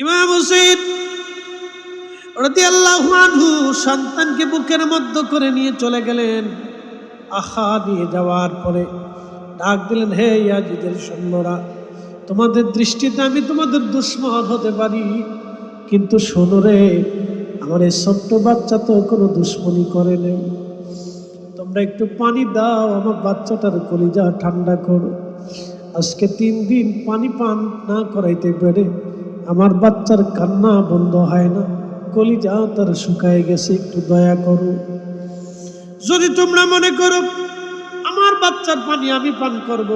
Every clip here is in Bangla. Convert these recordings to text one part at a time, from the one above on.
ইমাম হুসাইন রাদিয়াল্লাহু আনহু সন্তানকে বুকের মধ্যে করে নিয়ে চলে গেলেন। নিয়ে যাওয়ার পরে ডাক দিলেন, হে ইয়াজিদের সৈন্যরা, তোমাদের দৃষ্টিতে আমি তোমাদের দুশমন হতে পারি, কিন্তু শোনো রে, আমার এই ছোট্ট বাচ্চা তো কোনো দুশ্মনী করে নেই। তোমরা একটু পানি দাও, আমার বাচ্চাটার কলিজা ঠান্ডা করো। আজকে 3 দিন পানি পান না করাইতে পেরে আমার বাচ্চার কান্না বন্ধ হয় না, কলিজা তার শুকায় গেছে, একটু দয়া করো। যদি তোমরা মনে করো আমার বাচ্চার পানি আমি পান করব,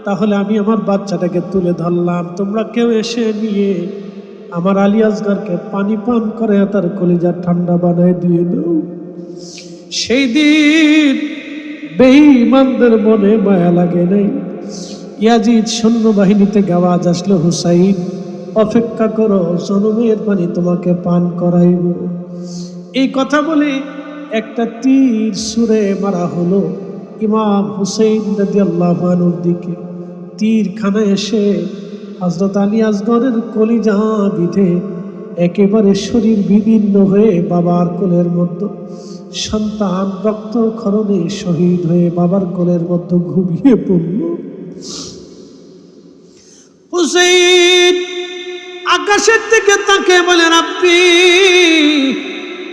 তাহলে আমি আমার বাচ্চাটাকে তুলে ধরলাম, তোমরা কেউ এসে নিয়ে আমার আলী আসগরকে পানি পান করে তার কলিজা ঠান্ডা বানায় দিয়ে দাও। সেই দিন বেঈমানদের মনে মায়া লাগে নাই। ইয়াজিদ সৈন্যবাহিনীতে আওয়াজ আসলো, হুসাইন অপেক্ষা করো, জনমের পানি তোমাকে পান করাইব। এই কথা বলে একটা তীর ছুঁড়ে মারা হলো ইমাম হুসাইন রাদিয়াল্লাহু আনহুর দিকে। তীরখানা এসে হযরত আলী আসগরের কলিজা বিধে একেবারে শরীর বিদীর্ণ হয়ে বাবার কোলের মধ্যে সন্তান রক্তক্ষরণে শহীদ হয়ে বাবার কোলের মধ্যে ঘুমিয়ে পড়ল। হুসাইন আকাশের দিকে তাকিয়ে বলেন,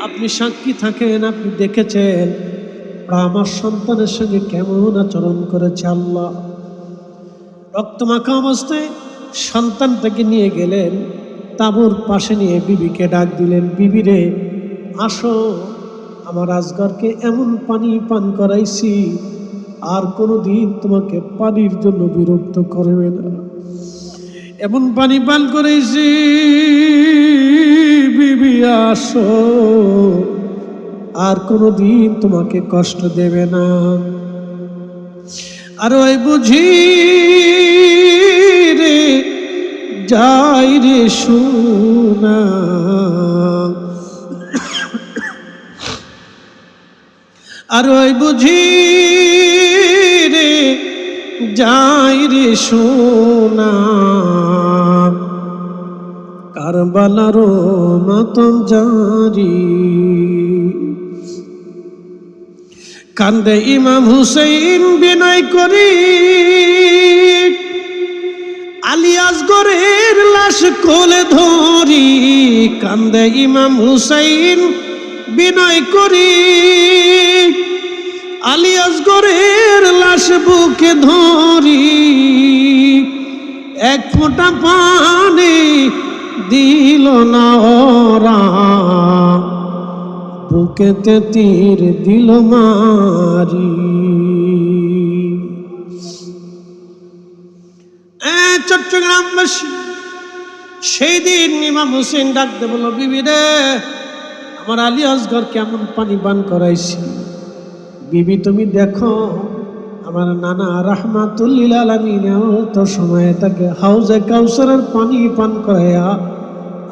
আপনি সাক্ষী থাকেন, আপনি দেখেছেন আমার সন্তানের সঙ্গে কেমন আচরণ করেছে আল্লাহ। রক্তমাখা অবস্থায় সন্তানটাকে নিয়ে গেলেন, তাঁবুর পাশে নিয়ে বিবিকে ডাক দিলেন, বিবি রে, আসো, আমার আসগরকে এমন পানি পান করাইছি, আর কোনোদিন তোমাকে পানির জন্য বিরক্ত করবে না। এমন পানি পান করাইছি, বিবি আসো, আর কোনোদিন তোমাকে কষ্ট দেবে না। আর ওই বুঝি রে যাই রে সোনা, আর ওই বুঝি রে যাই রে সোনা, কারবালার মাতম জারি। কান্দে ইমাম হুসাইন বিনয় করি, আলী আসগরের লাশ কোলে ধরি। কান্দে ইমাম হুসাইন বিনয় করি, আলী আসগরের লাশ বুকে ধরি। এক ফোঁটা পানি দিল না ওরা, বুকেতে তীর দিল মারি। চট্টগ্রামবাসী সেই দিন ইমাম হুসেন ডাকতে বলল, বিবি রে, আমার আলী আসগর কেমন পানি পান করাইছি। বিবি তুমি দেখো, আমার নানা রাহমাতুল লিল আলামিন তো সময় তাকে হাউজে কাউসারের পানি পান করাইয়া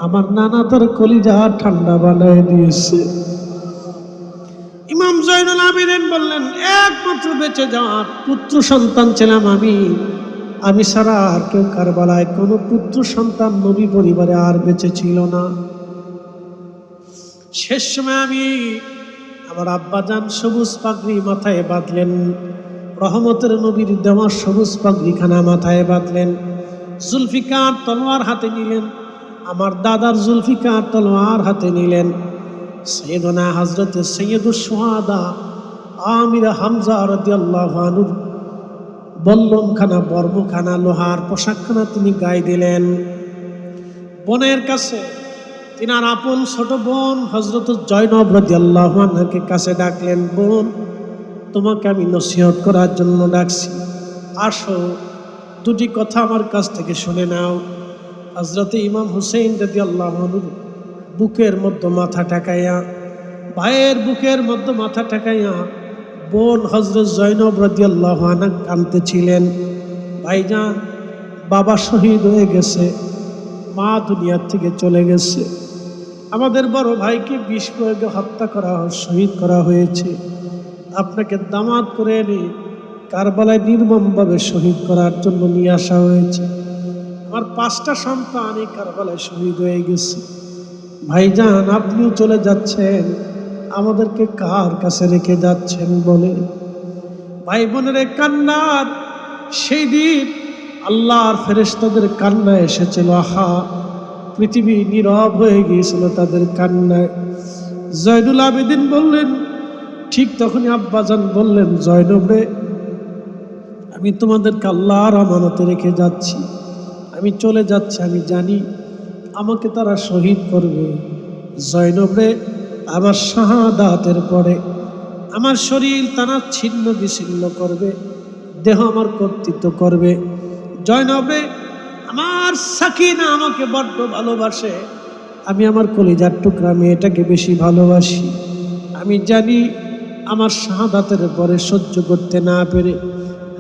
আমার নানা তার কলিজা ঠান্ডা বানায় দিয়েছে। ইমাম জয়নুল আবেদিন বললেন, একমাত্র বেঁচে যাওয়ার পুত্র সন্তান ছিলাম আমি ছাড়া আর কেউ কারবালায় কোনো পুত্র সন্তান নবী পরিবারে আর বেঁচে ছিল না। শেষ সময় আমার আব্বাজান সবুজ পাগড়ি মাথায় বাঁধলেন, রহমতের নবীর দেওয়া সবুজ পাগড়িখানা মাথায় বাঁধলেন, জুলফিকার তলোয়ার হাতে নিলেন, আমার দাদার জুলফিকার তলোয়ার হাতে নিলেন। সৈয়দনা হযরতে সৈয়দুশ শুহাদা আমির হামজা রাদিয়াল্লাহু আনহু বল্লমখানা বর্মখানা লোহার পোশাকখানা তিনি গায়ে দিলেন। বোনের কাছে তিনার আপন ছোট বোন হযরত জয়নব রাদিয়াল্লাহু আনহাকে কাছে ডাকলেন, বোন, তোমাকে আমি নসিহত করার জন্য ডাকছি, আসো, দুটি কথা আমার কাছ থেকে শুনে নাও। হযরতে ইমাম হুসাইন রাদিয়াল্লাহু আনহু বুকের মধ্যে মাথা ঠেকাইয়া, ভাইয়ের বুকের মধ্যে মাথা ঠেকাইয়া বোন হযরত জয়নব রাদিয়াল্লাহু আনহা কাঁদতেছিলেন। ভাইজান, বাবা শহীদ হয়ে গেছে, মা দুনিয়ার থেকে চলে গেছে, আমাদের বড় ভাইকে বিষ প্রয়োগে হত্যা করা শহীদ করা হয়েছে, আপনাকে দামাত করে এনে কারবালায় নির্মমভাবে শহীদ করার জন্য নিয়ে আসা হয়েছে। আমার 5টা সন্তান এই কারবালায় শহীদ হয়ে গেছে। ভাইজান আপনিও চলে যাচ্ছেন, আমাদেরকে কার কাছে রেখে যাচ্ছেন বলে? ভাই বোনের কান্নার সেই দিন আল্লাহর ফেরেশতাদের কান্না এসেছিল। আহা, পৃথিবী নীরব হয়ে গিয়েছিল তাদের কান্নায়। জয়নুল আবেদিন বললেন, ঠিক তখনই আব্বাজান বললেন, জয়নব রে, আমি তোমাদেরকে আল্লাহর আমানতে রেখে যাচ্ছি, আমি চলে যাচ্ছি, আমি জানি আমাকে তারা শহীদ করবে। জয়নব রে, আমার শাহাদাতের পরে আমার শরীর তারা ছিন্ন বিচ্ছিন্ন করবে, দেহ আমার কর্তৃত্ব করবে। জয়নব রে, আমার সাকিনা আমাকে বড্ড ভালোবাসে, আমি আমার কলিজার টুকরা মেয়েটাকে বেশি ভালোবাসি। আমি জানি আমার শাহাদাতের পরে সহ্য করতে না পেরে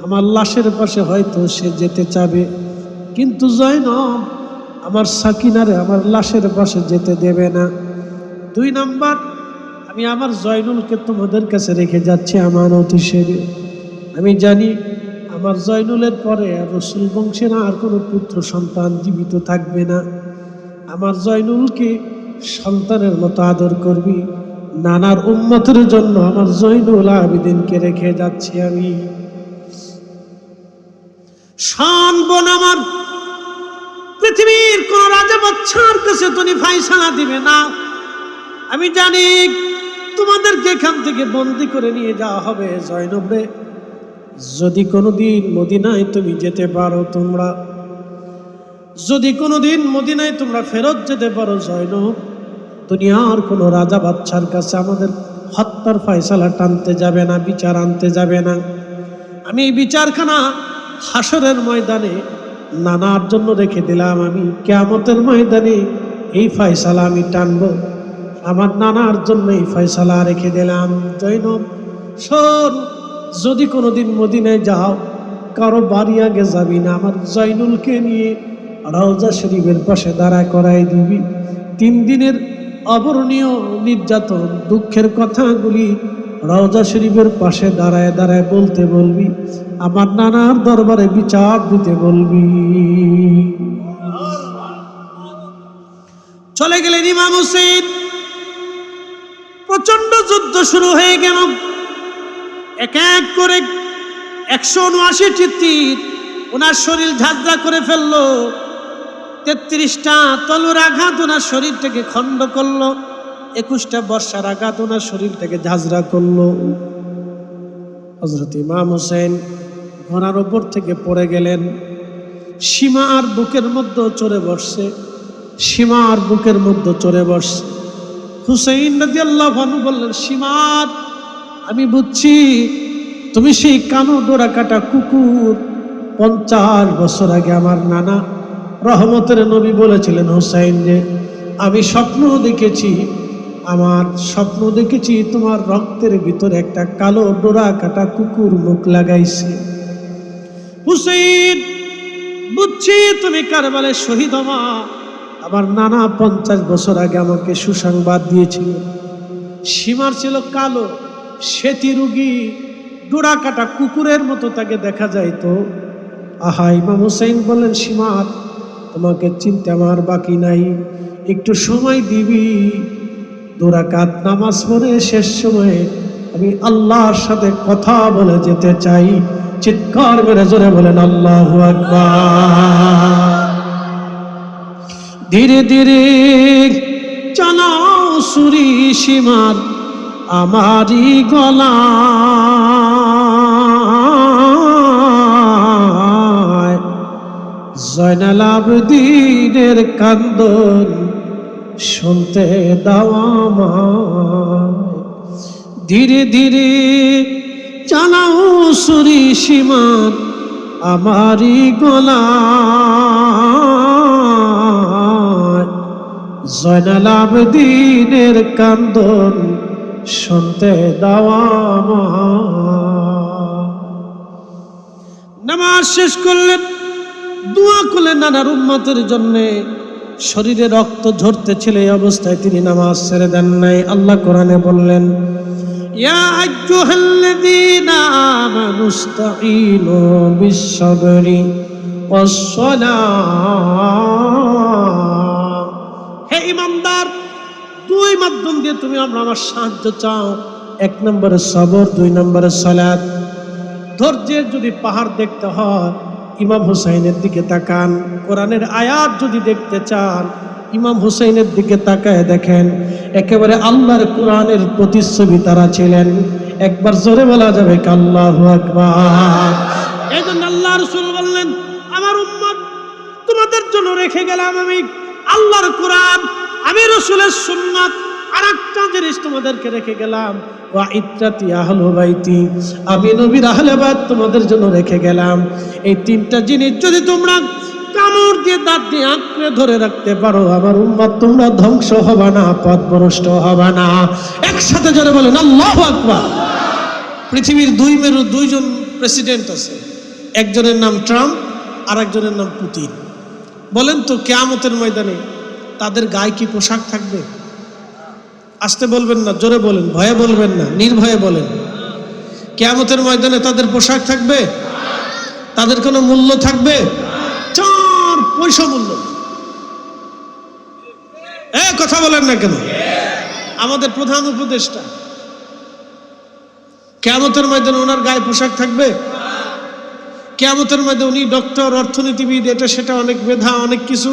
আমার লাশের পাশে হয়তো সে যেতে চাবে, কিন্তু জয়নব আমার সাকিনারে আমার লাশের পাশে যেতে দেবে না। 2 নাম্বার, আমি আমার জয়নুলকে তোমাদের কাছে রেখে যাচ্ছি আমানত হিসেবে। আমি জানি আমার জয়নুলের পরে রসুল বংশের আর কোনো পুত্র সন্তান জীবিত থাকবে না। আমার জয়নুলকে সন্তানের মতো আদর করবি। নানার উম্মতের জন্য আমার জয়নুল আবেদিনকে রেখে যাচ্ছি আমি। শানবন আমার পৃথিবীর কোন রাজা বাদশার কাছে তুমি ফায়সালা দিবে না। আমি জানি তোমাদেরকে এখান থেকে বন্দি করে নিয়ে যাওয়া হবে। জয়নব রে, যদি কোনোদিন মদিনায় তুমি যেতে পারো, যদি কোনোদিন মদিনায় তোমরা ফেরত যেতে পারো, জয়নব দুনিয়ার কোনো রাজা বাদশার কাছে আমাদের হত্যার ফয়সালা টানতে যাবে না, বিচার আনতে যাবে না। আমি এই বিচারখানা হাসরের ময়দানে নানার জন্য রেখে দিলাম। আমি কিয়ামতের ময়দানে এই ফয়সালা আমি টানবো, আমার নানার জন্য এই ফয়সালা রেখে দিলাম। জয়নব শোন, যদি কোনোদিন মদিনায় যাও, কারো বাড়ি আগে যাবি না, আমার জয়নুলকে নিয়ে রওজা শরীফের পাশে দাঁড়া করাই দিবি। 3 দিনের অবর্ণীয় নির্যাতন দুঃখের কথাগুলি রওজা শরীফের পাশে দাঁড়ায় দাঁড়ায় বলতে বলবি, আমার নানার দরবারে বিচার দিতে বলবি। চলে গেলেন ইমাম হোসেন। প্রচন্ড যুদ্ধ শুরু হয়ে গেল। এক এক করে 179টি তীর ওনার শরীর ঝাঁঝরা করে ফেললো। 33টা তলোয়ার আঘাত ওনার শরীরটাকে খণ্ড করলো। 21টা বর্ষার আঘাত ওনার শরীরটাকে ঝাঁঝরা করলো। হযরত ইমাম হোসেন ঘোড়ার উপর থেকে পড়ে গেলেন। সীমা আর বুকের মধ্যে চড়ে বসছে, সীমা আর বুকের মধ্যে চড়ে বসছে। হুসাইন রাদিয়াল্লাহু আনহু বললেন, সীমা, আমি বুঝছি তুমি সেই কানো ডোরা কাটা কুকুর। 50 বছর আগে আমার নানা রহমতের নবী বলেছিলেন, হুসাইন যে আমি স্বপ্ন দেখেছি, আমার স্বপ্ন দেখেছি তোমার রক্তের ভিতরে একটা কালো ডোরা কাটা কুকুর মুখ লাগাইছে। হুসাইন, বুঝছি তুমি কারবালায় শহীদ হবা। আমার নানা 50 বছর আগে আমাকে সুসংবাদ দিয়েছিল। সীমার ছিল কালো, শ্বেতি রোগী, ডোরা কাটা কুকুরের মতো তাকে দেখা যাইতো। আহা, ইমাম হুসাইন বললেন, সীমা, তোমাকে চিনতে আমার বাকি নাই, একটু সময় দিবি। 2 রাকাত নামাজ পড়ে শেষ সময়ে আমি আল্লাহর সাথে কথা বলে যেতে চাই। চিৎকার মেরে জোরে বলেন আল্লাহু আকবার। ধীরে ধীরে চালাও সুরি সীমার আমারি গলা, জয়নাল আবেদিনের কান্দন শুনতে দাও আমায়। ধীরে ধীরে চালাও সুরি সীমার আমারি গলা, জয়নাল আবেদিনের কান্দন শুনতে দাও আমায়। নামাজ শেষ করলেন, দোয়া করলেন নানার উম্মতের জন্যে। শরীরে রক্ত ঝরতেছিল, এই অবস্থায় তিনি নামাজ ছেড়ে দেন নাই। আল্লাহ কোরআনে বললেন, ইয়া আইয়ুহাল্লাযীনা আমানুস্তাঈনু বিস-সাবরি ওয়াস-সালাম। হে ঈমানদার, দুই মাধ্যম দিয়ে তুমি আমার সাহায্য চাও। এক নম্বরে সবর, দুই নম্বরে সালাত। ধৈর্যের যদি পাহাড় দেখতে হয়, ইমাম হুসাইনের দিকে তাকান। কোরআনের আয়াত যদি দেখতে চান, ইমাম হুসাইনের দিকে তাকায় দেখেন, একেবারে আল্লাহর কোরআনের প্রতিচ্ছবি তারা ছিলেন। একবার জোরে বলা যাবে আল্লাহু আকবার। এই জন্য আল্লাহ রাসূল বললেন, আমার উম্মত তোমাদের জন্য রেখে গেলাম আমি আল্লাহর কোরআন, আমি রাসূলের সুন্নাত। আর একটা জিনিস তোমাদেরকে রেখে গেলাম, ওয়া ইত্রাতি আহলু বাইতি, আমি নবীর আহলে বাইত তোমাদের জন্য রেখে গেলাম। এই তিনটা জিনিস যদি তোমরা কামড় দিয়ে দাঁত দিয়ে আঁকড়ে ধরে রাখতে পারো, আমার উম্মত তোমরা ধ্বংস হবে না, পথভ্রষ্ট হবে না। একসাথে জোরে বলেন আল্লাহু আকবার। পৃথিবীর দুইজন প্রেসিডেন্ট আছে, একজনের নাম ট্রাম্প আর একজনের নাম পুতিন। বলেন তো কিয়ামতের ময়দানে তাদের গায়ে কি পোশাক থাকবে? আসতে বলবেন না, জোরে বলেন, ভয়ে বলবেন না, নির্ভয়ে বলেন। কিয়ামতের ময়দানে তাদের পোশাক থাকবে? তাদের কোনো মূল্য থাকবে? 4 পয়সা মূল্য। কথা বলেন না কেন? আমাদের প্রধান উপদেষ্টা, কিয়ামতের ময়দানে ওনার গায়ে পোশাক থাকবে? কিয়ামতের মধ্যে উনি ডক্টর, অর্থনীতিবিদ, এটা সেটা, অনেক মেধা, অনেক কিছু,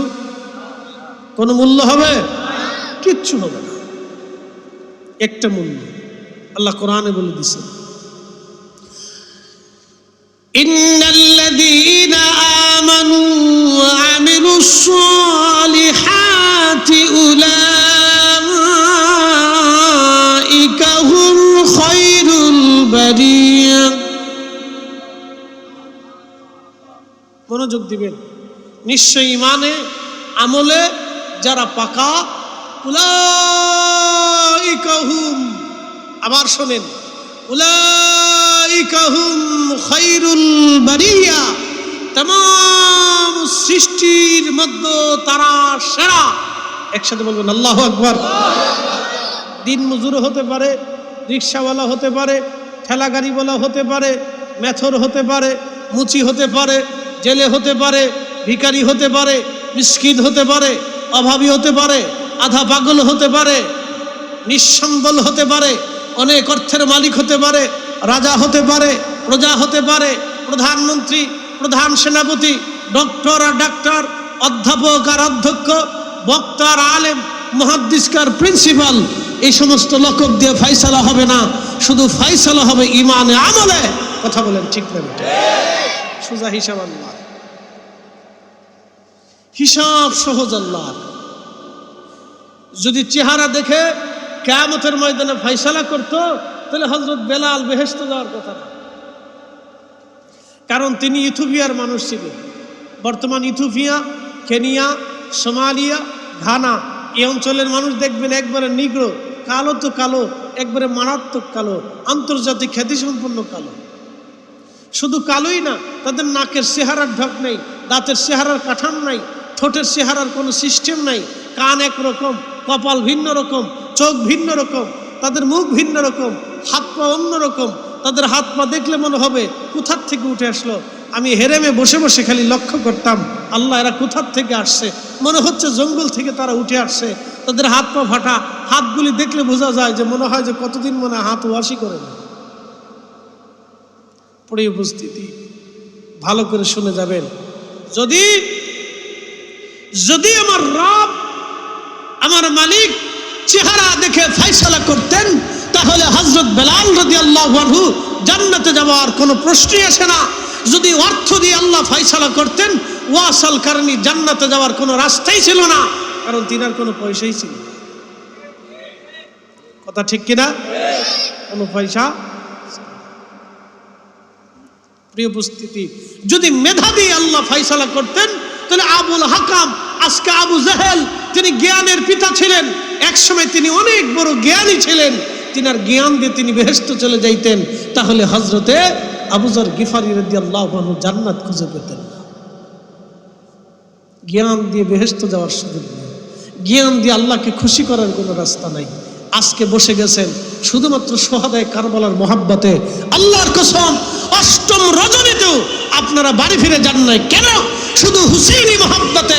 কোনো মূল্য হবে? কিচ্ছু হবে না। একটা মূল্য আল্লাহ কোরআনে বলে দিয়েছেন, ইন্নাল্লাযীনা আমানু ওয়া আমিলুস সালিহাতি উলাইকা হুম খায়রুল বারিয়া। মনোযোগ দিবেন, নিশ্চয়ই ইমানে আমলে যারা পাকা, উলাইকা হুম, আবার শোনেন, উলাইকা হুম খায়রুল বারিয়া, तमाम সৃষ্টির মধ্যে তারা সেরা। একসাথে বলবেন আল্লাহু আকবার। দিন মজুর হতে পারে, রিকশাওয়ালা হতে পারে, ঠেলা গাড়িওয়ালা হতে পারে, মেথর হতে পারে, মুচি হতে পারে, জেলে হতে পারে, ভিখারি হতে পারে, মিসকিন হতে পারে, অভাবী হতে পারে, আধা পাগল হতে পারে, নিঃসম্বল হতে পারে, অনেক অর্থের মালিক হতে পারে, রাজা হতে পারে, প্রজা হতে পারে, প্রধানমন্ত্রী, প্রধান সেনাপতি, ডক্টর আর ডাক্তার, অধ্যাপক আর অধ্যক্ষ, বক্তা আর আলেম, মুহাদ্দিসকার প্রিন্সিপাল। এই সমস্ত লকব দিয়ে ফাইসালা হবে না, শুধু ফাইসালা হবে ইমানে আমলে। কথা বলেন ঠিক না? সোজা হিসাব আল্লাহ, হিসাব সহজ আল্লাহ। যদি চেহারা দেখে কিয়ামতের ময়দানে ফাইসালা করতো, তাহলে হযরত বেলাল বেহেশতে যাওয়ার কথা না। কারণ তিনি ইথিওপিয়ার মানুষ ছিলেন। বর্তমান ইথিওপিয়া, কেনিয়া, সোমালিয়া, ঘানা, এই অঞ্চলের মানুষ দেখবেন একবারে নিগ্রো, কালো তো কালো, একবারে মারাত্মক কালো, আন্তর্জাতিক খ্যাতিসম্পন্ন কালো। শুধু কালোই না, তাদের নাকের চেহারার ঢক নেই, দাঁতের চেহারার কাঠাম নাই, ঠোঁটের চেহারার কোনো সিস্টেম নাই, কান একরকম, কপাল ভিন্ন রকম, চোখ ভিন্ন রকম, তাদের মুখ ভিন্ন রকম, হাত পা অন্য রকম। তাদের হাত পা দেখলে মনে হবে কোথার থেকে উঠে আসলো। আমি হেরেমে বসে বসে খালি লক্ষ্য করতাম, আল্লাহ এরা কোথার থেকে আসছে, মনে হচ্ছে জঙ্গল থেকে তারা উঠে আসছে। তাদের হাত পা ফাটা, হাতগুলি দেখলে বোঝা যায় যে মনে হয় যে কতদিন মনে হাত ওয়াশি করে না। পড়ে উপস্থিতি ভালো করে শুনে যাবেন। যদি যদি আমার রব, আমার মালিক চেহারা দেখে ফাইসালা করতেন, তাহলে হযরত বেলাল রাদিয়াল্লাহু আনহু জান্নাতে যাওয়ার কোনো প্রশ্নই আসে না। যদি অর্থ দিয়ে আল্লাহ ফাইসালা করতেন, ওয়াসাল কারণে জান্নাতে যাওয়ার কোনো রাস্তাই ছিল না, কারণ তিনার কোনো পয়সাই ছিল না। কথা ঠিক কিনা? কোনো পয়সা। প্রিয় উপস্থিতি, যদি মেধা দিয়ে আল্লাহ ফাইসালা করতেন, তাহলে আবুল হাকাম, আজকে আবু জাহেল, তিনি জ্ঞানের পিতা ছিলেন, একসময় তিনি অনেক বড় জ্ঞানী ছিলেন, তিনার জ্ঞান দিয়ে তিনি বেহেশতে চলে যাইতেন, তাহলে হযরতে আবু যর গিফারি রাদিয়াল্লাহু আনহু জান্নাত খুঁজে পেতেন না। জ্ঞান দিয়ে বেহেশতে যাওয়ার সুযোগ নেই, জ্ঞান দিয়ে আল্লাহকে খুশি করার কোনো রাস্তা নাই। আজকে বসে গেছেন শুধুমাত্র সোহাদায়ে কারবালার মহাব্বতে। আল্লাহর কসম, অষ্টম রজনীতেও আপনারা বাড়ি ফিরে যান নাই। কেন? শুধু হুসেইনি মহব্বতে,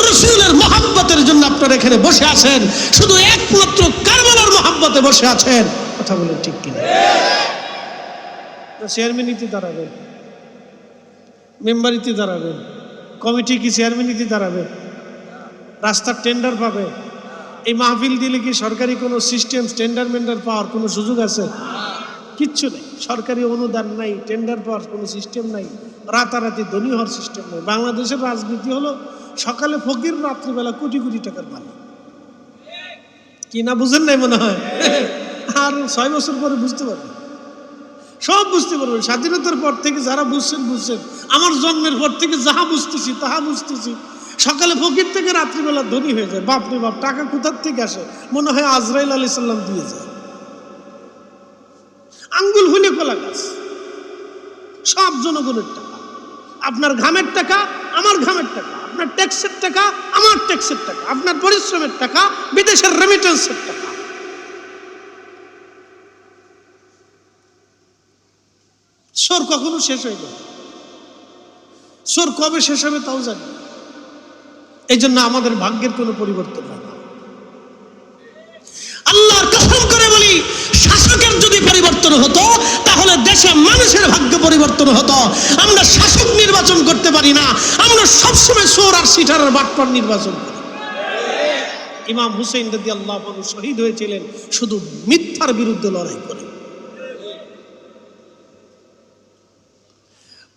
রসুলের মহব্বতের জন্য আপনারা এখানে বসে আছেন, শুধু একমাত্র কারবালার মহব্বতে বসে আছেন। কথা বলেন ঠিক কিনা? চেয়ারম্যানিতে দাঁড়াবেন, মেম্বারিতে দাঁড়াবেন, কমিটি কি চেয়ারম্যানিতে দাঁড়াবেন, রাস্তার টেন্ডার পাবে? এই মাহফিল দিলে কি সরকারি কোনো সিস্টেম টেন্ডার মেন্ডার পাওয়ার কোনো সুযোগ আছে? কিচ্ছু নেই। সরকারি অনুদান নাই, টেন্ডার পাওয়ার কোনো সিস্টেম নাই, রাতারাতি ধনী হওয়ার সিস্টেম নেই। বাংলাদেশের রাজনীতি হলো সকালে ফকির, রাত্রিবেলা কোটি কোটি টাকার মালিক। কি না বুঝেন নাই মনে হয়? আর 6 বছর পরে বুঝতে পারবেন, সব বুঝতে পারবেন। স্বাধীনতার পর থেকে যারা বুঝছেন বুঝছেন, আমার জন্মের পর থেকে যাহা বুঝতেছি তাহা বুঝতেছি। সকালে ফকির থেকে রাত্রিবেলা ধনী হয়ে যায়। বাপরে বাপ, টাকা কোথার থেকে আসে? মনে হয় আজরাইল আলাইহিস সালাম দিয়ে যায়। আঙ্গুল হুলে কলা গাছ, সব জনগণের টাকা। আপনার ঘামের টাকা, আমার ঘামের টাকা, আপনার ট্যাক্সের টাকা, আমার ট্যাক্সের টাকা, আপনার পরিশ্রমের টাকা, বিদেশের রেমিটেন্সের টাকা। সোর কখনো শেষ হয়ে যাবে? সোর কবে শেষ হবে তাও জানি। এই জন্য আমাদের ভাগ্যের কোনো পরিবর্তন হয় না। আল্লাহর কসম করে বলি, শাসকের যদি পরিবর্তন হতো তাহলে দেশে মানুষের ভাগ্য পরিবর্তন হতো। আমরা শাসক নির্বাচন করতে পারি না, আমরা সবসময় চোর আর সিটার আর বাটপার নির্বাচন করি। ইমাম হুসেইন রাদিয়াল্লাহু আনহু শহীদ হয়েছিলেন শুধু মিথ্যার বিরুদ্ধে লড়াই করে।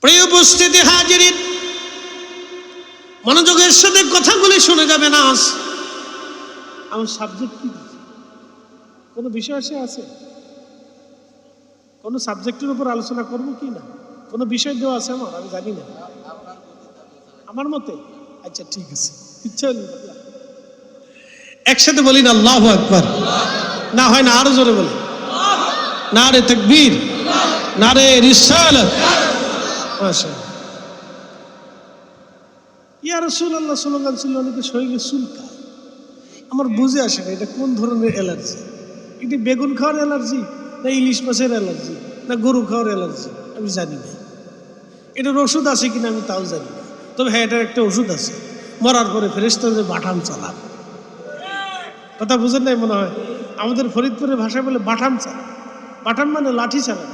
প্রিয় উপস্থিতি হাজিরিন, মনোযোগের সাথে কথাগুলি শুনে যাবেন। আজ আমার সাবজেক্ট কি? কোনো বিষয় আছে? কোনো সাবজেক্টের উপর আলোচনা করবো কি না? কোনো বিষয় দেওয়া আছে আমার? আমি জানি না, আমার মতে। আচ্ছা ঠিক আছে, ইচ্ছা একসাথে বলি না আল্লাহু আকবার। না হয় না আরো জোরে বলি, নারে তাকবীর, নারে রিসালাত। মাশাআল্লাহ। ইয়া রাসূলুল্লাহ স্লোগান ছিল, অনেকে শরীরে চুলকায়। আমার বুঝে আসে না এটা কোন ধরনের অ্যালার্জি। এটা বেগুন খাওয়ার অ্যালার্জি, না ইলিশ মাছের অ্যালার্জি, না গরু খাওয়ার অ্যালার্জি, আমি জানি না। এটার ওষুধ আছে কিনা আমি তাও জানি না। তবে হ্যাঁ, এটার একটা ওষুধ আছে, মরার পরে ফেরেশতাদের বাটাম চালান। কথা বুঝেন নাই মনে হয়? আমাদের ফরিদপুরের ভাষায় বলে বাটাম চালান। বাটাম মানে লাঠি চালান,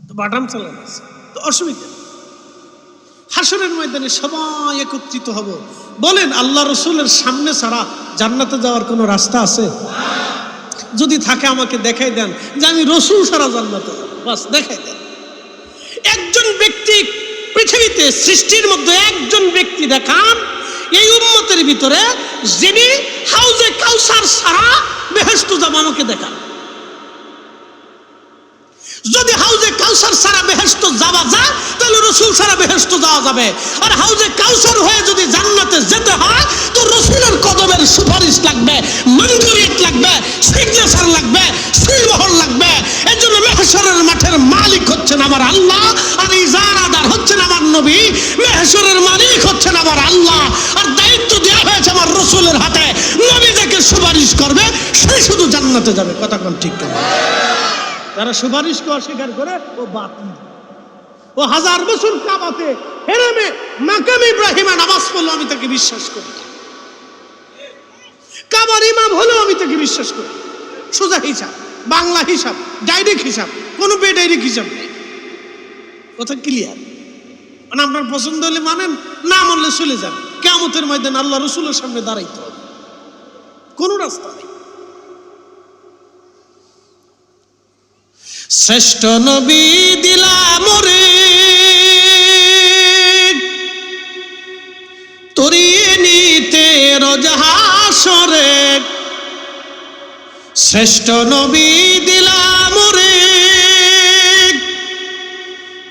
তো বাটাম চালান আছে, তো অসুবিধা। হাসরের ময়দানে সবাই একত্রিত হব। বলেন, আল্লাহ রসুলের সামনে ছাড়া জান্নাতে যাওয়ার কোনো রাস্তা আছে? যদি থাকে আমাকে দেখাই দেন যে আমি রসুল ছাড়া জান্নাতে যাব, বাস দেখাই দেন। একজন ব্যক্তি পৃথিবীতে, সৃষ্টির মধ্যে একজন ব্যক্তি দেখান এই উম্মতের ভিতরে যিনি হাউজে কাউসার ছাড়া বেহেশত যাবে, আমাকে দেখান। যদি হাউজে কাউসার ছাড়া বেহেশত যাওয়া যায় তাহলে রসুল ছাড়া বেহেশত যাওয়া যাবে। আর হাউজে কাউসার হয়ে যদি জান্নাতে যেতে হয় তো রসুলের কদমের সুপারিশ লাগবে, মঞ্জুরিয়ত লাগবে, সিগনেচার লাগবে, সিলমোহর লাগবে। এই জন্য মেহশরের মাঠের মালিক হচ্ছেন আমার আল্লাহ, আর ইজারাদার হচ্ছেন আমার নবী। মেহশরের মালিক হচ্ছেন আমার আল্লাহ, আর দায়িত্ব দেওয়া হয়েছে আমার রসুলের হাতে। নবী যাকে সুপারিশ করবে সে শুধু জান্নাতে যাবে। কথা কোন ঠিক কেন? যারা সুপারিশকে অস্বীকার করে ও বাতিল। ও 1000 বছর কাবাতে হেরেমে মাকাম ইব্রাহিমে নামাজ পড়লো, আমি তাকে বিশ্বাস করি। কাবার ইমাম হলেও আমি তাকে বিশ্বাস করি। সোজা হিসাব, বাংলা হিসাব, ডাইরেক্ট হিসাব, কোনো বেডাইরেক্ট হিসাব নেই। কথা ক্লিয়ার? মানে আপনার পছন্দ হলে মানেন, না মানলে চলে যান। কিয়ামতের ময়দানে আল্লাহ রসুলের সামনে দাঁড়াইতে হবে, কোনো রাস্তা নেই। শ্রেষ্ঠ নবী দিলাম রে তরিয়ে নিতে রোজ হাসরে। শ্রেষ্ঠ নবী দিলাম রে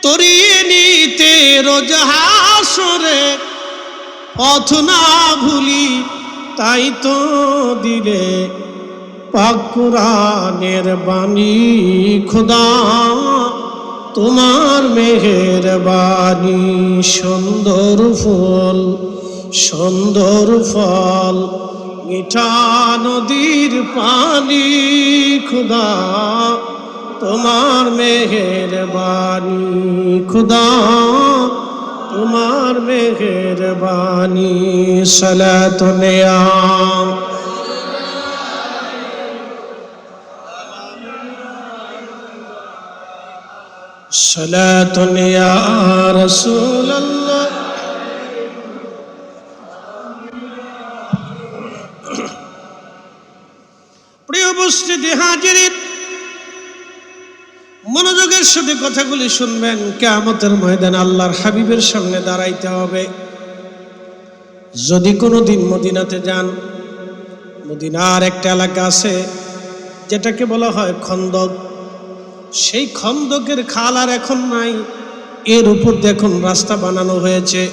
তরিয়ে নিতে রোজ হাসরে। পথ না ভুলি তাই তো দিলে পাক কুরআনের বাণী। খোদা তোমার মেহেরবানি। সুন্দর ফুল সুন্দর ফল মিঠা নদীর পানি। খোদা তোমার মেহেরবানি, খুদা তোমার মেহেরবানি। সালাতুন ইয়া সালাতুন ইয়া রাসূলুল্লাহ। প্রিয় উপস্থিতি হাজিরিন, মনোযোগের সাথে কথাগুলি শুনবেন। কিয়ামতের ময়দানে আল্লাহর হাবিবের সামনে দাঁড়াইতে হবে। যদি কোনোদিন মদিনাতে যান, মদিনার একটা এলাকা আছে যেটাকে বলা হয় খন্দক। সেই খন্দকের খাল আর এখন নাই, এর উপর দিয়ে এখন রাস্তা বানানো হয়েছে,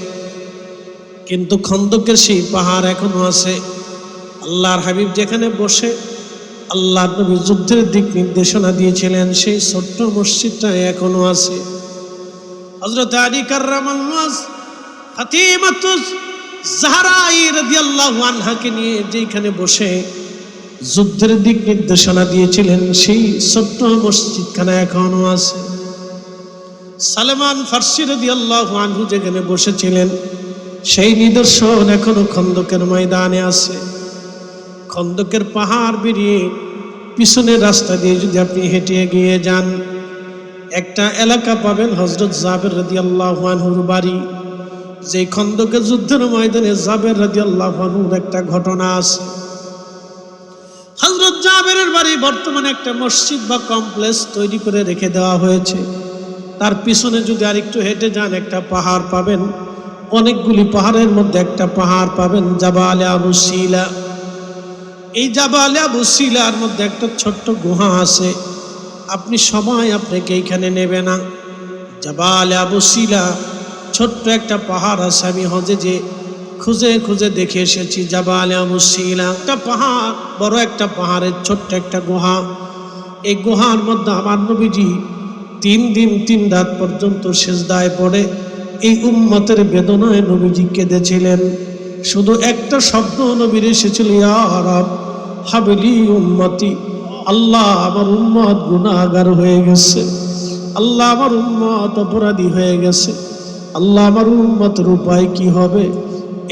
কিন্তু খন্দকের সেই পাহাড় এখনো আছে। আল্লাহর হাবিব যেখানে বসে আল্লাহর নবী যুদ্ধের দিক নির্দেশনা দিয়েছিলেন, সেই ছোট্ট মসজিদটা এখনো আছে। হযরত আলী কাররামাল্লাহু ফাতিমাতুজ জাহরা রাদিয়াল্লাহু আনহাকে নিয়ে যেখানে বসে যুদ্ধের দিক নির্দেশনা দিয়েছিলেন, সেই ছোট্ট মসজিদখানা এখনো আছে। সালমান ফারসি রাদিয়াল্লাহু আনহু যেখানে বসেছিলেন, সেই নিদর্শন এখনো খন্দকের ময়দানে আছে। খন্দকের পাহাড় বেরিয়ে পিছনের রাস্তা দিয়ে যদি আপনি হেঁটে গিয়ে যান, একটা এলাকা পাবেন হযরত জাবের রাদিয়াল্লাহু আনহুর বাড়ি। যে খন্দকের যুদ্ধের ময়দানে জাবের রাদিয়াল্লাহু আনহুর একটা ঘটনা আছে। হযরত জাবেরের বাড়ি বর্তমানে একটা মসজিদ বা কমপ্লেক্স তৈরি করে রেখে দেওয়া হয়েছে। তার পিছনে যদি আরেকটু হেঁটে যান, একটা পাহাড় পাবেন। অনেকগুলি পাহাড়ের মধ্যে একটা পাহাড় পাবেন জাবালে আবু সিলা। এই জাবালে আবু সিলার মধ্যে একটা ছোট্ট গুহা আছে। আপনি সময় আপনাকে এইখানে নেবে না। জাবালে আবু সিলা ছোট্ট একটা পাহাড় আছে। আমি হজে যে খুঁজে খুঁজে দেখে এসেছি জাবালে আবু সিলা একটা পাহাড়, বড় একটা পাহাড়ের ছোট্ট একটা গুহা। এই গুহার মধ্যে আমার নবীজি 3 দিন 3 রাত পর্যন্ত সিজদায় পড়ে এই উম্মতের বেদনায় নবীজি কেঁদেছিলেন। শুধু একটা শব্দ নবীর এসেছিল, ইয়া রাব হাবলি উম্মতি। আল্লাহ, আমার উম্মত গুনাহগার হয়ে গেছে। আল্লাহ, আমার উম্মত অপরাধী হয়ে গেছে। আল্লাহ, আমার উম্মতের উপায় কি হবে?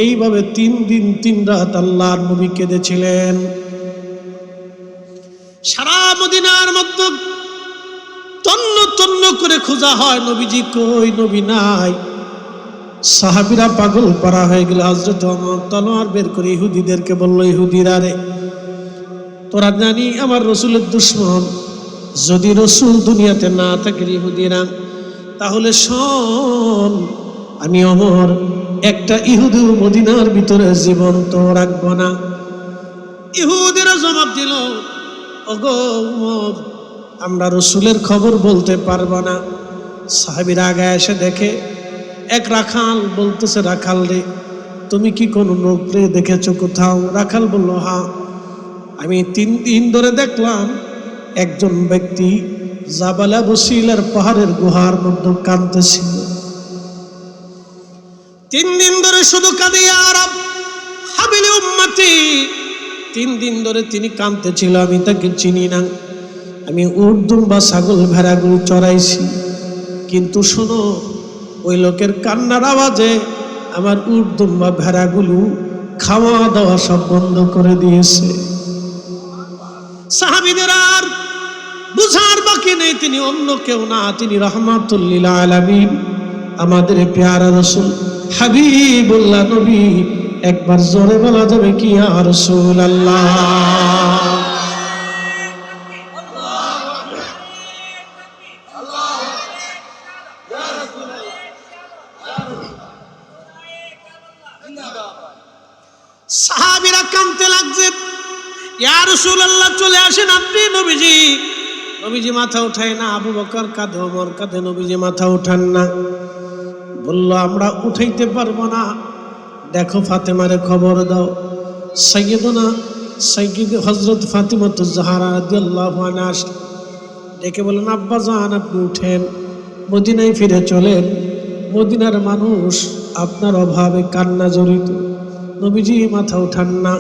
এইভাবে 3 দিন 3 রাত আল্লাহর নবী কেঁদেছিলেন। সারা মদিনার মধ্যে তন্ন তন্ন করে খোঁজা হয়, নবীজি কই, নবী নাই। সাহাবীরা পাগল পারা হয়ে গেল। হযরত ওমর তলোয়ার বের করে ইহুদিদেরকে বলল, ইহুদিরা রে, তোরা জানি আমার রসুলের দুশমন। যদি রসুল দুনিয়াতে না থাকে ইহুদিরা, তাহলে শোন, আমি ওমর একটা ইহুদি মদিনার ভিতরে জীবন্ত রাখবো না। ইহুদিরা জবাব দিল, ওগো ওমর, আমরা রসুলের খবর বলতে পারবো না। সাহাবীরা আগে এসে দেখে এক রাখাল বলতেছে, রাখাল রে, তুমি কি কোনো লোকরে দেখেছো কোথাও? রাখাল বলল, হ্যাঁ, আমি 3 দিন ধরে দেখলাম একজন ব্যক্তি জাবাল আবু সিলার পাহাড়ের গুহার মধ্যে কাঁদতেছিল। 3 দিন ধরে শুধু কাঁদে, ইয়া রাব হাবিলি উম্মতি। 3 দিন ধরে তিনি কাঁদতেছিল। আমি তাকে চিনি না। আমি উট দুম্বা ছাগল ভেড়াগুলো চড়াইছি, কিন্তু শোনো, ওই লোকের কান্নার আওয়াজে আমার উট দুম্বা ভেড়াগুলো খাওয়া দাওয়া সব বন্ধ করে দিয়েছে। সাহাবীদের আর বুঝার বাকি নেই, তিনি অন্য কেউ না, তিনি রাহমাতুল লিল আলামিন, আমাদের প্যারা রাসূল হাবিবুল্লাহ নবী। একবার জোরে বলা যাবে কি, ইয়া রাসূলুল্লাহ। সাহাবীরা কাঁদতে লাগছে, ইয়া রাসূলুল্লাহ চলে আসেন আপনি। নবীজি নবীজি মাথা উঠায় না। আবু বকর কাঁধে, ওমর কাঁধে, নবীজি মাথা উঠান না। বলল, আমরা উঠাইতে পারবো না। দেখো, ফাতেমারে খবর দাও। সাইয়্যিদুনা হযরত ফাতিমাতুজ জাহরা রাদিয়াল্লাহু আনহা ডেকে বলেন, আব্বা জান, আপনি উঠেন, মদিনায় ফিরে চলেন। মদিনার মানুষ আপনার অভাবে কান্না জড়িত। নবীজি মাথা উঠান না।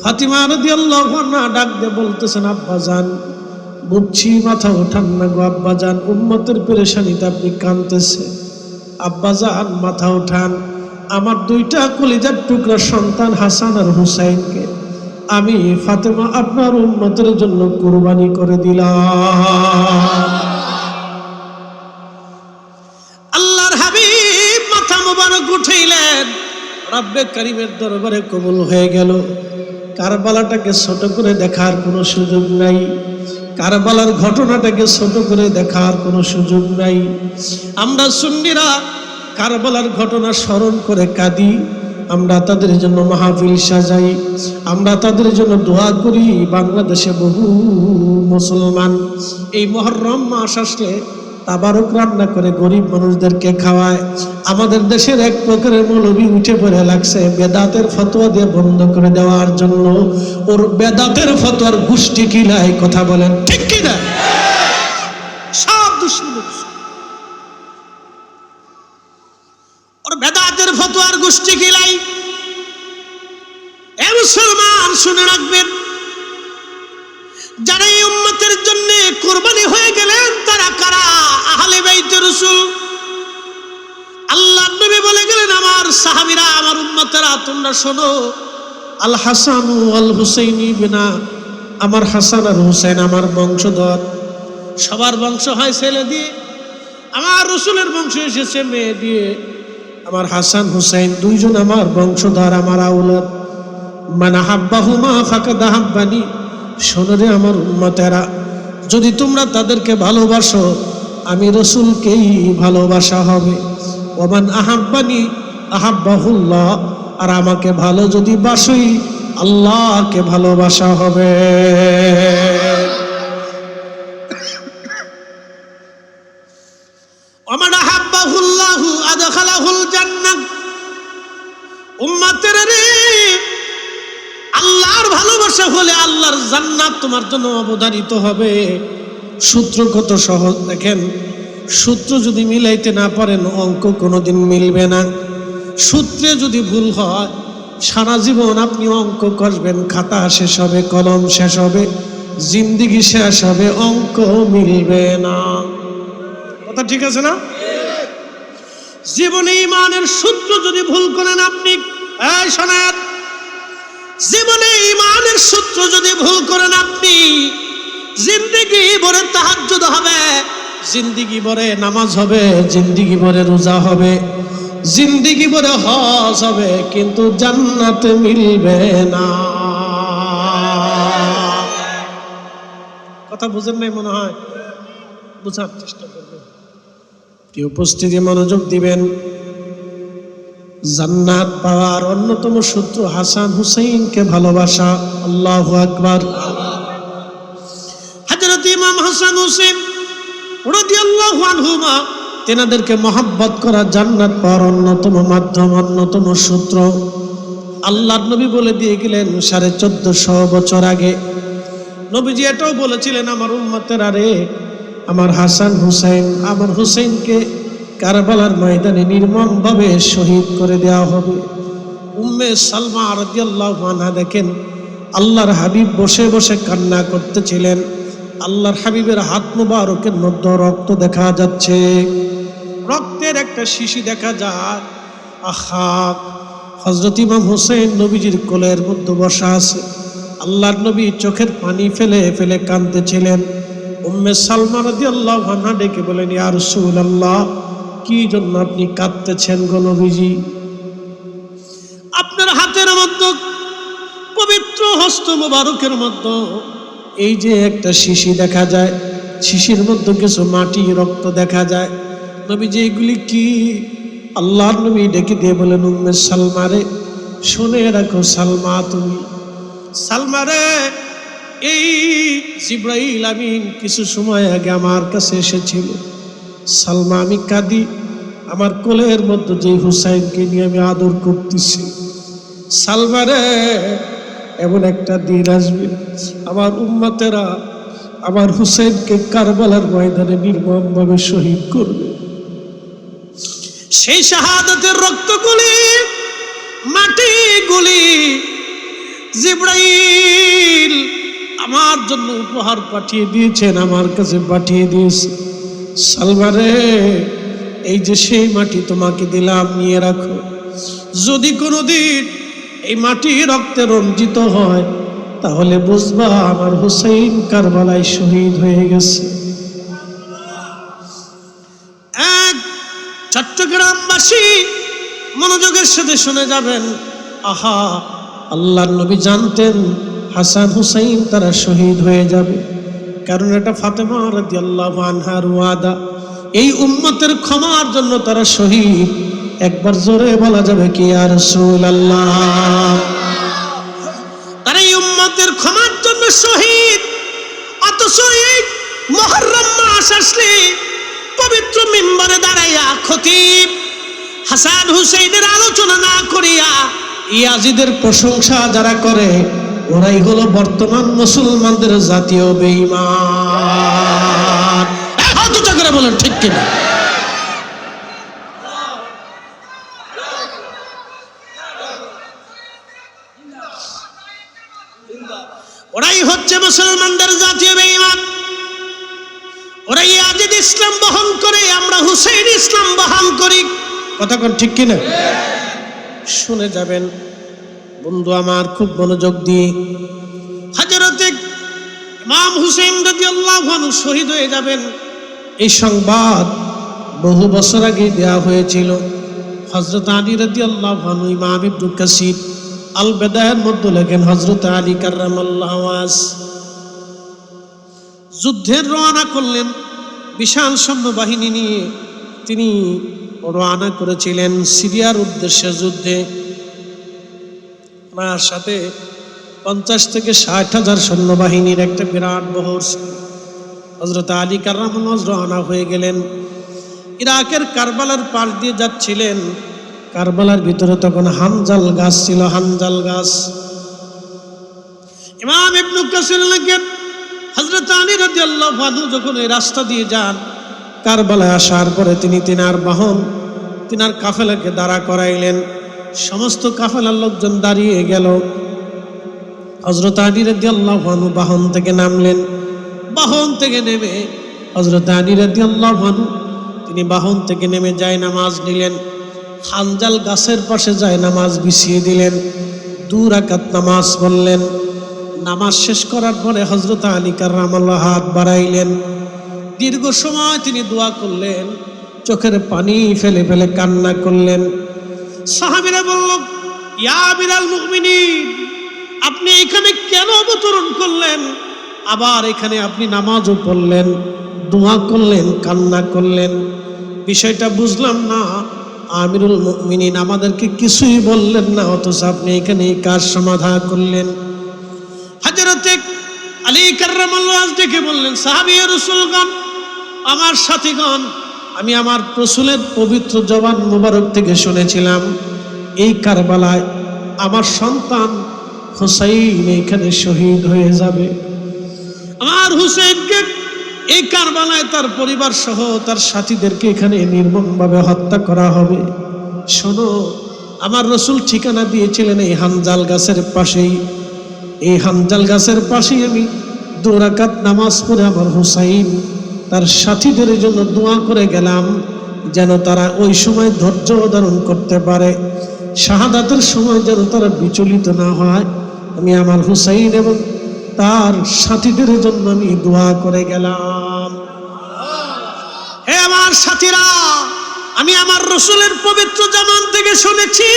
ফাতিমা রাদিয়াল্লাহু আনহা ডাক দিয়ে বলতেছেন, আব্বা জান, বুঝছি, মাথা ওঠান না গো আব্বাজান, উম্মতের পেরেশানিতে আপনি কাঁদতেছে। আব্বাজান মাথা ওঠান, আমার দুইটা কলিজার টুকরা সন্তান হাসান আর হুসাইনকে আমি ফাতেমা আপনার উম্মতের জন্য কুরবানি করে দিলাম। আল্লাহর হাবিব মাথা মোবারক উঠাইলেন, রব্বে কারীমের দরবারে কবুল হয়ে গেল। কারবালাটাকে ছোট করে দেখার কোনো সুযোগ নাই, কারবালার ঘটনাটাকে ছোট করে দেখার কোনো সুযোগ নাই। আমরা সুন্নিরা কারবালার ঘটনা স্মরণ করে কাঁদি, আমরা তাদের জন্য মাহফিল সাজাই, আমরা তাদের জন্য দোয়া করি। বাংলাদেশে বহু মুসলমান এই মুহররম মাস আসলে তাবারক রান্না করে গরিব মানুষদেরকে খাওয়ায়। আমাদের দেশের এক প্রকারের মৌলবী উঠে পড়ে লাগছে বেদাতের ফতোয়া দিয়ে বন্ধ করে দেওয়ার জন্য। ওর বেদাতের ফতোয়ার গোষ্ঠী কিলাই, কথা বলেন ঠিক কিনা? সব দুশ্মন, ওর বেদাতের ফতোয়ার গোষ্ঠী কিলাই। এ মুসলমান শুনে রাখবেন, যারা এই উম্মতের জন্য কুরবানি হয়ে গেলেন তারা কারা? আহলে বাইতে রাসূল। আল্লাহর নবী বলে গেলেন, আমার সাহাবীরা, আমার উম্মতেরা, তোমরা শোনো, আল হাসান ওয়াল হুসাইনি বিনা, আমার হাসান আর হুসাইন আমার বংশধর। সবার বংশ হয় ছেলে দিয়ে, আমার রাসূলের বংশ এসেছে মেয়ে দিয়ে। আমার হাসান হুসাইন দুইজন আমার বংশধর, আমার আওলাদ। মান আহাব্বাহুমা ফাকাদ আহাব্বানি। শোনো রে আমার উম্মতেরা, যদি তোমরা তাদেরকে ভালোবাসো আমি রাসূলকেই ভালোবাসা হবে। ওমান আহাব্বানি আহাব্বাহুল্লাহ, আর আমাকে ভালো যদি বাসোই আল্লাহকে ভালোবাসা হবে। ওমান আহাব্বাহুল্লাহু আদখালাহুল জান্নাহ। উম্মতেরা রে, আল্লাহর ভালোবাসা হলে আল্লাহর জান্নাত তোমার জন্য অবধারিত হবে। সূত্র কত সহজ দেখেন, সূত্র যদি মিলাইতে না পারেন অঙ্ক কোনোদিন মিলবে না। সূত্রে যদি ভুল হয় সারা জীবন আপনি অঙ্ক কষবেন, খাতা শেষ হবে, কলম শেষ হবে, জিন্দেগি শেষ হবে, অঙ্ক মিলবে না। কথা ঠিক আছে না? জীবনে ঈমানের সূত্র যদি ভুল করেন আপনি, এই শোনেন, জীবনে ঈমানের সূত্র যদি ভুল করেন আপনি, জিন্দেগি ভরে তাহাজ্জুদ হবে, জিন্দেগি ভরে নামাজ হবে, জিন্দেগি ভরে রোজা হবে, জিন্দেগি ভরে হজ হবে, কিন্তু জান্নাতে মিলবে না। কথা বুঝেন নাই মনে হয়, বুঝার চেষ্টা করবেন। কি উপস্থিতি মনোযোগ দিবেন। জান্নাত পাওয়ার অন্যতম সূত্র হাসান হুসাইনকে ভালোবাসা। আল্লাহু আকবার। হযরত ইমাম হাসান হুসাইন রাদিয়াল্লাহু আনহুমা, তেনাদেরকে মহব্বত করা জান্নাত পাওয়ার অন্যতম মাধ্যম, অন্যতম সূত্র। আল্লাহর নবী বলে দিয়ে গেলেন 1450 বছর আগে। নবীজি এটাও বলেছিলেন, আমার উম্মতেরা রে, আমার হাসান হুসাইন, আমার হুসাইনকে কারবালার ময়দানে নির্মমভাবে শহীদ করে দেওয়া হবে। উম্মে সালমা রাদিয়াল্লাহু আনহা দেখেন, আল্লাহর হাবিব বসে বসে কান্না করতেছিলেন। আল্লাহর হাবিবের হাত মোবারকের মধ্যে রক্ত দেখা যাচ্ছে, রক্তের একটা শিশি দেখা যায়। আহা, হযরত ইমাম হুসাইন নবীজির কোলের মধ্যে বসা আছে। আল্লাহর নবী চোখের পানি ফেলে ফেলে কাঁদতেছিলেন। উম্মে সালমা রাদিয়াল্লাহু আনহা ডেকে বলেন, ইয়া রাসূলুল্লাহ, কি জন্য আপনি কাঁদতেছেন গো নবীজি? আপনার হাতের মধ্যে, পবিত্র হস্ত মোবারকের মধ্যে এই যে একটা শিশি দেখা যায়, শিশির মধ্যে কিছু মাটি রক্ত দেখা যায়। নবীজি এগুলি কি? আল্লাহর নবী ডেকে দিয়ে বলেন, উম্মে সালমা রে, শুনে রাখো সালমা, তুমি সালমা রে, এই জিবরাইল আমিন কিছু সময় আগে আমার কাছে এসেছিল। সালমা, আমি কাঁদি, আমার কোলের মধ্যে যে হুসাইনকে নিয়ে আমি আদর করতেছি। সালমা রে, এমন একটা দিন আসবে আমার উম্মতেরা আমার হুসাইনকে কারবালার ময়দানে নির্মমভাবে শহীদ করবে। সেই শাহাদাতের রক্তগুলি, মাটিগুলি জিবরাইল আমার জন্য উপহার পাঠিয়ে দিয়েছেন, আমার কাছে পাঠিয়ে দিয়েছে। সালমারে, এই যে সেই মাটি তোমাকে দিলাম, নিয়ে রাখো। যদি কোনোদিন এই মাটি রক্তে রঞ্জিত হয় তাহলে বুঝবা আমার হুসাইন কারবালায় শহীদ হয়ে গেছে। এক চট্টগ্রামবাসী মনোযোগের সাথে শুনে যাবেন। আহা, আল্লাহর নবী জানতেন হাসান হুসাইন তারা শহীদ হয়ে যাবে, কারণ এটা ফাতেমা রাদিয়াল্লাহু আনহার ওয়াদা। এই উম্মতের ক্ষমার জন্য তারা শহীদ। একবার জোরে বলা যাবে কি ইয়া রাসূলুল্লাহ? তারা এই উম্মতের ক্ষমার জন্য শহীদ। অথচ এই মুহররম মাস আসলে পবিত্র মিম্বরে দাঁড়াইয়া খতিব হাসান হুসাইনের আলোচনা না করিয়া ইয়াজিদের প্রশংসা যারা করে, ওরাই হলো বর্তমান মুসলমানদের জাতীয় বেঈমান। হাত উঁচা করে বলেন ঠিক কিনা? ওরাই হচ্ছে মুসলমানদের জাতীয় বেঈমান। ওরাই ইয়াজিদ ইসলাম বহন করে, আমরা হুসাইন ইসলাম বহন করি। কথা কোন ঠিক কিনা? শুনে যাবেন বন্ধু আমার, খুব মনোযোগ দিয়ে। হযরতে ইমাম হুসাইন রাদিয়াল্লাহু আনহু শহীদ হয়ে যাবেন, এই সংবাদ বহু বছর আগে দেওয়া হয়েছিল। হযরত আলী রাদিয়াল্লাহু আনহু, ইমাম ইবনে কাসির আল বেদায়ের মধ্যে লেখেন, হযরত আলী কাররামাল্লাহু ওয়াজ যুদ্ধের রওনা করলেন। বিশাল সৈন্যবাহিনী নিয়ে তিনি রওনা করেছিলেন সিরিয়ার উদ্দেশ্যে যুদ্ধে। ওনার সাথে 50 থেকে 60,000 সৈন্যবাহিনীর একটা বিরাট বহর ছিল। হযরত আলী কাররামাল্লাহু রওনা হয়ে গেলেন। ইরাকের কারবালার পাশ দিয়ে যাচ্ছিলেন। কারবালার ভিতরে তখন হানজাল গাছ ছিল, হানজাল গাছ। ইমাম ইবনে কাসির লেখেন, হযরত আলী রাদিয়াল্লাহু আনহু যখন এই রাস্তা দিয়ে যান, কারবালায় আসার পরে তিনি তিনার বাহন, তিনার কাফেলাকে দাঁড়া করাইলেন। সমস্ত কাফেলার লোকজন দাঁড়িয়ে গেল। হযরত আলী রাদিয়াল্লাহু আনহু বাহন থেকে নামলেন। বাহন থেকে নেমে হযরত আলী রাদিয়াল্লাহু আনহু তিনি বাহন থেকে নেমে যায় নামাজ নিলেন। হানজাল গাছের পাশে যায় নামাজ বিছিয়ে দিলেন। 2 রাকাত নামাজ পড়লেন। নামাজ শেষ করার পরে হযরত আলী কাররামাল্লাহু হাত বাড়াইলেন। দীর্ঘ সময় তিনি দোয়া করলেন, চোখের পানি ফেলে ফেলে কান্না করলেন। সাহাবীরা বলল, ইয়া আমিরাল মুমিনিন, আপনি এখানে কেন অবতরণ করলেন? আবার এখানে আপনি নামাজও পড়লেন, দোয়া করলেন, কান্না করলেন, বিষয়টা বুঝলাম না। আমিরুল মুমিনিন, আমাদেরকে কিছুই বললেন না, অথচ আপনি এখানে এই কাজ সমাধান করলেন। হযরতে আলী কাররামাল্লাহু ওয়াজ দেখে বললেন, সাহাবী রাসূলগণ, আমার সাথীগণ, আমি আমার রাসূলের পবিত্র জবান মুবারক থেকে শুনেছিলাম এই কারবালায় আমার সন্তান হুসাইন এখানে শহীদ হয়ে যাবে। আমার হুসাইনকে এই কারবালায় তার পরিবার সহ তার সাথীদেরকে এখানে নির্মমভাবে হত্যা করা হবে। শোনো, আমার রাসূল ঠিকানা দিয়েছিলেন এই হানজাল গাছের পাশেই। এই হানজাল গাছের পাশেই আমি 2 রাকাত নামাজ পড়ে আমার হুসাইন তার সাথীদের জন্য দোয়া করে গেলাম, যেন তারা ওই সময় ধৈর্য ধারণ করতে পারে, শাহাদাতের সময় যেন তারা বিচলিত না হয়। আমি আমার হুসাইন এবং তার সাথীদের জন্য আমি দোয়া করে গেলাম। হে আমার সাথীরা, আমি আমার রাসূলের পবিত্র জবান থেকে শুনেছি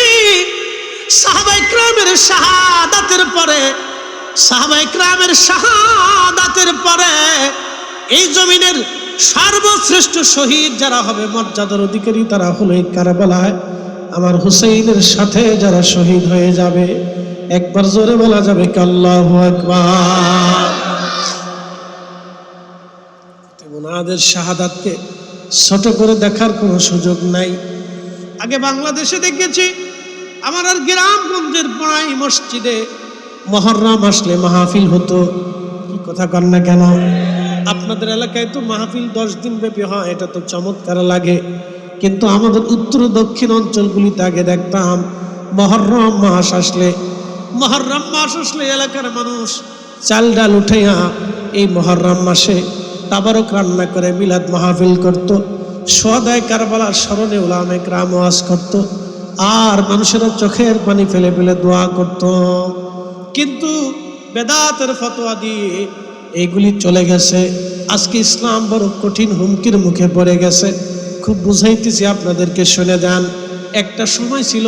সাহাবায়ে কেরামের শাহাদাতের পরে, সাহাবায়ে কেরামের শাহাদাতের পরে এই জমিনের সর্বশ্রেষ্ঠ শহীদ যারা হবে, মর্যাদার অধিকারী, তারা হলো এই কারবালায় আমার হুসাইনের সাথে যারা শহীদ হয়ে যাবে। একবার জোরে বলা যাবে কি আল্লাহু আকবার। ওনাদের শাহাদাতকে ছোট করে দেখার কোনো সুযোগ নাই। আগে বাংলাদেশে দেখেছি আমার আর গ্রামগঞ্জের পাড়ায় মসজিদে মুহররম আসলে মাহফিল হতো। কি কথা কন না কেন? আপনাদের এলাকায় তো মাহফিল 10 দিন ব্যাপী হয়, এটা তো চমৎকার লাগে। কিন্তু আমাদের উত্তর দক্ষিণ অঞ্চলগুলিতে আগে দেখতাম মুহররম মাস আসলে এলাকার মানুষ চাল ডাল উঠাইয়া এই মুহররম মাসে তাবারক রান্না করে মিলাদ মাহফিল করত, সোহাদায়ে কারবালার স্মরণে উলামায়ে কেরাম ওয়াজ করত, আর মানুষের চোখের পানি ফেলে ফেলে দোয়া করত। কিন্তু বেদাতের ফতোয়া দিয়ে এইগুলি চলে গেছে। আজকে ইসলাম বড় কঠিন হুমকির মুখে পড়ে গেছে। খুব বুঝাইতেছি আপনাদেরকে, শুনে যান। একটা সময় ছিল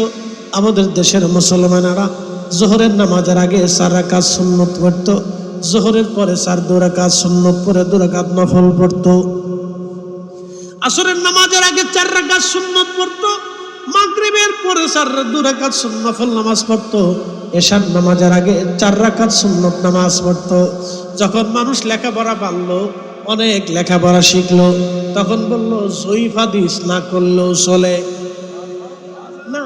আমাদের দেশের মুসলমানেরা জোহরের নামাজের আগে 4 রাকাত সুন্নত পড়ত, জোহরের পরে 2 রাকাত সুন্নত পরে 2 রাকাত নফল পড়ত, আসরের নামাজের আগে 4 রাকাত সুন্নত পড়ত, মাগরিবের পরে 2 রাকাত নফল নামাজ পড়ত, এশার নামাজের আগে 4 রাকাত সুন্নত নামাজ পড়ত। যখন মানুষ লেখাপড়া পারলো, অনেক লেখাপড়া শিখলো, তখন বলল জয়ীফ হাদিস না করলেও চলে, না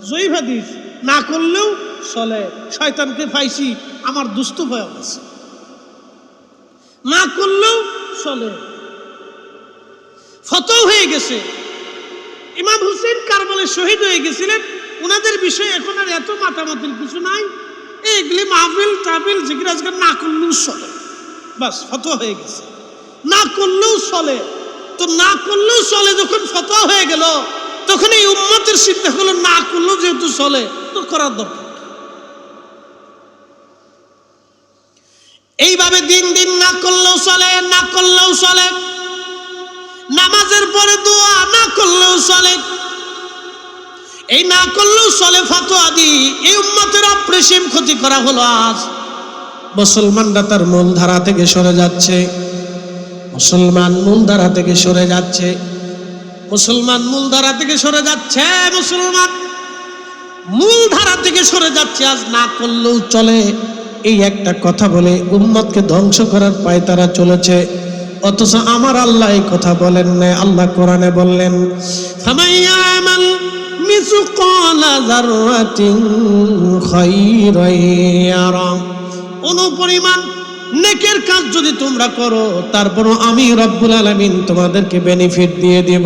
জয়ীফ হাদিস না করলেও চলে, শয়তানকে পাইছি আমার দুষ্ট ভয় আছে, না করলেও চলে। ফতোয়া হয়ে গেছে। ইমাম হুসেন কারবালায় শহীদ হয়ে গেছিলেন, ওনাদের বিষয়ে এখন আর এত মাতামাতির কিছু নাই। এইগুলি মাহফিল টাফিল জিকির আজকাল না করলেও চলে, বাস ফতোয়া হয়ে গেছে, না করলেও চলে। তো না করলেও চলে যখন ফতোয়া হয়ে গেল, তখন এই উম্মতের চিন্তা হলো না করলেও যেহেতু চলে তো করার দরকার। এইভাবে দিন দিন না করলেও চলে, না করলেও চলে, নামাজের পরে দোয়া না করলেও চলে, এই না করলেও চলে ফতোয়া দি এই উম্মতের অপরিসীম ক্ষতি করা হলো। আজ মুসলমানরা তার মূল ধারা থেকে সরে যাচ্ছে, মুসলমান মূল ধারা থেকে সরে যাচ্ছে, মুসলমান মূল ধারা থেকে সরে যাচ্ছে, মুসলমান মূল ধারা থেকে সরে যাচ্ছে। আজ না করলেও চলে এই একটা কথা বলে উম্মতকে ধ্বংস করার পায় তারা চলেছে। অথচ আমার আল্লাহ এই কথা বলেন না। আল্লাহ কোরআনে বললেন, ফামাইয়ামাল মিসকালা যাররাতিন খায়রান ইয়ারা, অনুপরিমাণ নেকের কাজ যদি তোমরা করো, তারপরও আমি রব্বুল আলামিন তোমাদেরকে বেনিফিট দিয়ে দেব।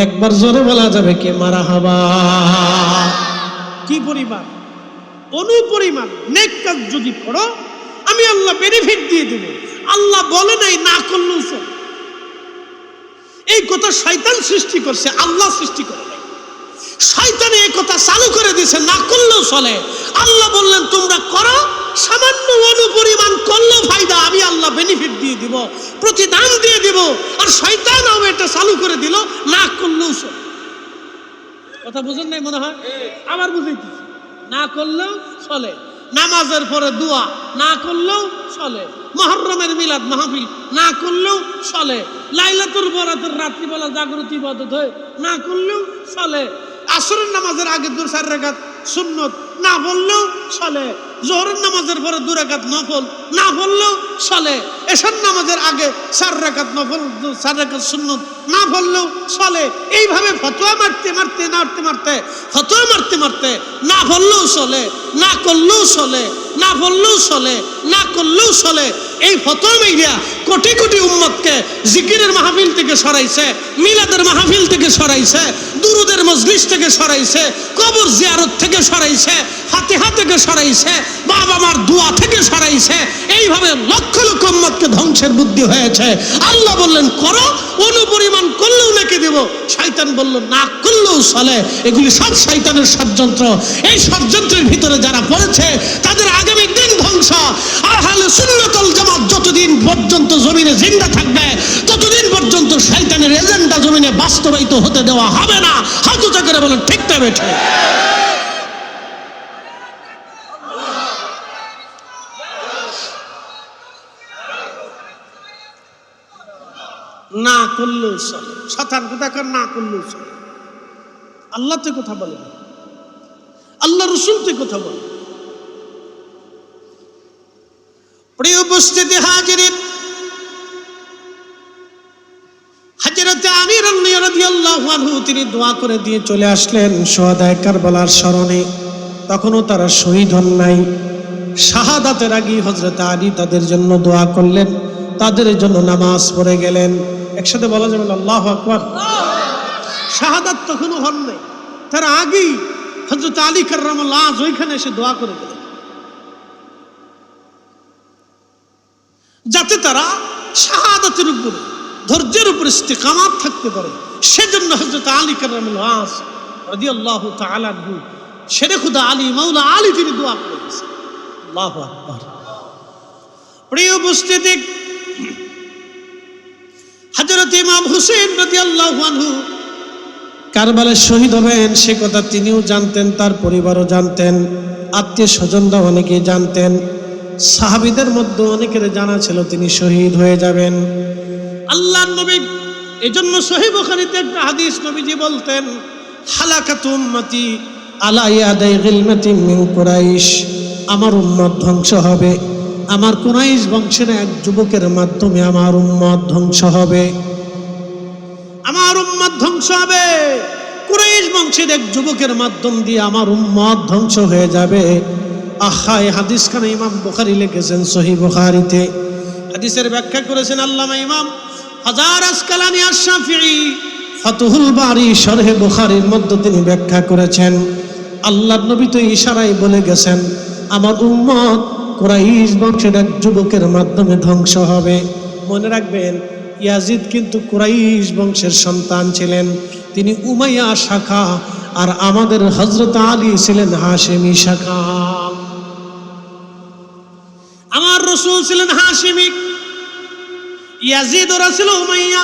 একবার জোরে বলা যাবে কি মারহাবা? কি পরিমাণ? অনুপরিমাণ নেক কাজ যদি করো আমি আল্লাহ বেনিফিট দিয়ে দেব। আল্লাহ বলে নাই না করলেও চলে। এই কথা শয়তান সৃষ্টি করছে, আল্লাহ সৃষ্টি করে নাই। শয়তান এই কথা চালু করে দিয়েছে না করলেও চলে। আল্লাহ বললেন তোমরা করো, সামান্য অনুপরিমাণ করলেও ফায়দা, আমি আল্লাহ বেনিফিট দিয়ে দিব, প্রতিদান দিয়ে দিব। আর শয়তান এটা চালু করে দিল না করলেও চলে। কথা বুঝেন নাই মনে হয়? আবার বুঝাইতেছি, না করলেও চলে, নামাজের পরে দোয়া না করলেও চলে, মুহররমের মিলাদ মাহফিল না করলেও চলে, লাইলাতুল বরাতের রাত্রিবেলা জাগরত ইবাদত হয় না করলেও চলে, আসরের নামাজের আগে 4 রাকাত সুন্নত না পড়লেও চলে, জোহরের নামাজের পরে 2 রাকাত নফল না পড়লেও চলে, এশার নামাজের আগে 4 রাকাত নফল 4 রাকাত সুন্নত না পড়লেও চলে। এইভাবে ফতোয়া মারতে মারতে মারতে মারতে ফতোয়া মারতে মারতে না পড়লেও চলে, না করলেও চলে, না পড়লেও চলে, না করলেও চলে। এই ফতোয়া মাইরা কোটি কোটি উম্মতকে জিকিরের মাহফিল থেকে সরাইছে, মিলাদের মাহফিল থেকে সরাইছে, দুরুদের মজলিস থেকে সরাইছে, কবর জিয়ারত থেকে সরাইছে, ফাতিহা থেকে সরাইছে, বাবা মার দোয়া থেকে সরাইছে। এইভাবে লক্ষ লক্ষ উম্মতকে ধ্বংসের বুদ্ধি হয়েছে। আল্লাহ বললেন করো, অনুপরিমাণ করলেও নাকি দেব। শয়তান বলল না করলেও চলে। এগুলি সব শয়তানের ষড়যন্ত্র। এই ষড়যন্ত্রের ভিতরে যারা পড়েছে তাদের আগামী দিন ধ্বংস। আহলে সুন্নাত ওয়াল জামাত যতদিন পর্যন্ত জমিনে জিন্দা থাকবে, ততদিন পর্যন্ত শয়তানের এজেন্ডা জমিনে বাস্তবায়িত হতে দেওয়া হবে না। হাত উঁচা করে বলেন ঠিক না বেঠে? না করলেও চলে, শয়তান কোথাকার না করলেও চলে। আল্লাহ তো কথা বলে, আল্লাহ রাসূল তো কথা বলে। প্রিয় উপস্থিতি হাজিরিন, হযরত আমির রাদিয়াল্লাহু আনহু তিনি দোয়া করে দিয়ে চলে আসলেন শুহাদায়ে কারবালার স্মরণে। তখনও তারা শহীদ হন নাই। শাহাদাতের আগে হযরত আলী তাদের জন্য দোয়া করলেন, তাদের জন্য নামাজ পড়ে গেলেন। একসাথে বলা যাবে আল্লাহু আকবার। শাহাদাত তখনও হন নাই, তার আগেই হযরত আলী কাররামাল্লাহু ওইখানে এসে দোয়া করে গেলেন। যাতে তারা শাহাদাতের উপরে ধৈর্যের উপরে ইস্তেকামাত থাকতে পারে। সেজন্য হযরত আলী কারামাল্লাহু রাদিয়াল্লাহু তাআলা আনহু শেরে খুদা আলী মাওলা আলী তিনি দোয়া করেছেন। আল্লাহু আকবার। প্রিয় উপস্থিতি, হযরত ইমাম হুসাইন রাদিয়াল্লাহু আনহু কারবালায় শহীদ হবেন সে কথা তিনিও জানতেন, তার পরিবারও জানতেন, আত্মীয় স্বজনরা অনেকেই জানতেন, সাহাবীদের মধ্যে অনেকের জানা ছিল তিনি শহীদ হয়ে যাবেন। আল্লাহর নবী এজন্য সহিহ বুখারীতে একটা হাদিস নবীজি বলতেন, হালাকাতু উম্মতি আলা ইয়াদাই গিলমাতিন মিন কুরাইশ, আমার উম্মত ধ্বংস হবে আমার কুরাইশ বংশের এক যুবকের মাধ্যমে, আমার উম্মত ধ্বংস হবে, আমার উম্মত ধ্বংস হবে, কুরাইশ বংশের এক যুবকের মাধ্যম দিয়ে আমার উম্মত ধ্বংস হয়ে যাবে। আহা, এই হাদিসখানা ইমাম বুখারী লিখেছেন সহিহ বুখারীতে। হাদিসের ব্যাখ্যা করেছেন আল্লামা ইমাম হাজার আসকালানী আশ-শাফিঈ ফাতহুল বারী শরহে বুখারীর মধ্যে তিনি ব্যাখ্যা করেছেন, আল্লাহর নবী তো ইশারায় বলে গেছেন আমার উম্মত কুরাইশ বংশের এক যুবকের মাধ্যমে ধ্বংস হবে। মনে রাখবেন, ইয়াজিদ কিন্তু কুরাইশ বংশের সন্তান ছিলেন, তিনি উমাইয়া শাখা, আর আমাদের হযরত আলী ছিলেন হাশেমি শাখা। আমার রাসূল ছিলেন হাশেমি, ইয়াজিদ ওরা ছিল উমাইয়া।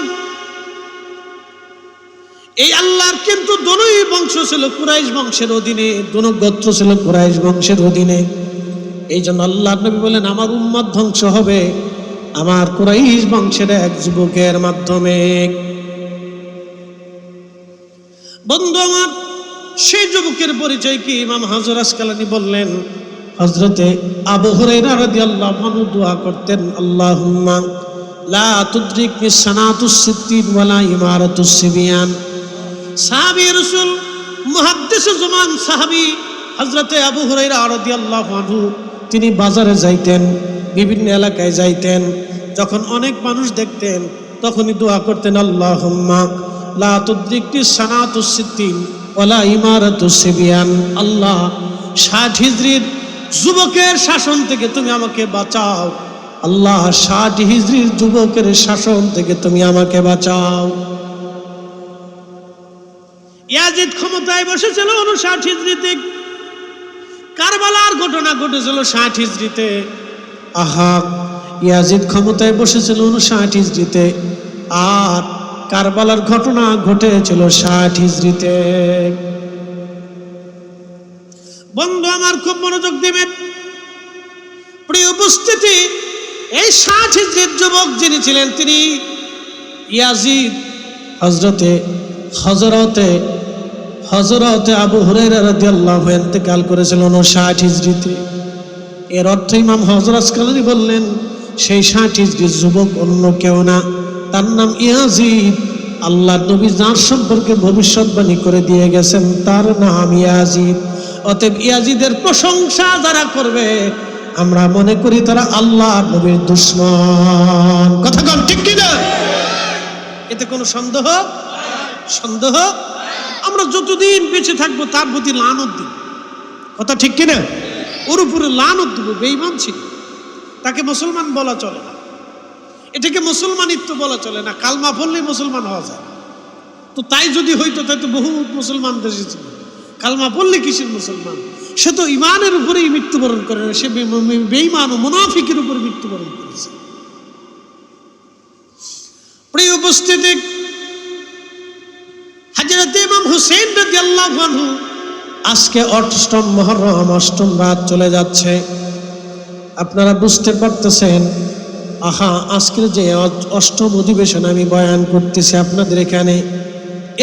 এই আল্লাহর কিন্তু দোনোই বংশ ছিল কুরাইশ বংশের অধীনে, দোনো গোত্র ছিল কুরাইশ বংশের অধীনে। এই জন্য আল্লাহর নবী বলেন আমার উম্মত ধ্বংস হবে আমার কুরাইশ বংশের এক যুবকের মাধ্যমে। বন্ধু আমার, সেই যুবকের পরিচয় কি? ইমাম হাজর আসকালানী বললেন, হযরতে আবু হুরায়রা রাদিয়াল্লাহু আনহু দোয়া করতেন, আল্লাহুম্মা লা তুদরিকনি সানাতুস সিদ্দিন ওয়ালা ইমারাতুস সিবিয়ান। সাহাবী রাসূল মুহাদ্দিসে জামান সাহাবী হযরতে আবু হুরায়রা রাদিয়াল্লাহু আনহু তিনি বাজারে যাইতেন, বিভিন্ন এলাকায় যাইতেন, যখন অনেক মানুষ দেখতেন তখনই দোয়া করতেন, আল্লাহুম্মা লা তুদরিকনি সানাতুস সিদ্দিন ওয়ালা ইমারাতুস সিবিয়ান। আল্লাহ 60 হিজরির যুবকের শাসন থেকে তুমি আমাকে বাঁচাও, আল্লাহ 60 হিজরির যুবকের শাসন থেকে তুমি আমাকে বাঁচাও। ইয়াজিদ ক্ষমতায় বসেছিল 59 হিজরিতে, কারবালার ঘটনা ঘটেছিল 60 হিজরিতে। আহা, ইয়াজিদ ক্ষমতায় বসেছিল 59 হিজরিতে, আর কারবালার ঘটনা ঘটেছিল 60 হিজরিতে। বন্ধু আমার, খুব মনোযোগ দিবেন। প্রিয় উপস্থিতি, এই 60 হিজরির যুবক যিনি ছিলেন তিনি ইয়াজিদ হযরতে আবু হুরায়রা রাদিয়াল্লাহু আনহু ইন্তেকাল করেছিলেন 60 হিজরিতে। এর অর্থ ইমাম হযরত আসকালানী বললেন সেই 60 হিজরির যুবক অন্য কেউ না, তার নাম ইয়াজিদ। আল্লাহর নবী যার সম্পর্কে ভবিষ্যৎবাণী করে দিয়ে গেছেন তার নাম ইয়াজিদ। অতএব ইয়াজিদের প্রশংসা যারা করবে আমরা মনে করি তারা আল্লাহর নবীর দুশমন। কথা কোন ঠিক কি না? এতে কোনো সন্দেহ আমরা যতদিন বেঁচে থাকবো তার প্রতি লানত দিব। কথা ঠিক কিনা? ওর উপরে লানত দিব। বেঈমান ছিল, তাকে মুসলমান বলা চলে না, এটাকে মুসলমানিত্ব বলা চলে না। কালমা পড়লেই মুসলমান হওয়া যায়। তো তাই যদি হইতো তাই তো বহু মুসলমান দেশে ছিল। কালমা পড়লে কিসের মুসলমান? সে তো ইমানের উপরেই মৃত্যুবরণ করে না, সে বেঈমান ও মুনাফিকের উপরে মৃত্যুবরণ করেছে। প্রিয় উপস্থিতি, হযরত ইমাম হুসাইন রাদিয়াল্লাহু আনহু আজকে 8ম মুহররম 8ম রাত চলে যাচ্ছে। আপনারা বুঝতে পারতেছেন, আহা, আজকের যে 8ম অধিবেশন আমি বয়ান করতেছি আপনাদের এখানে,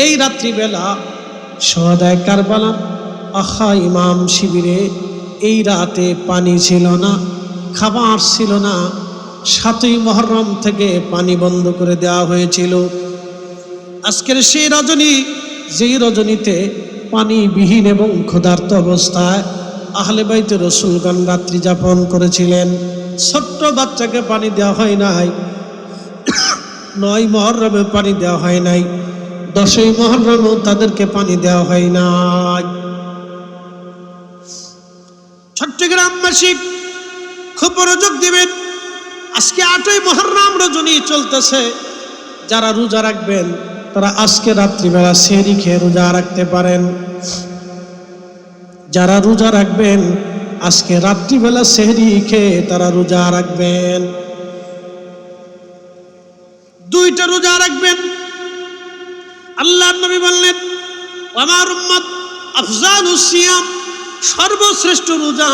এই রাত্রিবেলা শহাদায়ে কারবালা, আহা, ইমাম শিবিরে এই রাতে পানি ছিল না, খাবার ছিল না। 7ই মুহররম থেকে পানি বন্ধ করে দেওয়া হয়েছিল। আজকের সেই রজনী, যেই রজনীতে পানিবিহীন এবং ক্ষুধার্ত অবস্থায় আহলে বাইতে রাসূলগণ রাত্রি যাপন করেছিলেন। ছোট্ট বাচ্চাকে পানি দেওয়া হয় নাই, 9 মুহররমে পানি দেওয়া হয় নাই, 10ই মুহররমেও তাদেরকে পানি দেওয়া হয় নাই। চট্টগ্রামবাসী খুব মনোযোগ দিবেন। আজকে 8ই মুহররম রজনী চলতেছে, যারা রোজা রাখবেন তারা আজকে রাত্রিবেলা সেহরি খেয়ে রোজা রাখতে পারেন। যারা রোজা রাখবেন আজকে রাত্রিবেলা সেহরি খেয়ে তারা রোজা রাখবেন। 2টা রোজা রাখবেন। আল্লাহর নবী বললেন, আমার উম্মত আফজালুস সিয়াম, সর্বশ্রেষ্ঠ রোজা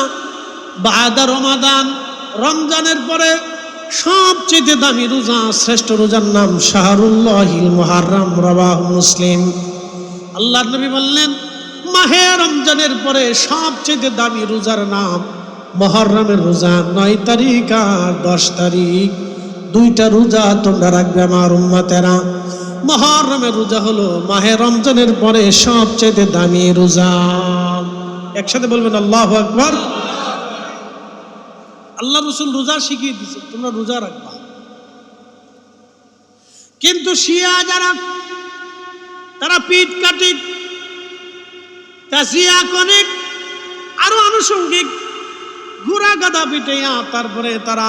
বাদা রমাদান, রমজানের পরে সবচেয়ে দামি রোজা, শ্রেষ্ঠ রোজার নাম শাহরুল্লাহিল মুহাররম, রাওয়াহু মুসলিম। আল্লাহর নবী বললেন, মাহে রমজানের পরে সবচেয়ে দামি রোজার নাম মুহররমের রোজা, 9 তারিখ আর 10 তারিখ। 2টা রোজা তোমরা রাখবে আমার উম্মতেরা। মুহররমের রোজা হলো মাহে রমজানের পরে সবচেয়ে দামি রোজা। একসাথে বলবেন আল্লাহু আকবার। আল্লাহ রাসূল রোজা শিখিয়ে দিয়েছে, তোমরা রোজা রাখবা। কিন্তু শিয়া যারা, তারা পিঠ কাটি, তাজিয়া করে, আরো আনুষঙ্গিক ঘোড়া গাদা পিটাইয়া তারপরে তারা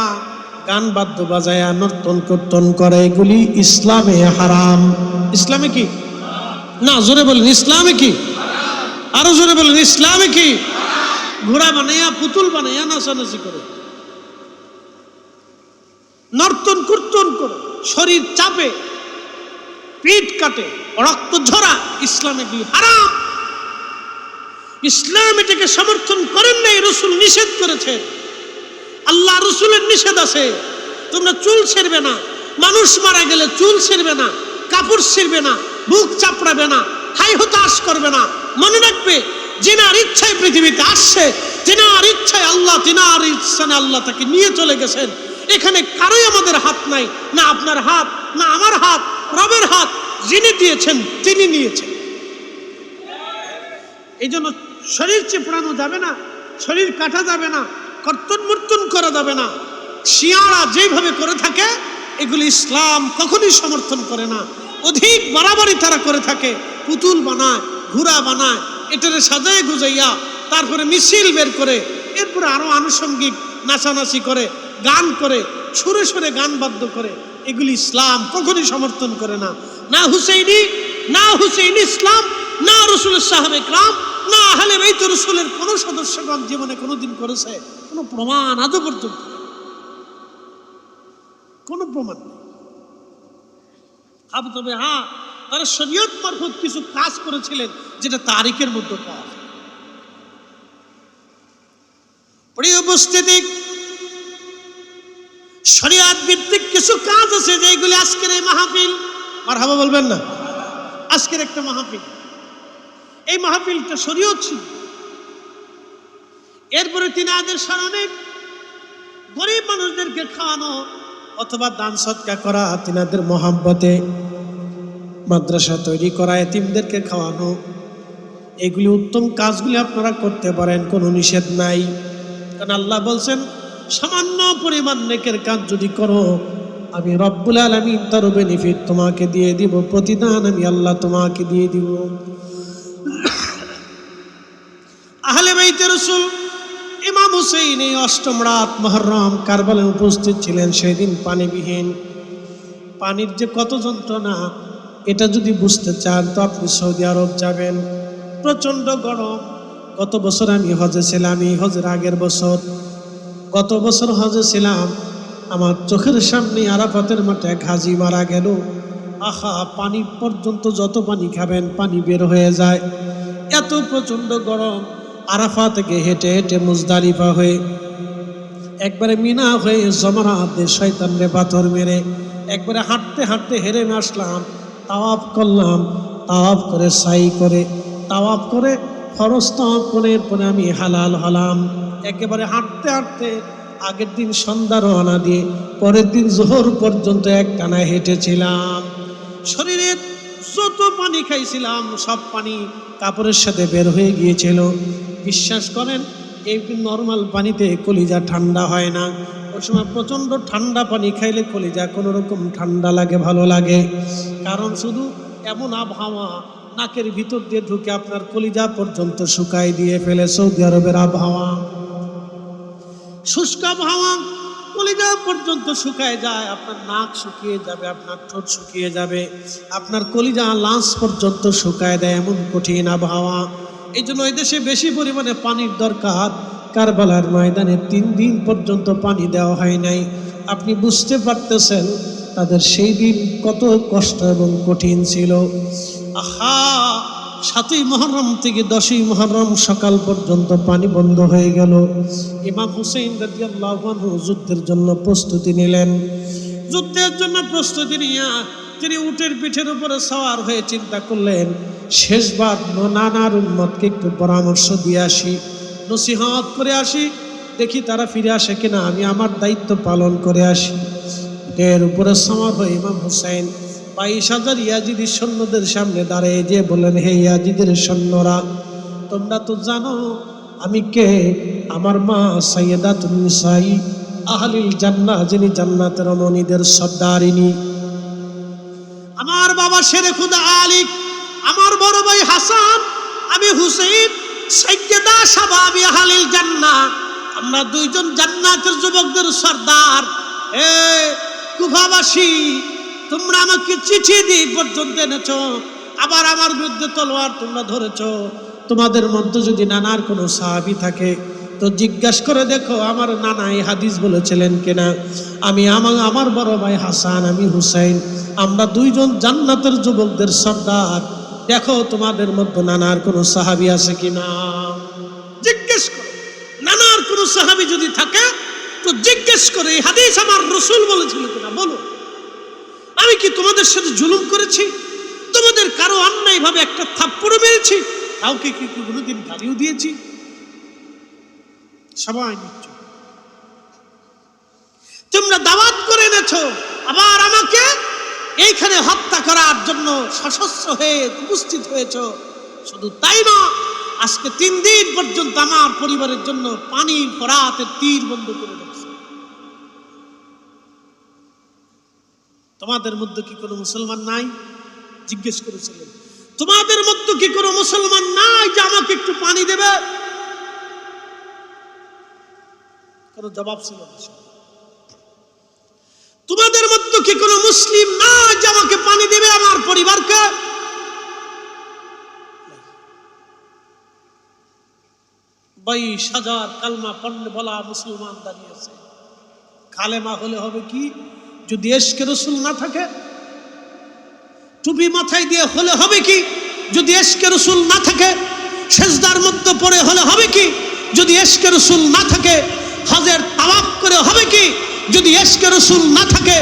গান বাদ্য বাজায়া নর্তন কীর্তন করে। এগুলি ইসলামে হারাম। ইসলামে কি না? জোরে বলেন ইসলামে কি? আরো জোরে বলেন ইসলামে কি? ঘোড়া বানাইয়া পুতুল বানাইয়া নাচানাচি করে, নর্তন কীর্তন করে, শরীর চাপে, পিঠ কাটে, রক্ত ঝরা, ইসলামে কি হারাম। ইসলাম এটাকে সমর্থন করেন নাই, রাসূল নিষেধ করেছেন। আল্লাহ রাসূলের নিষেধ আছে, তোমরা চুল ছেড়বে না, মানুষ মারা গেলে চুল ছেড়বে না, কাপড় ছেড়বে না, বুক চাপড়াবে না, হাই হতাশ করবে না। মনে রাখবে, যিনার ইচ্ছায় পৃথিবীতে আসছে, যিনার ইচ্ছায় আল্লাহ, যিনার ইচ্ছায় আল্লাহ তাকে নিয়ে চলে গেছেন। এখানে কারোই আমাদের হাত নাই, না আপনার হাত, না আমার হাত, রবের হাত। যিনি দিয়েছেন তিনি নিয়েছেন। এই জন্য শরীর চেপড়ানো যাবে না, শরীর কাটা যাবে না, কর্তন মর্তন করা যাবে না। শিয়ারা যেভাবে করে থাকে এগুলি ইসলাম কখনোই সমর্থন করে না। অধিক বাড়াবাড়ি তারা করে থাকে, পুতুল বানায়, ঘোড়া বানায়, এটারে সাজায় গুজাইয়া তারপরে মিছিল বের করে, এরপরে আরো আনুষঙ্গিক নাচানাচি করে, গান করে, সুরে সুরে গান বাদ্য করে। এগুলি ইসলাম কখনোই সমর্থন করে না। না হুসাইনি, না হুসাইনি ইসলাম, না রাসূলের সাহাবে کرام, না আহলে বাইত রাসূলের কোন সদস্যগণ জীবনে কোনোদিন করেছে, কোনো প্রমাণ আজও পর্যন্ত কোনো প্রমাণ নেই। তবে হ্যাঁ, তারা শরীয়ত মারফত কিছু কাজ করেছিলেন যেটা তারিখের মধ্যে পাওয়া যায়। প্রিয় উপস্থিতি, শরীয়ত ভিত্তিক কিছু কাজ আছে যেগুলি আজকের এই মাহফিল, মারহাবা বলবেন না, আজকের একটা মাহফিল, এই মাহফিলটা শরীয়ত ছিল। এরপরে তিনাদের স্মরণে গরিব মানুষদেরকে খাওয়ানো অথবা দান সদকা করা, তিনাদের মহাব্বতে মাদ্রাসা তৈরি করা, এতিমদেরকে খাওয়ানো, এগুলি উত্তম কাজগুলি আপনারা করতে পারেন, কোনো নিষেধ নাই। কারণ আল্লাহ বলছেন, সামান্য পরিমাণ নেকের কাজ যদি করো, আমি রব্বুল আলামিন তার বেনিফিট তোমাকে দিয়ে দিব, প্রতিদান আমি আল্লাহ তোমাকে দিয়ে দিব। আহলে বাইতে রাসূল ইমাম হুসাইন এই 8ম রাত মুহররম কারবালায় উপস্থিত ছিলেন। সেদিন পানিবিহীন, পানির যে কত যন্ত্রণা এটা যদি বুঝতে চান তো আপনি সৌদি আরব যাবেন। প্রচন্ড গরম। গত বছর আমি হজে ছিলাম, এই হজের আগের বছর, গত বছর হজে ছিলাম, আমার চোখের সামনে আরাফাতের মাঠে এক হাজী মারা গেল। আহা, পানি পর্যন্ত যত পানি খাবেন পানি বের হয়ে যায়, এত প্রচন্ড গরম। আরাফা থেকে হেঁটে হেঁটে মুজদালিফা হয়ে একবারে মিনা হয়ে জমারাতে শয়তানরে পাথর মেরে একবারে হাঁটতে হাঁটতে হেরে আসলাম। তাওয়াফ করলাম, তাওয়াফ করে সাই করে, তাওয়াফ করে ফরজ তাওয়াফ করে এরপরে আমি হালাল হলাম। একেবারে হাঁটতে হাঁটতে আগের দিন সন্ধ্যা রওনা দিয়ে পরের দিন জোহর পর্যন্ত একটানা হেঁটেছিলাম। শরীরের যত পানি খাইছিলাম সব পানি কাপড়ের সাথে বের হয়ে গিয়েছিল। বিশ্বাস করেন, এই নর্মাল পানিতে কলিজা ঠান্ডা হয় না। ওই সময় প্রচণ্ড ঠান্ডা পানি খাইলে কলিজা কোনো রকম ঠান্ডা লাগে, ভালো লাগে। কারণ শুধু এমন আবহাওয়া নাকের ভিতর দিয়ে ঢুকে আপনার কলিজা পর্যন্ত শুকাই দিয়ে ফেলে। সৌদি আরবের আবহাওয়া শুষ্ক আবহাওয়া, কলিজা পর্যন্ত শুকায় যায়, আপনার নাক শুকিয়ে যাবে, আপনার ঠোঁট শুকিয়ে যাবে, আপনার কলিজা লাঞ্চ পর্যন্ত শুকায় দেয়, এমন কঠিন আবহাওয়া। এই জন্য এই দেশে বেশি পরিমাণে পানির দরকার। কারবালার ময়দানে 3 দিন পর্যন্ত পানি দেওয়া হয় নাই। আপনি বুঝতে পারতেছেন তাদের সেই দিন কত কষ্ট এবং কঠিন ছিল। আহা, 7ই মুহররম থেকে 10ই মুহররম সকাল পর্যন্ত পানি বন্ধ হয়ে গেল। ইমাম হুসাইন রাদিয়াল্লাহু আনহু যুদ্ধের জন্য প্রস্তুতি নিলেন। যুদ্ধের জন্য প্রস্তুতি নিয়ে তিনি উটের পিঠের উপরে সওয়ার হয়ে চিন্তা করলেন, শেষবার নানার উম্মতকে একটু পরামর্শ দিয়ে আসি, নসিহত করে আসি, দেখি তারা ফিরে আসে কিনা, আমি আমার দায়িত্ব পালন করে আসি। এর উপরে সওয়ার হয়ে ইমাম হুসাইন 22,000 ইয়াজিদি সৈন্যদের সামনে দাঁড়িয়ে যে বলেন, হে ইয়াজিদের সৈন্যরা, তোমরা তো জানো আমি কে। আমার মা সাইয়্যিদাতুন নিসাই আহলিল জান্নাহ, যিনি জান্নাতের রমণীদের সর্দারিনী। আমার বাবা শেরে খুদা আলী, আমার বড় ভাই হাসান, আমি হুসাইন সাইয়্যিদা শাবাবি আহলিল জান্নাহ। আমরা 2 জন জান্নাতের যুবকদের সর্দার। হে কুফাবাসী, তোমরা আমাকে চিঠি দিয়ে পর্যন্ত এনেছো, আবার আমার বিরুদ্ধে তলোয়ার তোমরা ধরেছো। তোমাদের মধ্যে যদি নানার কোনো সাহাবী থাকে তো জিজ্ঞাসা করে দেখো আমার নানা এই হাদিস বলেছিলেন কিনা। আমি আমার বড় ভাই হাসান, আমি হুসাইন, আমরা 2 জন জান্নাতের যুবকদের সর্দার। দেখো তোমাদের মধ্যে নানার কোনো সাহাবী আছে কিনা, জিজ্ঞেস করো। নানার কোনো সাহাবী যদি থাকে তো জিজ্ঞেস করে এই হাদিস আমার রাসূল বলেছিল কিনা বলো। আমি কি তোমাদের সাথে জুলুম করেছি? তোমাদের কারো অন্যায় ভাবে একটা থাপ্পড় মেরেছি? কাউকে কি কোনোদিন গালিও দিয়েছি? সবাই নিচ্ছ, তোমরা দাওয়াত করে এনেছো, আবার আমাকে এইখানে হত্যা করার জন্য সশস্ত্র হয়ে উপস্থিত হয়েছ। শুধু তাই না, আজকে 3 দিন পর্যন্ত আমার পরিবারের জন্য পানি ফোরাতে তীর বন্ধ করে রেখেছে। তোমাদের মধ্যে কি কোনো মুসলমান নাই? জিজ্ঞেস করেছিলেন, তোমাদের মধ্যে কি কোনো মুসলমান নাই যে আমাকে একটু পানি দেবে? কোনো জবাব ছিল না। তোমাদের মধ্যে কি কোনো মুসলিম নাই যে আমাকে পানি দেবে, আমার পরিবারকে? 22,000 কালমা পড়লে বলা মুসলমান দাঁড়িয়ে আছে। কালেমা হলে হবে কি যদি ইশকে রাসূল না থাকে? টুপি মাথায় দিয়ে হলে হবে কি যদি ইশকে রাসূল না থাকে? সিজদার মধ্যে পড়ে হলে হবে কি যদি ইশকে রাসূল না থাকে? হজের তাওয়াফ করে হবে কি যদি ইশকে রাসূল না থাকে?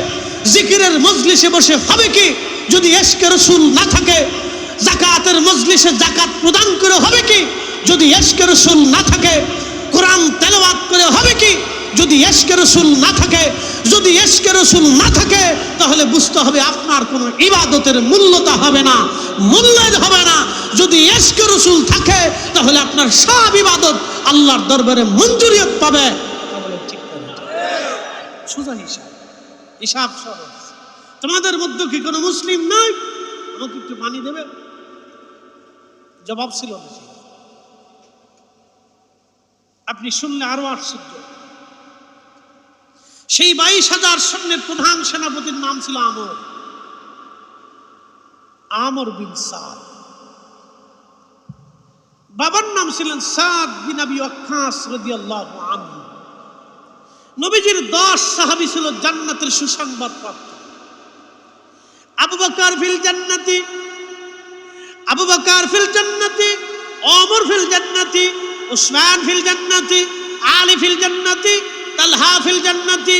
জিকিরের মজলিসে বসে হবে কি যদি ইশকে রাসূল না থাকে? যাকাতের মজলিসে যাকাত প্রদান করে হবে কি যদি ইশকে রাসূল না থাকে? কোরআন তেলাওয়াত করে হবে কি যদি ইশকে রাসূল না থাকে? যদি ইশকে রাসূল না থাকে তাহলে বুঝতে হবে আপনার কোনো ইবাদতের মূল্যতা হবে না, মূল্যায়ন হবে না। যদি ইশকে রাসূল থাকে তাহলে আপনার সব ইবাদত আল্লাহর দরবারে মঞ্জুরিয়ত পাবে। ঠিক করে সোজা হিসাব সহজ। তোমাদের মধ্যে কি কোনো মুসলিম নাই আমাকে একটু পানি দেবে? জবাব ছিল না। আপনি শুনলে আরো আশ্চর্য। সেই 22,000 সৈন্যের প্রধান সেনাপতির নাম ছিল আমর বিন সাদ। বাবার নাম ছিলেন সাদ বিন আবি ওয়াক্কাস রাদিয়াল্লাহু আনহু। নবীজির 10 সাহাবী ছিল জান্নাতের সুসংবাদ প্রাপ্ত। আবু বকর ফিল জান্নাতি, আবু বকর ফিল জান্নাতি, ওমর ফিল জান্নাতি, উসমান ফিল জান্নাতি, আলী ফিল জান্নাতি, তালহা ফিল জান্নাতি,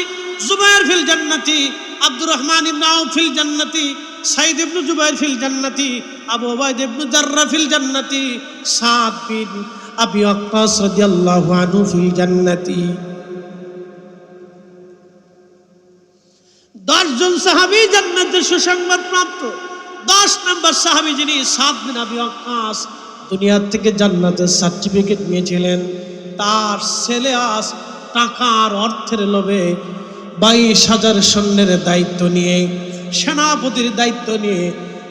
জুবাইর ফিল জান্নাতি, আব্দুর রহমান ইবনে আউফ ফিল জান্নাতি, সাইদ ইবনে জুবাইর ফিল জান্নাতি, আবু উবাইদা ইবনে জাররাহ ফিল জান্নাতি, সাদ বিন আবি ওয়াক্কাস রাদিয়াল্লাহু আনহু ফিল জান্নাতি। 10 জন সাহাবী জান্নাতের সুসংবাদ প্রাপ্ত। 10 নম্বর সাহাবী যিনি সাদ বিন আবি ওয়াক্কাস, দুনিয়া থেকে জান্নাতের সার্টিফিকেট নিয়েছিলেন। তার ছেলে আজ টাকার অর্থের লোভে 22,000 সৈন্যের দায়িত্ব নিয়ে, সেনাপতির দায়িত্ব নিয়ে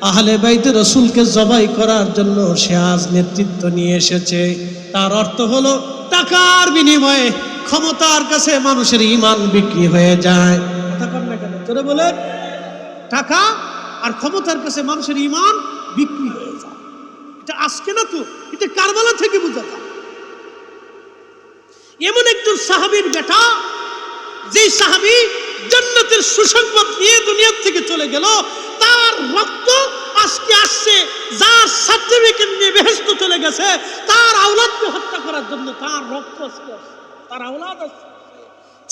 আহলে বাইতে রাসূলকে জবাই করার জন্য সে আজ নেতৃত্ব নিয়ে এসেছে। তার অর্থ হলো টাকার বিনিময়ে ক্ষমতার কাছে মানুষের ঈমান বিক্রি হয়ে যায়। কথা কন না কেন? জোরে বলেন। টাকা আর ক্ষমতার কাছে মানুষের ঈমান বিক্রি হয়ে যায়। এটা আজকে না তো, এটা কারবালা থেকে বোঝা যায়। এমন একজন সাহাবীর বেটা, যেই সাহাবী জান্নাতের সুসংবাদ নিয়ে দুনিয়া থেকে চলে গেল, তার রক্ত আজকে আসছে, যার সার্টিফিকেট নিয়ে বেহেশত চলে গেছে, তার আওলাদকে হত্যা করার জন্য তার রক্ত আজকে আসছে, তার আওলাদ আসছে।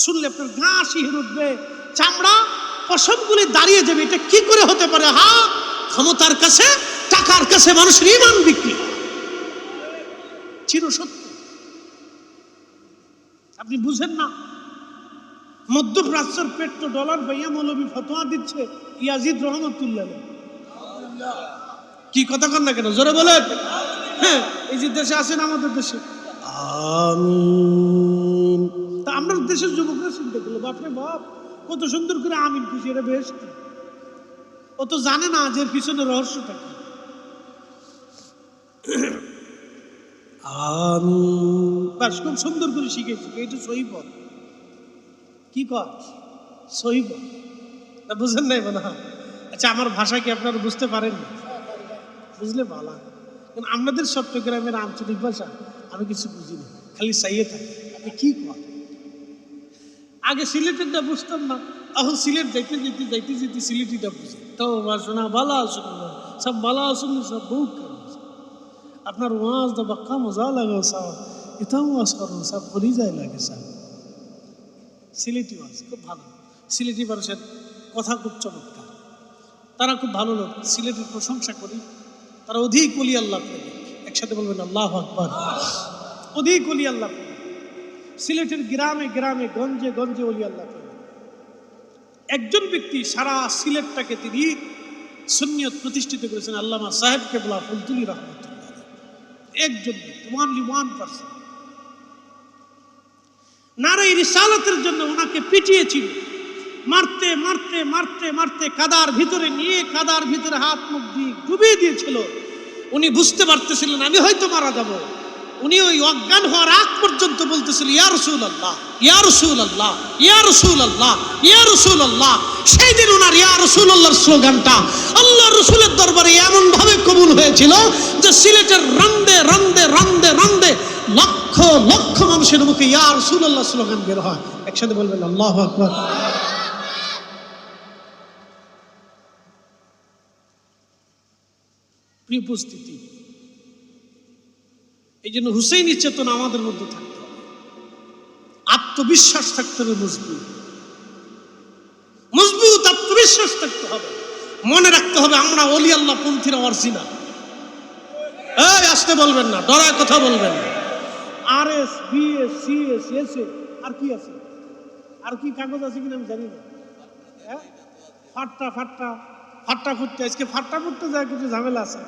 শুনলে আপনার গা শিহরে উঠবে, চামড়া পশমগুলি দাঁড়িয়ে যাবে। এটা কি করে হতে পারে? হ্যাঁ, ক্ষমতার কাছে, টাকার কাছে মানুষের ঈমান বিক্রি চিরসত্য। আপনি বুঝেন না? মধ্যপ্রাচ্যের পেট্রো ডলার ভাইয়া মৌলবী ফতোয়া দিচ্ছে ইয়াজিদ রহমতুল্লাহ। কি কথা কন না কেন? জোরে বলেন। হ্যাঁ, এই যে দেশে আছেন, আমাদের দেশে আমিন, তা আমরা দেশের যুবকরা চিন্তা করলো, বাপরে বাপ কত সুন্দর করে আমিন খুশি, এটা বেশ। ও তো জানে না যে পিছনে রহস্যটা কি। আমিন বাস খুব সুন্দর করে শিখেছি, এটা সহি পথ। কি কর সহি পথ, বুঝেন নাই মনে হয়? আচ্ছা, আমার ভাষা কি আপনারা বুঝতে পারেন? বুঝলে ভালো। কারণ আমাদের চট্টগ্রামের আঞ্চলিক ভাষা আমি কিছু বুঝি না, খালি চাইয়ে থাকি আপনি কি কর। আগে সিলেটেরটা বুঝতাম না, এখন সিলেট যাইতে যেতে যাইতে যেতে সিলেটিটা বুঝি। তো শোনা ভালো আসুন, সব ভালো আসুন, সব বহু আপনার ওয়াজ দা বাক্কা মজা লাগে, সব এটাও ওয়াজ করুন, সব পরিযায় লাগে। সব সিলেটি ওয়াজ খুব ভালো। সিলেটি মানুষের কথা খুব চমৎকার, তারা খুব ভালো লোক। সিলেটের প্রশংসা করি, তারা অধিক ওলি আল্লাহ প্রেমিক। একসাথে বলবেন আল্লাহু আকবার। অধিক ওলি আল্লাহ প্রেমিক। সিলেটের গ্রামে গ্রামে গঞ্জে গঞ্জে ওলি আল্লাহ প্রেমিক। একজন ব্যক্তি সারা সিলেটটাকে তিনি সুন্নিয়ত প্রতিষ্ঠিত করেছেন, আল্লামা সাহেব কেবলা ফুলতুলি রহমতুল্লাহ। একজন ব্যক্তি, ওয়ানলি 1%। নারায়ে রিসালাতের জন্য ওনাকে পিটিয়েছিল, মারতে মারতে মারতে মারতে কাদার ভিতরে নিয়ে, কাদার ভিতরে হাত মুখ দিয়ে ডুবিয়ে দিয়েছিল। উনি বুঝতে পারতেছিলেন আমি হয়তো মারা যাব। উনি ওই অজ্ঞান হওয়ার আগ পর্যন্ত বলতেছিল ইয়া রাসূলুল্লাহ, ইয়া রাসূলুল্লাহ, ইয়া রাসূলুল্লাহ, ইয়া রাসূলুল্লাহ। সেই দিন ওনার ইয়া রাসূলুল্লাহর স্লোগানটা আল্লাহর রাসূলের দরবারে এমন ভাবে কবুল হয়েছিল যে সিলেটের রন্দে রন্দে রন্দে রন্দে লক্ষ লক্ষ মানুষের মুখে ইয়া রাসূলুল্লাহ স্লোগান বের হয়। একসাথে বলবেন আল্লাহু আকবার। প্রিয় উপস্থিতি, এই জন্য হুসেইনি চেতনা আমাদের মধ্যে থাকতে হবে, আত্মবিশ্বাস থাকতে হবে, মজবুত মজবুত আত্মবিশ্বাস থাকতে হবে। মনে রাখতে হবে আমরা ওলি আল্লাহ পন্থীরা অরিজিনাল। এই আসতে বলবেন না, ডরায় কথা বলবেন না। RS BS CS SA আর কি আছে, আর কি কাগজ আছে কিনা আমি জানি না। হ্যাঁ, ফাট্টা ফাট্টা ফাট্টা করতে, আজকে ফাট্টা করতে যায় কিছু ঝামেলা আছে,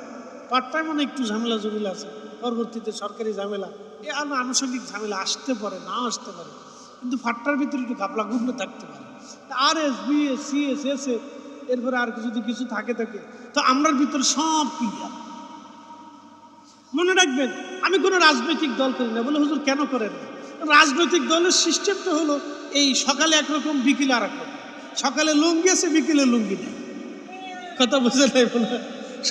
পাট্টায় মনে একটু ঝামেলা জমিলা আছে, পরবর্তীতে সরকারি ঝামেলা, এ আনুষঙ্গিক ঝামেলা আসতে পারে, না আসতে পারে, কিন্তু ফাট্টার ভিতরে একটু ঘাপলা গুবলে থাকতে পারে। RS BS CS SA এরপরে আর যদি কিছু থাকে তো আমরার ভিতরে সব ক্লিয়ার। মনে রাখবেন, আমি কোনো রাজনৈতিক দল করি না। বলে হুজুর কেন করেন না? রাজনৈতিক দলের সিস্টেমটা হলো এই সকালে একরকম বিকেলে আর এক রকম। সকালে লুঙ্গি আছে, বিকেলে লুঙ্গি নেই। কথা বুঝে নাই? বলে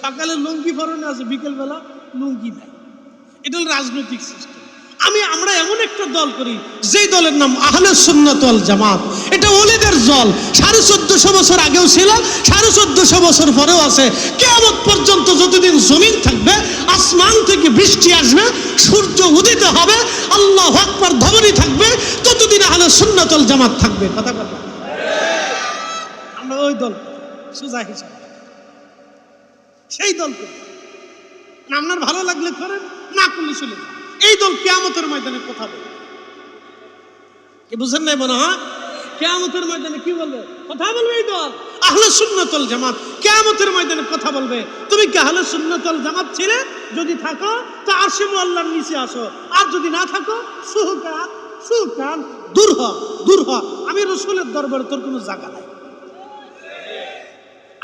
সকালে লুঙ্গি পরনে আছে, বিকেল বেলা লুঙ্গি নাই। এটা হলো রাজনৈতিক সিস্টেম। আমরা এমন একটা দল করি যেই দলের নাম আহলে সুন্নাত ওয়াল জামাত। এটা ওলিদের দল, 1450 বছর আগেও ছিল, 1450 বছর পরেও আছে। কিয়ামত পর্যন্ত যতদিন জমিন থাকবে, আসমান থেকে বৃষ্টি আসবে, সূর্য উদিত হবে, আল্লাহু আকবার ধ্বনি থাকবে, ততদিন আহলে সুন্নাত ওয়াল জামাত থাকবে। কথা বলবো আমরা ওই দল সোজা হিসাবে, সেই দল করি। আপনার ভালো লাগলে করেন, না করলে চলে যান। এই দল কিয়ামতের ময়দানে কথা বলে, কি বুঝেন নাই মনে হয়? কিয়ামতের ময়দানে কি বলবে? কথা বলবে এই দল আহলে সুন্নাত ওয়াল জামাত। কিয়ামতের ময়দানে কথা বলবে, তুমি কি আহলে সুন্নাত ওয়াল জামাত ছিলে? যদি থাকো তো আরশে মুআল্লার নিচে আসো, আর যদি না থাকো সুহকান সুহকান, দূর হ দূর হ। আমি রাসূলের দরবারে তোর কোনো জায়গা নাই।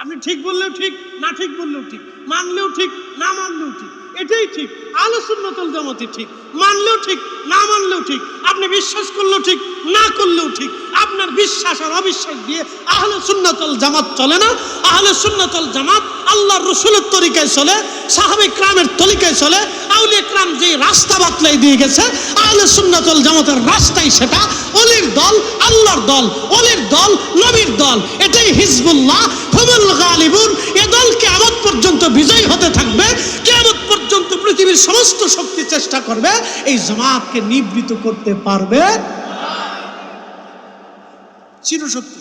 আপনি ঠিক বললেও ঠিক, না ঠিক বললেও ঠিক, মানলেও ঠিক, না মানলেও ঠিক, এটাই ঠিক। আহলে সুন্নাত ওয়াল জামাতই ঠিক, মানলেও ঠিক, না মানলেও ঠিক, আপনি বিশ্বাস করলেও ঠিক, না করলেও ঠিক। আপনার বিশ্বাস আর অবিশ্বাস দিয়ে আহলে সুন্নাত ওয়াল জামাত চলে না। আহলে সুন্নাত ওয়াল জামাত আল্লাহর রাসূলের তরিকায় চলে, সাহাবে কিরামের তরিকায় চলে। আউলিয়া কিরাম যে রাস্তা বাতলাই দিয়ে গেছে, আহলে সুন্নাত ওয়াল জামাতের রাস্তাই সেটা। ওলির দল আল্লাহর দল, ওলির দল নবীর দল, এটাই হিজবুল্লাহ হুমুল গালিবুন। এ দল কিয়ামত পর্যন্ত বিজয়ী হতে থাকবে। কিয়ামত পর্যন্ত পৃথিবীর সমস্ত শক্তি চেষ্টা করবে এই জামাতকে নিবৃত করতে পারবে চিরসত্য।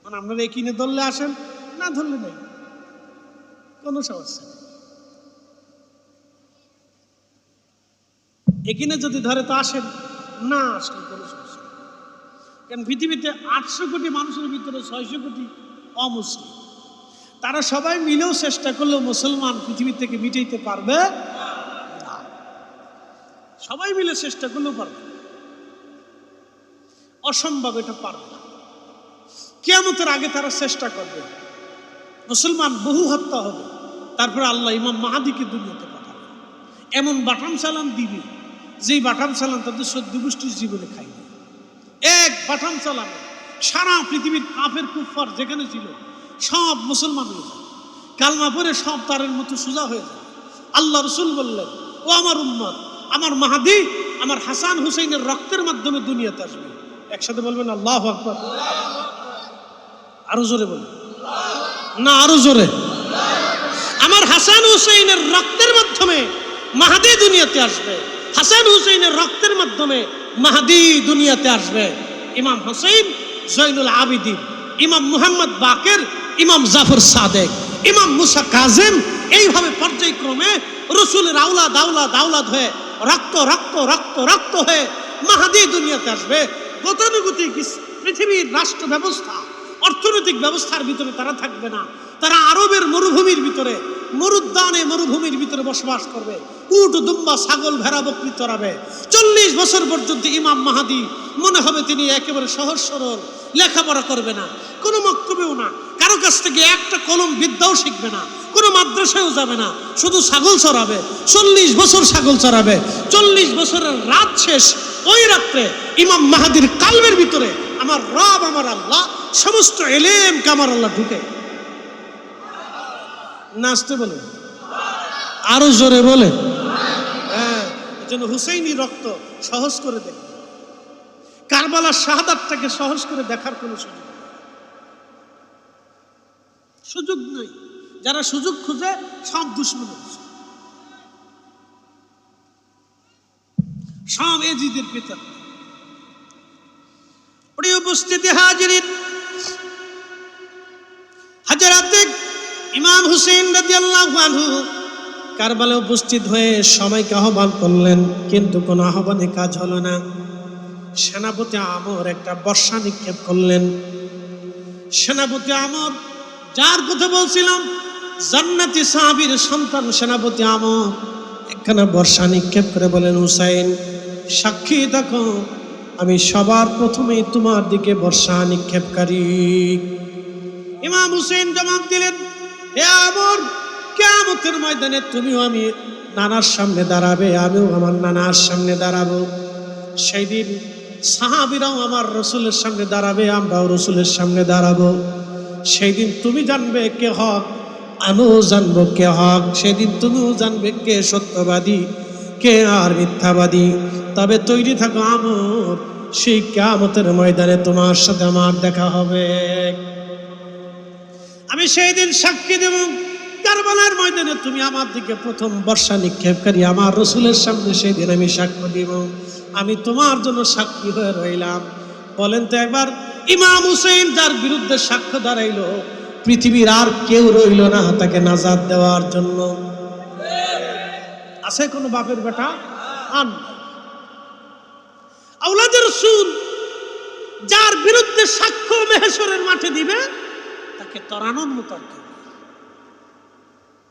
মানে আপনারা একিনে ধরলে আসেন, না ধরলে নাই, কোনো সমস্যা নেই। একিনে যদি ধরে তো আসেন, না আসলে কোনো সমস্যা নেই। কারণ পৃথিবীতে 800 কোটি মানুষের ভিতরে 600 কোটি অমুসলিম। তারা সবাই মিলেও চেষ্টা করলেও মুসলমান পৃথিবী থেকে মিটাইতে পারবে না। সবাই মিলে চেষ্টা করলেও পারবে না, অসম্ভব, এটা পারবে না। কিয়ামতের আগে তারা চেষ্টা করবে, মুসলমান বহু হত্যা হবে, তারপরে আল্লাহ ইমাম মাহাদিকে দুনিয়াতে পাঠাবে। এমন বাটাম চালান দিবে যেই বাটাম চালান তাদের 14 গোষ্ঠীর জীবনে খাইবে। এক বাটাম চালানে সারা পৃথিবীর কাফের কুফার যেখানে ছিল সব মুসলমান হয়ে যায়, কালমা পরে সব তারের মতো সোজা হয়ে যায়। আল্লাহ রসুল বললেন, ও আমার উম্মত, আমার মাহাদি আমার হাসান হুসাইনের রক্তের মাধ্যমে দুনিয়াতে আসবে। একসাথে বলবেন আল্লাহু আকবার। আরো জোরে বলবেন না, আরো জোরে। আমার হাসান হুসাইনের রক্তের মাধ্যমে মাহাদি দুনিয়াতে আসবে। হাসান হুসাইনের রক্তের মাধ্যমে মাহাদি দুনিয়াতে আসবে। ইমাম হোসেন জয়নুল আবিদিন, ইমাম মুহাম্মদ বাকের, ইমাম জাফর সাদেক, ইমাম মুসা কাজেম, এইভাবে পর্যায়ক্রমে রসুলের আওলাদ আওলাদ আওলাদ হয়ে রক্ত রক্ত রক্ত রক্ত হয়ে মাহাদি দুনিয়াতে আসবে। গতানুগতিক পৃথিবীর রাষ্ট্র ব্যবস্থা, অর্থনৈতিক ব্যবস্থার ভিতরে তারা থাকবে না। তারা আরবের মরুভূমির ভিতরে, মরুদ্যানে মরুভূমির ভিতরে বসবাস করবে। উট দুম্বা ছাগল ভেড়া বকরি চড়াবে। 40 বছর পর্যন্ত ইমাম মাহাদি মনে হবে তিনি একেবারে সহজ সরল, লেখাপড়া করবে না, কোনো মক্তবেও না, কারো কাছ থেকে একটা কলম বিদ্যাও শিখবে না, কোনো মাদ্রাসায়ও যাবে না, শুধু ছাগল চড়াবে। 40 বছর ছাগল চড়াবে। 40 বছরের রাত শেষ, ওই রাত্রে ইমাম মাহাদির কালবের ভিতরে আমার রব আমার আল্লাহ সমস্ত এলেমকে আমার আল্লাহ ঢুকে। নাচতে বলে, আরো জোরে বলে। হ্যাঁ, এই জন্য হুসাইনি রক্ত সহজ করে দেখবে। কারবালার শাহাদাতটাকে সহজ করে দেখার কোনো সুযোগ নেই। যারা সুযোগ খুঁজে সব দুশ্মন, সব এজিদের পিতা। প্রিয় উপস্থিতি হাজিরিন, হযরত ইমাম হুসেন রাদিয়াল্লাহু আনহু কারবালায় উপস্থিত হয়ে সবাইকে আহ্বান করলেন, কিন্তু কোনো আহ্বানে কাজ হলো না। সেনাপতি আমর একটা বর্ষা নিক্ষেপ করলেন। সেনাপতি আমর, যার কথা বলছিলাম, জান্নাতি সাহাবীর সন্তান সেনাপতি আমর একখানা বর্ষা নিক্ষেপ করে বলেন, হুসাইন সাক্ষী দেখো, আমি সবার প্রথমেই তোমার দিকে বর্ষা নিক্ষেপকারী। ইমাম হুসেন জবাব দিলেন, হে আমর, কিয়ামতের ময়দানে তুমিও আমি নানার সামনে দাঁড়াবে, আমিও আমার নানার সামনে দাঁড়াবো। সেই দিন সাহাবীরাও আমার রসুলের সামনে দাঁড়াবে, আমরাও রসুলের সামনে দাঁড়াবো। সেই দিন তুমি জানবে কে হক, আমিও জানবো কে হক। সেদিন তুমিও জানবে কে সত্যবাদী, কে আর মিথ্যাবাদী। তবে তৈরি থাকো আমর, সেই কিয়ামতের ময়দানে তোমার সাথে আমার দেখা হবে। আমি সেই দিন সাক্ষী দেব, কারবালার ময়দানে তুমি আমার দিকে প্রথম বর্ষা নিক্ষেপকারী আমার রসুলের সামনে সেই দিন আমি সাক্ষ্য দিব। আমি তোমার জন্য সাক্ষী হয়ে রইলাম। বলেন তো একবার, ইমাম হুসেন যার বিরুদ্ধে সাক্ষ্য দাঁড়াইলো, পৃথিবীর আর কেউ রইল না তাকে নাজাত দেওয়ার জন্য। আছে কোনো বাপের বেটা? আন আওলাদের রাসূল যার বিরুদ্ধে সাক্ষ্য মেহশরের মাঠে দিবে, তাকে তরানোর মতো আর কেউ,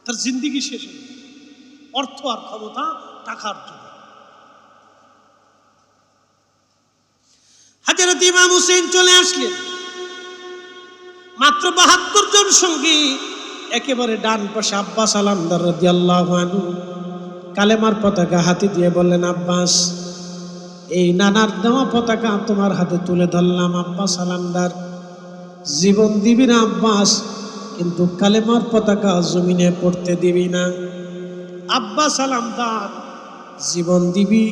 তার জিন্দিগি শেষ হয়ে যাবে। অর্থ আর ক্ষমতা, টাকার জন্য। হযরত ইমাম হুসেন চলে আসলেন। মাত্র ৭২ জন সঙ্গী। একেবারে ডান পাশে আব্বাস আলামদার রাদিয়াল্লাহু আনহু কালেমার পতাকা হাতে দিয়ে বললেন, আব্বাস, এই নানার দেওয়া পতাকা তোমার হাতে তুলে ধরলাম। আব্বাস আলামদার, জীবন দিবি না আব্বাস, কিন্তু কালেমার পতাকা জমিনে পড়তে দিবি না। আব্বাস আলামদার, জীবন দিবি,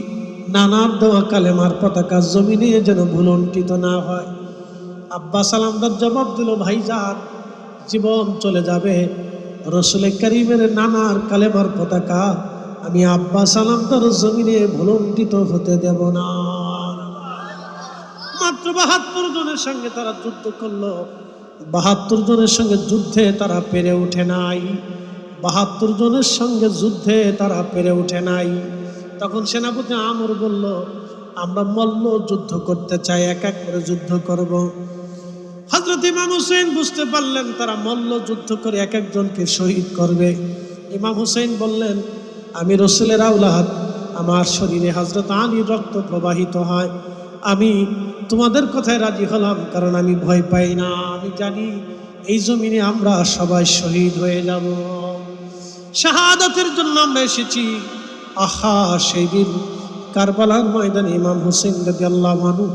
নানার দেওয়া কালেমার পতাকা জমিনে যেন ভুলণ্ঠিত না হয়। আব্বাস আলামদার জবাব দিল, ভাইজান, জীবন চলে যাবে, রসুল করিমের নানার কালেমার পতাকা আমি আব্বাস আলামদার জমিনে ভুলণ্ঠিত হতে দেব না। মাত্র ৭২ জনের সঙ্গে তারা যুদ্ধ করলো। ৭২ জনের সঙ্গে যুদ্ধে তারা পেরে উঠে নাই। ৭২ জনের সঙ্গে যুদ্ধে তারা পেরে উঠে নাই। তখন সেনাপতি আমর বলল, আমরা মল্ল যুদ্ধ করতে চাই, এক এক করে যুদ্ধ করব। হযরত ইমাম হুসাইন বুঝতে পারলেন তারা মল্ল যুদ্ধ করে এক একজনকে শহীদ করবে। ইমাম হুসাইন বললেন, আমি রসুলের আওলাদ, আমার শরীরে হযরত আলীর রক্ত প্রবাহিত হয়, আমি তোমাদের কথায় রাজি হলাম, কারণ আমি ভয় পাই না। আমি জানি এই জমিনে আমরা সবাই শহীদ হয়ে যাব, শাহাদাতের জন্য আমরা এসেছি। আহা, সেই দিন কারবালার ময়দানে ইমাম হুসাইন রাদিয়াল্লাহু আনহু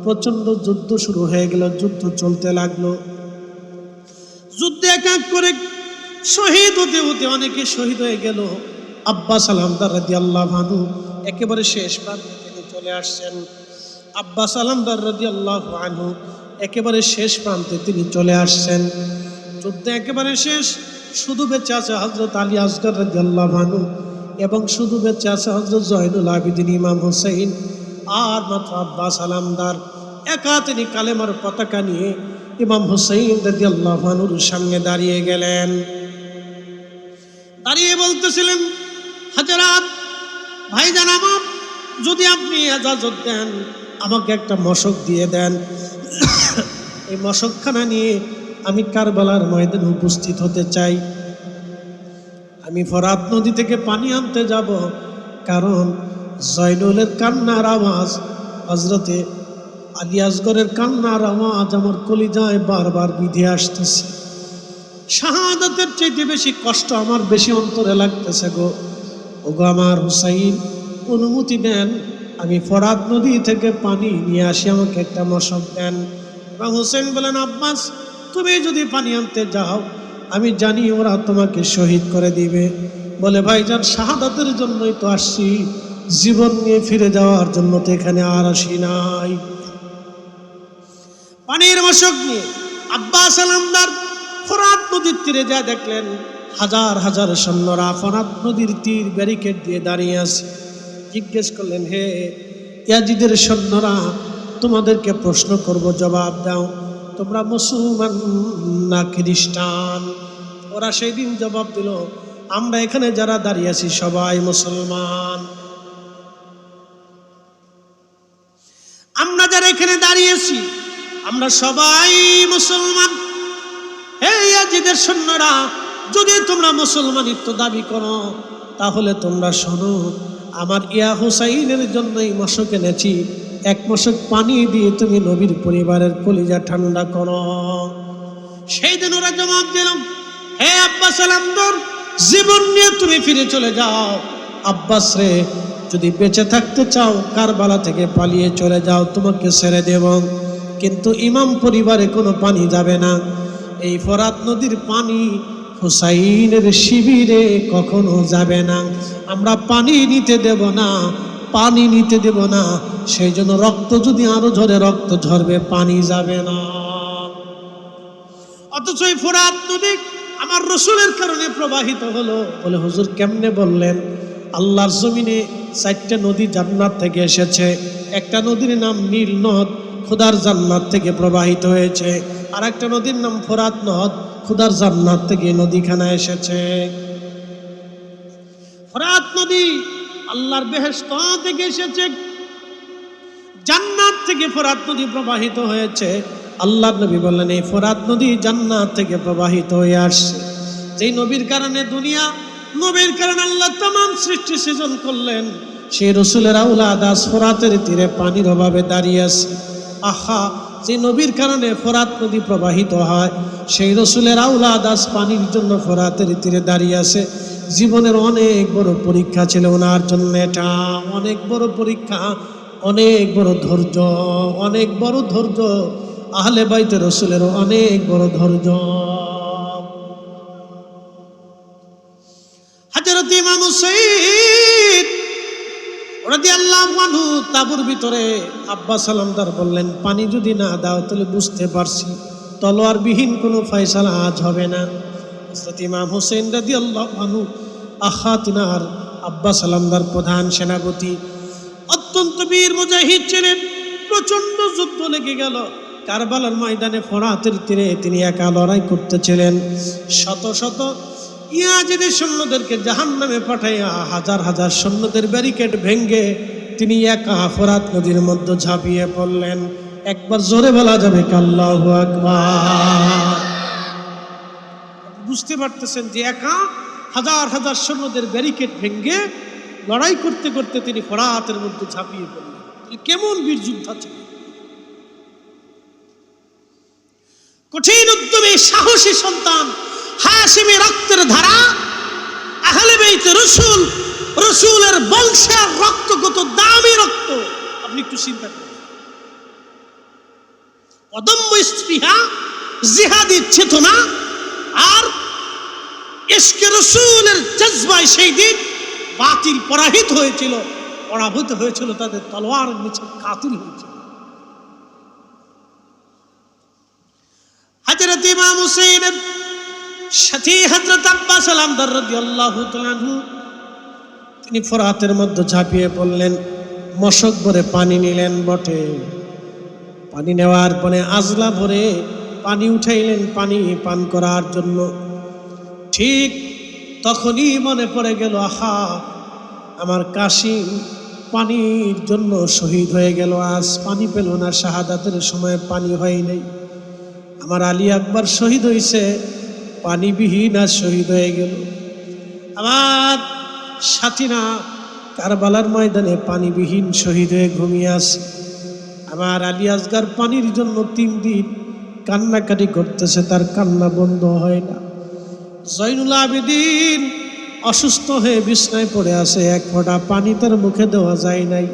প্রচন্ড যুদ্ধ শুরু হয়ে গেল। যুদ্ধ চলতে লাগলো। যুদ্ধে এক এক করে শহীদ হতে হতে অনেকে শহীদ হয়ে গেল। আব্বাস আলামদার রাদিয়াল্লাহু আনহু একেবারে শেষ প্রান্তে তিনি চলে আসছেন। আব্বাস আলামদার রাদিয়াল্লাহু আনহু একেবারে শেষ প্রান্তে তিনি চলে আসছেন। যুদ্ধ একেবারে শেষ। শুধু বেঁচে আছে হযরত আলী আসগর রাদিয়াল্লাহু আনহু এবং শুধু বেঁচে আছে হযরত জয়নুল আবিদিন ইমাম হুসাইন। আর মাত্র আব্বাস আলামদার একা তিনি কালেমার পতাকা নিয়ে ইমাম হুসাইন রাদিয়াল্লাহু আনহুর সামনে দাঁড়িয়ে গেলেন। দাঁড়িয়ে বলতেছিলেন, হযরত ভাইজান আমার, যদি আপনি ইজাজত দেন আমাকে একটা মশক দিয়ে দেন, এই মশকখানা নিয়ে আমি কারবালার ময়দানে উপস্থিত হতে চাই। আমি ফরাত নদী থেকে পানি আনতে যাব, কারণ জয়নুলের কান্নার আওয়াজ, হযরতে আলী আসগরের কান্নার আওয়াজ আমার কলিজায় বারবার বিধে আসতেছে। শাহাদাতের চাইতে বেশি কষ্ট আমার বেশি অন্তরে লাগতেছে গো। ওগো আমার হুসাইন, অনুমতি দেন, আমি ফরাত নদী থেকে পানি নিয়ে আসি, আমাকে একটা মশক দেন। এবং হুসাইন বলেন, আব্বাস, তুমি যদি পানি আনতে যাও আমি জানি ওরা তোমাকে শহীদ করে দিবে। বলে, ভাইজান, শাহাদাতের জন্যই তো আসছি, জীবন নিয়ে ফিরে যাওয়ার জন্য তো এখানে আর আসি নাই। পানির মশক নিয়ে আব্বাস আলামদার ফরাত নদীর তীরে যা দেখলেন হাজার হাজার সৈন্যরা ফরাত নদীর তীর ব্যারিকেড দিয়ে দাঁড়িয়ে আছে। জিজ্ঞেস করলেন, হে ইয়াজিদের সৈন্যরা, তোমাদেরকে প্রশ্ন করব, জবাব দাও, তোমরা মুসলমান না খ্রিস্টান? ওরা সেই দিন জবাব দিল, আমরা এখানে যারা দাঁড়িয়ে আছি সবাই মুসলমান। আমরা যারা এখানে দাঁড়িয়েছি আমরা সবাই মুসলমান। হে ইয়াজিদের সৈন্যরা, যদি তোমরা মুসলমানিত্ব দাবি করো তাহলে তোমরা শোনো, আমার ইয়া হুসাইনের জন্যই মশক এনেছি, এক মশক পানি দিয়ে তুমি নবীর পরিবারের কলিজা ঠান্ডা করো। সেই দিন ওরা জবাব দিল, হে আব্বাস আলামদার, জীবন নিয়ে তুমি ফিরে চলে যাও। আব্বাস রে, যদি বেঁচে থাকতে চাও কারবালা থেকে পালিয়ে চলে যাও, তোমাকে ছেড়ে দেব, কিন্তু ইমাম পরিবারে কোনো পানি যাবে না। এই ফরাত নদীর পানি হুসাইনের শিবিরে কখনো যাবে না। আমরা পানি নিতে দেব না, পানি নিতে দেব না। সেই জন্য রক্ত যদি আরো ঝরে, রক্ত ঝরবে, পানি যাবে না। অথচ এই ফরাত নদী আমার রসুলের কারণে প্রবাহিত হলো। বলে, হুজুর কেমনে বললেন? আল্লাহর জমিনে 4টা নদী জান্নাত থেকে এসেছে। একটা নদীর নাম নীল নদ, খোদার জান্নাত থেকে প্রবাহিত হয়েছে। আর একটা নদীর নাম ফরাত নদ, খোদার জান্নাত থেকে নদীখানা এসেছে। ফরাত নদী আল্লাহর বেহেশত থেকে এসেছে, জান্নাত থেকে ফরাত নদী প্রবাহিত হয়েছে। আল্লাহর নবী বললেন, এই ফরাত নদী জান্নাত থেকে প্রবাহিত হয়ে আসছে। যেই নবীর কারণে দুনিয়া, নবীর কারণে আল্লাহ তামাম সৃষ্টি সৃজন করলেন, সেই রসুলের আওলাদ আজ ফরাতের তীরে পানির অভাবে দাঁড়িয়ে আছে। আহা, যে নবীর কারণে ফরাত নদী প্রবাহিত হয়, সেই রসুলের আওলাদ আজ পানির জন্য ফোরাতের তীরে দাঁড়িয়ে আছে। জীবনের অনেক বড় পরীক্ষা ছিল ওনার জন্য, এটা অনেক বড় পরীক্ষা, অনেক বড় ধৈর্য, অনেক বড় ধৈর্য। আহলে বাইতে রসুলের অনেক বড় ধৈর্য। হযরত ইমাম হুসাইন রাদিয়াল্লাহু আনহু তাঁবুর ভিতরে আব্বা সালামদার বললেন, পানি যদি না দাও তাহলে বুঝতে পারছি তলোয়ারবিহীন কোনো ফয়সালা আজ হবে না। হযরত ইমাম হুসাইন রাদিয়াল্লাহু আনহু তিনার আব্বা সালামদার প্রধান সেনাপতি, অত্যন্ত বীর মুজাহিদ ছিলেন। প্রচন্ড যুদ্ধ লেগে গেল কারবালার ময়দানে, ফোরাতের তীরে তিনি একা লড়াই করতেছিলেন। শত শত ইয়াজিদের সৈন্যদেরকে জাহান্নামে পাঠাইয়া হাজার হাজার সৈন্যদের ব্যারিকেড ভেঙ্গে তিনি একা ফোরাত নদীর মধ্যে ঝাঁপিয়ে পড়লেন। একবার জোরে বলা যাবে আল্লাহু আকবার। বুঝতে পারতেছেন যে একা হাজার হাজার সৈন্যদের ব্যারিকেড ভেঙ্গে লড়াই করতে করতে তিনি ফোরাতের মধ্যে ঝাঁপিয়ে পড়লেন। কেমন বীর যোদ্ধা ছিল, কঠিন উদ্যমী সাহসী সন্তান, হাশিমি রক্তের ধারা, আহলে বাইতে রাসূল, রাসূলের বংশের রক্ত কত দামি রক্ত আপনি একটু চিন্তা করেন। অদম্য স্পৃহা, জিহাদি চেতনা আর ইশকে রাসূলের জজবায় সেই দিন বাতিল পরাহিত হয়েছিল, পরাভূত হয়েছিল, তাদের তলোয়ারের নিচে কাতিল হয়েছিল। হযরত ইমাম হুসাইনের সাথী হযরত আব্বাস সালামদার রাদিয়াল্লাহু তাআলা আনহু তিনি ফোরাতের মধ্যে ঝাঁপিয়ে পড়লেন। মশক ভরে পানি নিলেন বটে, পানি নেওয়ার পরে আজলা ভরে পানি উঠাইলেন পানি পান করার জন্য। ঠিক তখনই মনে পড়ে গেল, আহা আমার কাশিম পানির জন্য শহীদ হয়ে গেল, আজ পানি পেল না, শাহাদাতের সময় পানি হয় নাই। আমার আলী আকবর শহীদ হয়েছে, পানিবিহীন আজ শহীদ হয়ে গেল। আমার সাথীরা কারবালার ময়দানে পানিবিহীন শহীদ হয়ে ঘুমিয়ে আছে। আমার আলী আসগার পানির জন্য 3 দিন কান্নাকাটি করতেছে, তার কান্না বন্ধ হয় না। জয়নুল আবেদিন অসুস্থ হয়ে বিছনায় পড়ে আছে, এক ফোঁটা পানি তার মুখে দেওয়া যায় নাই।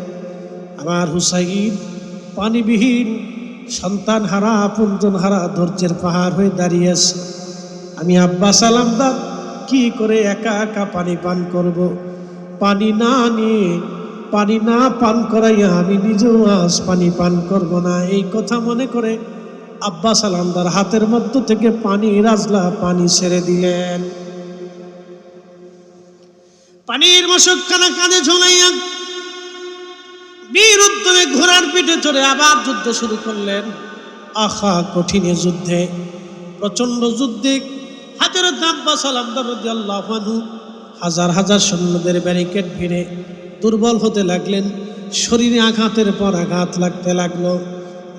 আমার হুসাইন পানিবিহীন, সন্তান হারা, আপনজন হারা, ধৈর্যের পাহাড় হয়ে দাঁড়িয়ে আছে। আমি আব্বা সালামদার কি করে একা একা পানি পান করব? পানি না নিয়ে, পানি না পান করাইয়া আমি নিজেও আজ পানি পান করব না। এই কথা মনে করে আব্বা সালামদার হাতের মধ্য থেকে পানি রাজলা পানি ছেড়ে দিলেন। পানির মশকখানা কাঁধে ঝোলাইয়া বীর উদ্যমে ঘোড়ার পিঠে চড়ে আবার যুদ্ধ শুরু করলেন। আহা কঠিন যুদ্ধে, প্রচন্ড যুদ্ধে হযরত আব্বাস সালামদার রাদিয়াল্লাহু আনহু হাজার হাজার সৈন্যদের ব্যারিকেড ভিড়ে দুর্বল হতে লাগলেন। শরীরে আঘাতের পর আঘাত লাগতে লাগলো।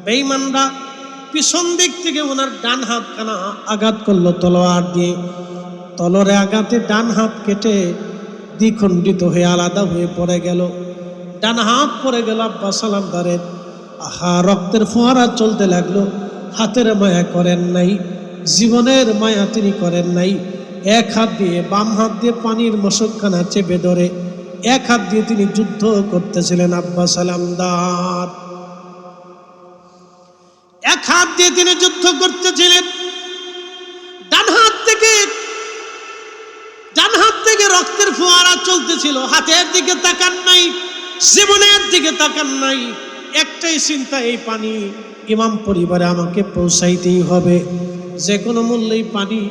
বেঈমানরা পিছন দিক থেকে ওনার ডান হাতখানা আঘাত করলো তলোয়ার দিয়ে। তলোয়ারে আঘাতে ডান হাত কেটে দ্বিখণ্ডিত হয়ে আলাদা হয়ে পড়ে গেল। ডান হাত পড়ে গেল আব্বাস সালামদারের। আহা রক্তের ফোয়ারা চলতে লাগলো। হাতের মায়া করেন নাই, জীবনের মায়া তিনি করেন নাই। এক হাত দিয়ে, বাম হাত দিয়ে পানির মশকখানা চেপে ধরে এক হাত দিয়ে তিনি যুদ্ধ করতেছিলেন। আব্বাস সালামদার এক হাত দিয়ে তিনি যুদ্ধ করতেছিলেন। ডান হাত থেকে রক্তের ফোয়ারা চলতেছিল। হাতের দিকে তাকান নাই, জীবনের দিকে তাকান নাই। একটাই চিন্তা, এই পানি ইমাম পরিবারে আমাকে পৌঁছাইতেই হবে। যে কোনো মূল্যেই পানি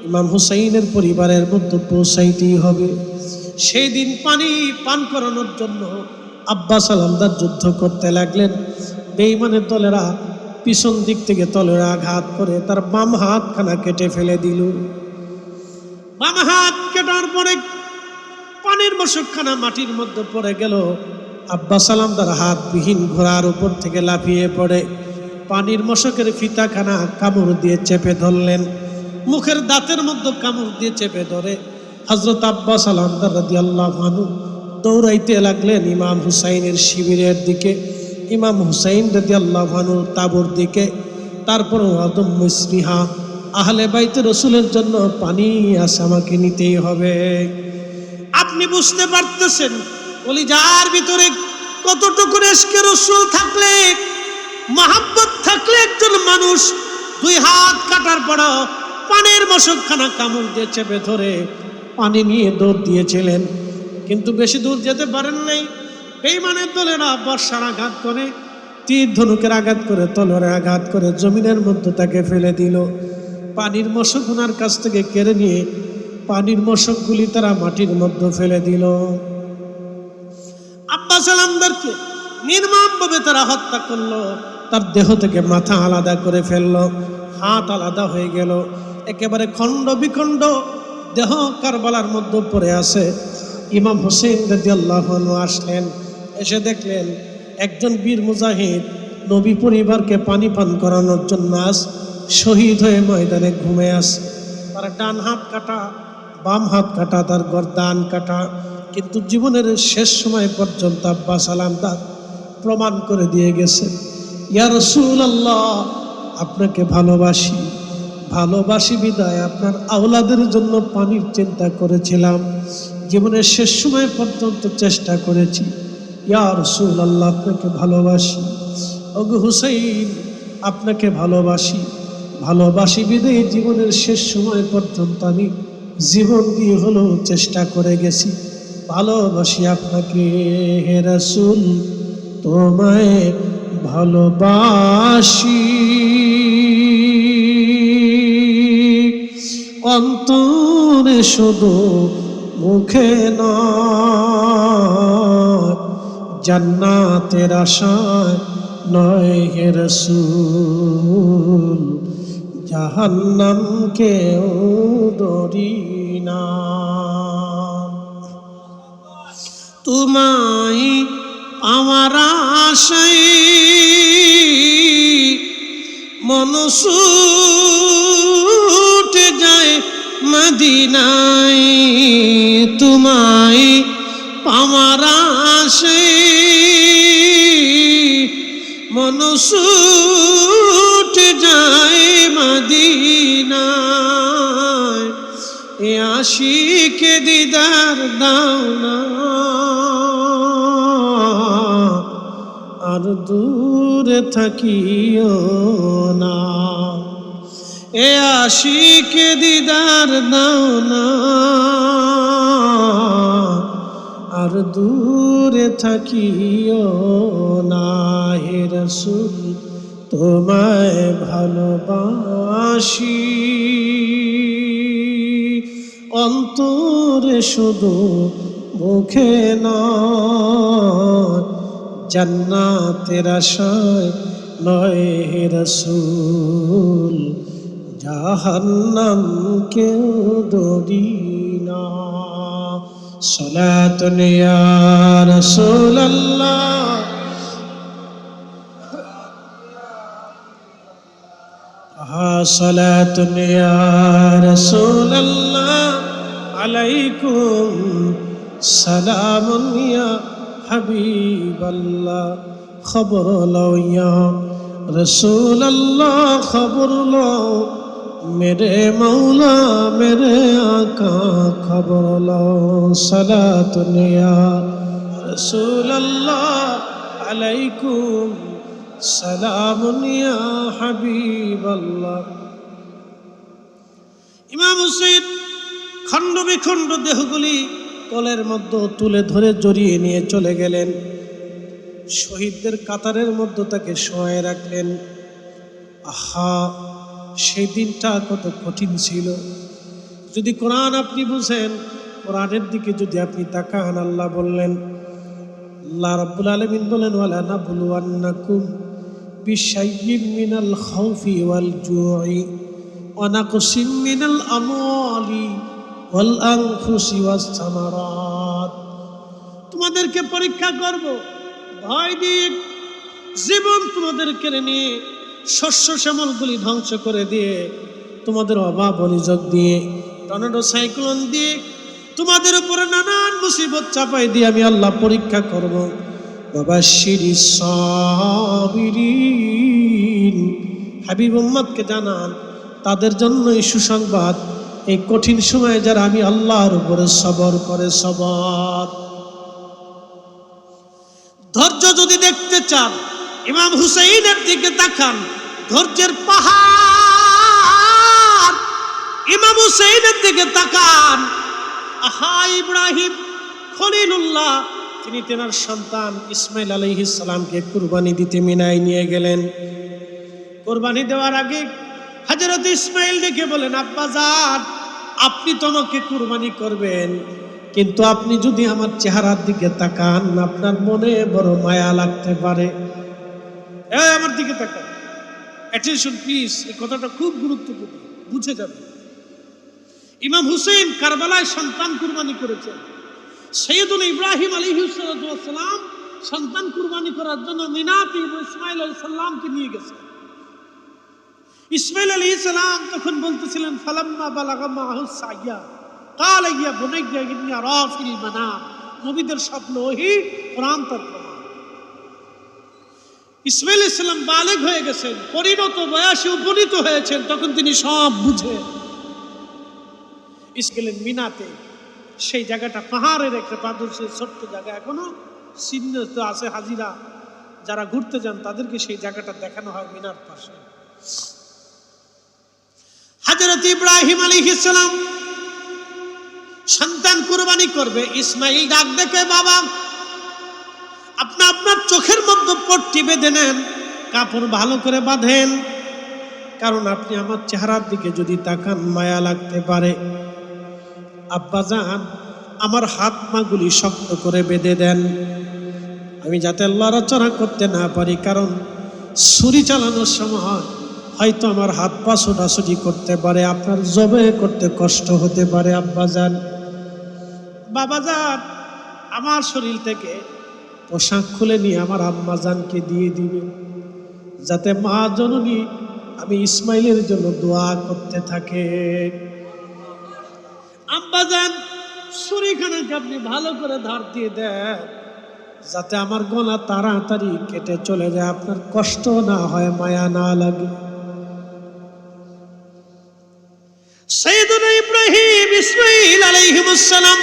ইমাম হুসাইনের পরিবারের মধ্যে পৌঁছাইতেই হবে। সেই দিন পানি পান করানোর জন্য আব্বাস সালামদার যুদ্ধ করতে লাগলেন। বেঈমানের দলেরা পিছন দিক থেকে তলোয়ার আঘাত করে তার বাম হাতখানা কেটে ফেলে দিল। বাম হাত কেটার পরে পানির মশকখানা মাটির মধ্যে পড়ে গেল। আব্বাস সালামদার হাতবিহীন ঘোড়ার উপর থেকে লাফিয়ে পড়ে পানির মশকের ফিতাখানা কামড় দিয়ে চেপে ধরলেন। মুখের দাঁতের মধ্যে কামড় দিয়ে চেপে ধরে হযরত আব্বাস সালামদার রাদিয়াল্লাহু আনহু দৌড়াইতে লাগলেন ইমাম হুসাইনের শিবিরের দিকে, ইমাম হুসাইন রাদিয়াল্লাহু আনহু তাঁবুর দিকে। তারপর অদম্য স্পৃহা, আহলে বাইতে রসুলের জন্য পানি আছে, আমাকে নিতেই হবে। আপনি বুঝতে পারতেছেন কলিজার ভিতরে কতটুকু ইশকে রসুল থাকলে, মহাব্বত থাকলে একজন মানুষ 2 হাত কাটার পরও পানির মশকখানা কামড় দিয়ে চেপে ধরে পানি নিয়ে দৌড় দিয়েছিলেন। কিন্তু বেশি দূর যেতে পারেন নাই। বেঈমানের দলেরা বর্ষার আঘাত করে, তীর ধনুকের আঘাত করে, তলোয়ারের আঘাত করে জমিনের মধ্যে তাকে ফেলে দিল। পানির মশক ওনার কাছ থেকে কেড়ে নিয়ে পানির মশকগুলি তারা মাটির মধ্যে ফেলে দিল। আব্বাস আলমদারকে নির্মমভাবে তারা হত্যা করলো। তার দেহ থেকে মাথা আলাদা করে ফেললো, হাত আলাদা হয়ে গেল, একেবারে খণ্ড বিখণ্ড দেহ কারবালার মধ্যে পড়ে আছে। ইমাম হোসেন রাদিয়াল্লাহু আনহু আসলেন, এসে দেখলেন একজন বীর মুজাহিদ নবী পরিবারকে পানি পান করানোর জন্য আজ শহীদ হয়ে ময়দানে ঘুমিয়ে আছে। তার ডান হাত কাটা, বাম হাত কাটা, তার গর্দান কাটা। কিন্তু জীবনের শেষ সময় পর্যন্ত আব্বাস আলমদার প্রমাণ করে দিয়ে গেছে, ইয়া রাসূলুল্লাহ, আপনাকে ভালোবাসি, ভালোবাসি বিদায় আপনার আওলাদের জন্য পানির চিন্তা করেছিলাম, জীবনের শেষ সময় পর্যন্ত চেষ্টা করেছি। ইয়া রাসূলুল্লাহ, আপনাকে ভালোবাসি। ওগো হুসাইন, আপনাকে ভালোবাসি, ভালোবাসি বিদায় জীবনের শেষ সময় পর্যন্ত আমি জীবন দিয়ে হলেও চেষ্টা করে গেছি, ভালোবাসি আপনাকে। হে রাসূল, তোমায় ভালোবাসি, অন্তরে শুধু মুখে নয়, জান্নাতের আশায় নয় হে রাসূল, জাহান্নামকেও ডরি না। তোমায় আমার আশায় মন ছুটে যায় মদিনায়, তোমায় আমার আশায় মন ছুটে যায় মদিনায়, এ আশিকে দিদার দাও না, আর দূরে থাকিও না। এ আশিকে দিদার দাও না, আর দূরে থাকিও না। হে রাসূল, তোমায় ভালোবাসি, অন্তরে শুধু মুখে নয়, জান্নাতের আশায় নয় হে রাসূল, জাহান্নামকেও ডরি না। সালাতুন ইয়া রাসূলুল্লাহ, সালাতুন ইয়া রাসূলুল্লাহ, আলাইকুম সালামুন ইয়া হাবিবাল্লাহ, খবর লও ইয়া রাসূলুল্লাহ, খবর লও मेरे मौला मेरे आका, खबर लो। सलातुन या रसूल अल्लाह, अलैकुम सलामुन या हबीब अल्लाह। ইমাম হুসাইন খণ্ড বিখণ্ড দেহগুলি কোলের মধ্যে তুলে ধরে জড়িয়ে নিয়ে চলে গেলেন। শহীদদের কাতারের মধ্যে তাকে শোয়ায় রাখলেন। আহা, সেই দিনটা কত কঠিন ছিল। যদি কোরআন আপনি বুঝেন, কোরআনের দিকে যদি আপনি তাকান, আল্লাহ বললেন, আল্লাহ রাব্বুল আলামিন বলেন, ওয়ালা নাবলুওয়ান্নাকুম বিশাইয়্যিম মিনাল খাউফি ওয়াল জুই ওয়া নাকসিম মিনাল আমওয়ালি ওয়াল আনফুসি ওয়াস সামারাত। তোমাদেরকে পরীক্ষা করব, ভয় দিয়ে জীবন তোমাদের কেড়ে নিয়ে, শস্য শ্যামলগুলি ধ্বংস করে দিয়ে, তোমাদের অভাব অনিযোগ দিয়ে, টর্নেডো সাইক্লোন দিয়ে, তোমাদের উপরে নানান মুসিবত চাপাই দিয়ে আমি আল্লাহ পরীক্ষা করব। ওয়াবাশশিরিস সাবিরিন, হাবিব উম্মতকে জানান তাদের জন্যই সুসংবাদ, এই কঠিন সময়ে যারা আমি আল্লাহর উপরে সবর করে। সবর, ধৈর্য যদি দেখতে চান ইমাম হুসাইনের দিকে তাকান, ধৈর্যের পাহাড় ইমাম হুসাইনের দিকে তাকান। আহা, ইব্রাহিম খলিলুল্লাহ তিনি তেনার সন্তান ইসমাইল আলাইহিস সালামকে কুরবানি দিতে মিনায় নিয়ে গেলেন। কুরবানি দেওয়ার আগে হযরত ইসমাইল ডেকে বলেন, আব্বাজান আপনি তো আমাকে কুরবানি করবেন, কিন্তু আপনি যদি আমার চেহারার দিকে তাকান আপনার মনে বড় মায়া লাগতে পারে। আমার দিকে তাকান, অ্যাটেনশন প্লিজ, এই কথাটা খুব গুরুত্বপূর্ণ, বুঝে যাবে। ইমাম হুসেইন কারবালায় সন্তান কুরবানি করেছেন। সৈয়দুল ইব্রাহিম আলাইহিস সালাম সন্তান কুরবানি করার জন্য মিনাতে ইসমাইল আলাইহিস সালামকে নিয়ে গেছেন। ইসমাইল আলাইহিস সালাম তখন বলতেছিলেন, ফালাম্মা বালাগা মাহুস সাইয়া ক্বালা ইয়া বুনাইয়া ইন্নী আরা ফিল মানাম। নবীদের স্বপ্ন ওহী, কোরআন তার প্রমাণ। ইসমাইল আলাইহিস সালাম বালেগ হয়ে গেছেন, পরিণত বয়সে উপনীত হয়েছেন, তখন তিনি সব বুঝে গেলেন মিনাতে। সেই জায়গাটা পাহাড়ের একটা পাদদেশে ছোট্ট জায়গা, এখনো চিহ্ন তো আছে। হাজিরা যারা ঘুরতে যান তাদেরকে সেই জায়গাটা দেখানো হয় মিনার পাশে। হযরত ইব্রাহিম আলাইহিস সালাম সন্তান কুরবানি করবে। ইসমাইল ডাক দেখে, বাবা আপনি আপনার চোখের মধ্যে পট্টি বেঁধে নেন, কাপড় ভালো করে বাঁধেন, কারণ আপনি আমার চেহারার দিকে যদি তাকান মায়া লাগতে পারে। আব্বাজান আমার হাত মাগুলি শক্ত করে বেঁধে দেন, আমি যাতে লড়াচড়া করতে না পারি, কারণ ছুরি চালানোর সময় হয়তো আমার হাত পা ছোটাছুটি করতে পারে, আপনার জবে করতে কষ্ট হতে পারে। আব্বাজান, বাবাজান আমার শরীর থেকে পোশাক খুলে নিয়ে আমার আম্মাজানকে দিয়ে দিবে, যাতে মা জননী আমি ইসমাইলের জন্য দোয়া করতে থাকে। আব্বাজান ছুরিখানাকে আপনি ভালো করে ধার দিয়ে দেন, যাতে আমার গলা তাড়াতাড়ি কেটে চলে যায়, আপনার কষ্ট না হয়, মায়া না লাগে। সাইয়েদুনা ইব্রাহিম ইসমাইল আলাইহিস সালাম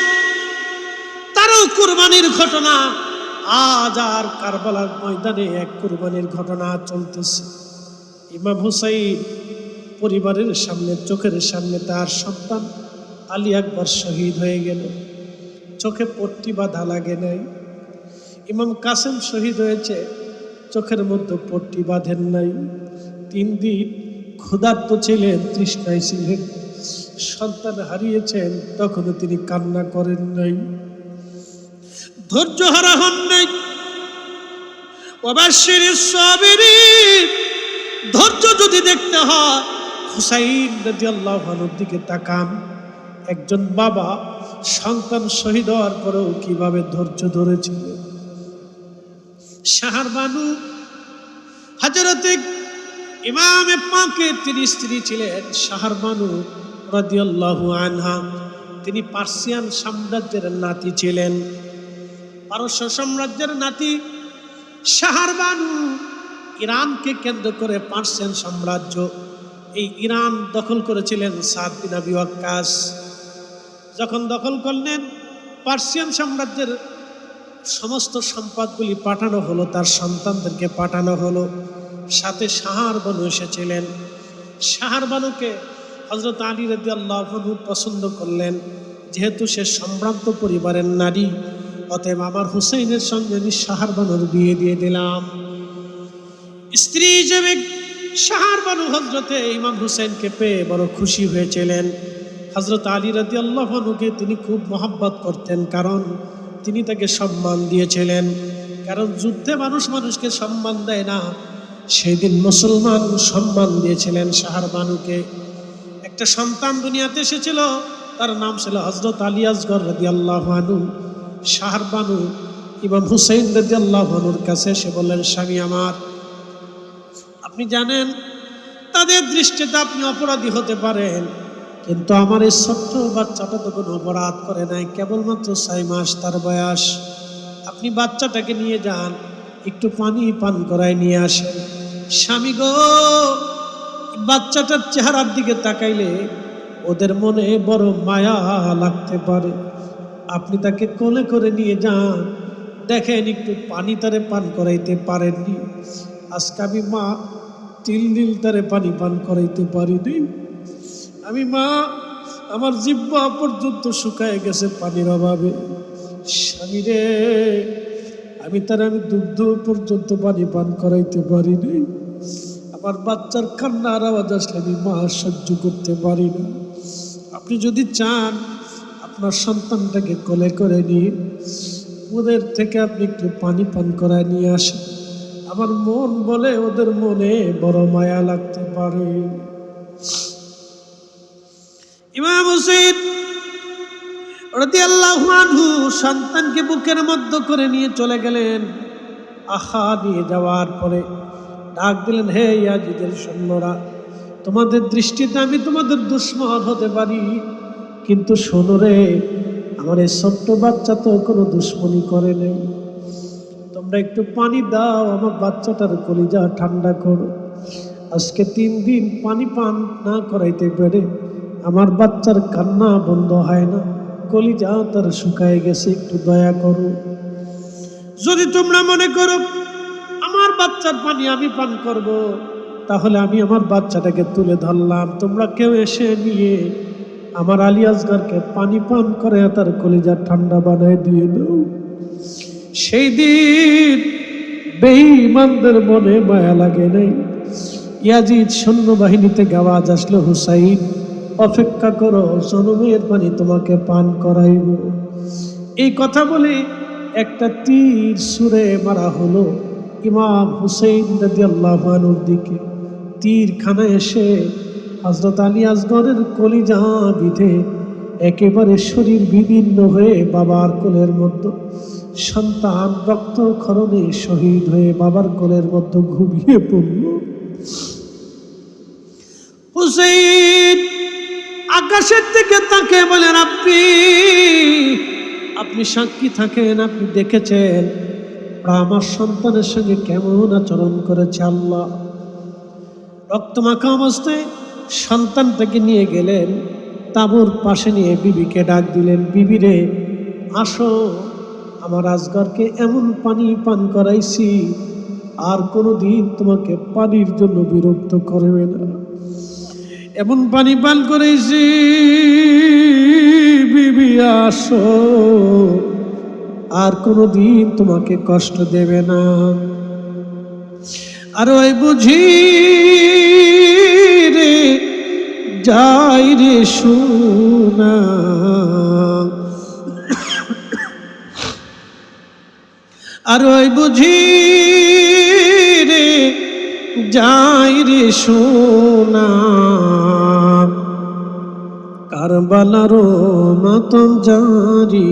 তারও কুরবানির ঘটনা আজ আর কারবালার ময়দানে এক কুরবানির ঘটনা চলতেছে। ইমাম হুসাইন পরিবারের সামনে, চোখের সামনে তার সন্তান আলী আকবর শহীদ হয়ে গেল, চোখে পট্টি বাঁধা লাগে নাই। ইমাম কাসেম শহীদ হয়েছে, চোখের মধ্যে পট্টি বাঁধেন নাই। 3 দিন ক্ষুধার্ত ছিলেন, তৃষ্ণায় ছিলেন, সন্তান হারিয়েছেন, তখনও তিনি কান্না করেন নাই, ধৈর্য হারা হন নাই। ওয়াবাশশিরিস সাবিরিন, ধৈর্য যদি দেখতে হয় হুসাইন রাদিয়াল্লাহু আনহুর দিকে তাকান। একজন বাবা সন্তান শহীদ হওয়ার পরেও কিভাবে ধৈর্য ধরেছিলেন। শাহরবানু হযরত ইমামে পাকের তিনি স্ত্রী ছিলেন শাহরবানু রাদিয়াল্লাহু আনহা। তিনি পার্সিয়ান সাম্রাজ্যের নাতি ছিলেন, পারস্য সাম্রাজ্যের নাতি। শাহরবানু ইরানকে কেন্দ্র করে পার্সিয়ান সাম্রাজ্য, এই ইরান দখল করেছিলেন সাদ বিন আবি ওয়াক্কাস। যখন দখল করলেন, পার্সিয়ান সাম্রাজ্যের সমস্ত সম্পদগুলি পাঠানো হলো, তার সন্তানদেরকে পাঠানো হলো, সাথে শাহরবানু এসেছিলেন। শাহরবানুকে হযরত আলী রাদিয়াল্লাহু আনহু পছন্দ করলেন, যেহেতু সে সম্ভ্রান্ত পরিবারের নারী, অতএব আমার হুসাইনের সঙ্গে আমি শাহরবানুর বিয়ে দিয়ে দিলাম। স্ত্রী হিসেবে শাহরবানু হযরতে ইমাম হুসাইনকে পেয়ে বড় খুশি হয়েছিলেন। হযরত আলী রাদিয়াল্লাহু আনহুকে তিনি খুব মহব্বত করতেন, কারণ তিনি তাকে সম্মান দিয়েছিলেন। কারণ যুদ্ধে মানুষ মানুষকে সম্মান দেয় না, সেদিন মুসলমান সম্মান দিয়েছিলেন শাহরবানুকে। একটা সন্তান দুনিয়াতে এসেছিল, তার নাম ছিল হযরত আলী আসগর রাদিয়াল্লাহু আনহু। শাহরবানু ইমাম হুসাইন রাদিয়াল্লাহু আনহুর কাছে এসে বললেন, স্বামী আমার, আপনি জানেন তাদের দৃষ্টিতে আপনি অপরাধী হতে পারেন, কিন্তু আমার এই ছোট্ট বাচ্চাটা তো কোনো অপরাধ করে নাই, কেবলমাত্র 6 মাস তার বয়স। আপনি বাচ্চাটাকে নিয়ে যান, একটু পানি পান করায় নিয়ে আসেন। স্বামী গো, বাচ্চাটার চেহারার দিকে তাকাইলে ওদের মনে বড় মায়া লাগতে পারে। আপনি তাকে কোলে করে নিয়ে যান, দেখেন একটু পানি তারে পান করাইতে পারেননি। আজকে আমি মা 3 দিন তারে পানি পান করাইতে পারিনি। আমি মা আমার জিহ্বা পর্যন্ত শুকায় গেছে পানির অভাবে। স্বামী রে, আমি দুগ্ধ পর্যন্ত পানি পান করাইতে পারিনি। আমার বাচ্চার কান্নার আওয়াজ আসলে আমি মা সহ্য করতে পারি না। আপনি যদি চান আপনার সন্তানটাকে কোলে করে নিয়ে ওদের থেকে আপনি একটু পানি পান করায় নিয়ে আসেন। আমার মন বলে ওদের মনে বড় মায়া লাগতে পারে। ইমাম হুসাইন রাদিয়াল্লাহু আনহু সন্তানকে বুকের মধ্যে করে নিয়ে চলে গেলেন। আহা নিয়ে যাওয়ার পরে ডাক দিলেন, হে ইয়াজিদের সৈন্যরা, তোমাদের দৃষ্টিতে আমি তোমাদের দুশমন হতে পারি, কিন্তু শোনো রে, আমার এই ছোট্ট বাচ্চা তো কোনো দুশ্মনী করে নেই। তোমরা একটু পানি দাও, আমার বাচ্চাটার কলিজা ঠান্ডা করো। আজকে 3 দিন পানি পান না করাইতে পেরে আমার বাচ্চার কান্না বন্ধ হয় না, কলিজা তার শুকায় গেছে, একটু দয়া করো। যদি তোমরা মনে করো আমার বাচ্চার পানি আমি পান করব, তাহলে আমি আমার বাচ্চাটাকে তুলে ধরলাম, তোমরা কেউ এসে নিয়ে আমার আলী আসগরকে পানি পান করে তার কলিজা ঠান্ডা বানায় দিয়ে দাও। সেই দিন বেঈমানদের মনে মায়া লাগে নাই। ইয়াজিদ সৈন্যবাহিনীতে আওয়াজ আসলো, হুসাইন অপেক্ষা করো, জনমের পানি তোমাকে পান করাইব। এই কথা বলে একটা তীর ছুঁড়ে মারা হলো ইমাম হুসাইন রাদিয়াল্লাহু আনহুর দিকে। তীরখানা এসে হযরত আলী আসগরের কলিজা বিধে একেবারে শরীর বিদীর্ণ হয়ে বাবার কোলের মধ্যে, সন্তান রক্তক্ষরণে শহীদ হয়ে বাবার কোলের মধ্যে ঘুমিয়ে পড়ল। হুসাইন আকাশের দিকে তাকিয়ে বলেন, আপনি সাক্ষী থাকেন, আপনি দেখেছেন আমার সন্তানের সঙ্গে কেমন আচরণ করেছে আল্লাহ। রক্তমাখা অবস্থায় সন্তানটাকে নিয়ে গেলেন, তাঁবুর পাশে নিয়ে বিবিকে ডাক দিলেন, বিবি রে, আসো, আমার আসগরকে এমন পানি পান করাইছি, আর কোনোদিন তোমাকে পানির জন্য বিরক্ত করবে না। এমন পানি পান করাইছি, বিবি আসো, আর কোনোদিন তোমাকে কষ্ট দেবে না। আর ওই বুঝি রে যাই রে সোনা, আর ওই বুঝি রে যাই রে সোনা, কারবালার মাতম জারি।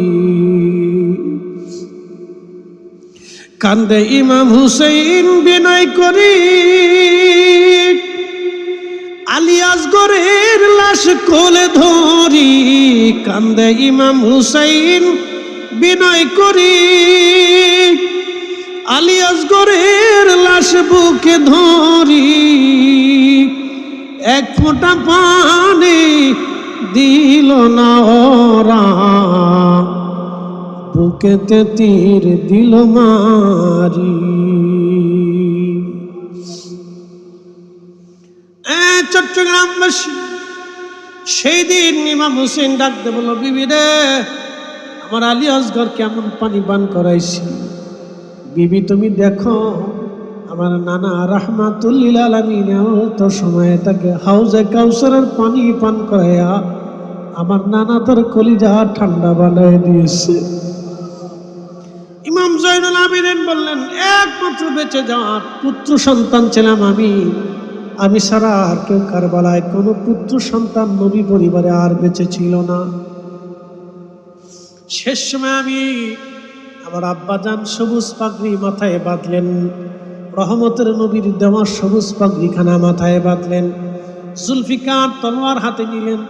কান্দে ইমাম হুসাইন বিনয় করি, আলী আসগরের লাশ কোলে ধরি। কান্দে ইমাম হুসাইন বিনয় করি, আলী আসগরের লাশ বুকে ধরি। এক ফোঁটা পানি দিল না ওরা, বুকেতে তীর দিল মারি। চট্টগ্রামবাসী সেই দিন ইমাম হুসেন ডাকতে বলল, বিবি রে, আমার আলী আসগর কেমন পানি পান করাইছি। বিবি তুমি দেখো, আমার নানা রাহমাতুল্লিল আলামিন তো সময় তাকে হাউজে কাউসারের পানি পান করাইয়া আমার নানা তার কলিজা ঠান্ডা বানায় দিয়েছে। ইমাম জয়নুল আবেদিন বললেন, একমাত্র বেঁচে যাওয়া পুত্র সন্তান ছিলাম আমি ছাড়া আর কেউ কারবালায় কোনো পুত্র সন্তান নবী পরিবারে আর বেঁচে ছিল না। শেষ সময় আমার আব্বাজান সবুজ পাগড়ি মাথায় বাঁধলেন, রহমতের নবীর দেওয়া সবুজ পাগড়িখানা মাথায় বাঁধলেন, জুলফিকার তলোয়ার হাতে নিলেন,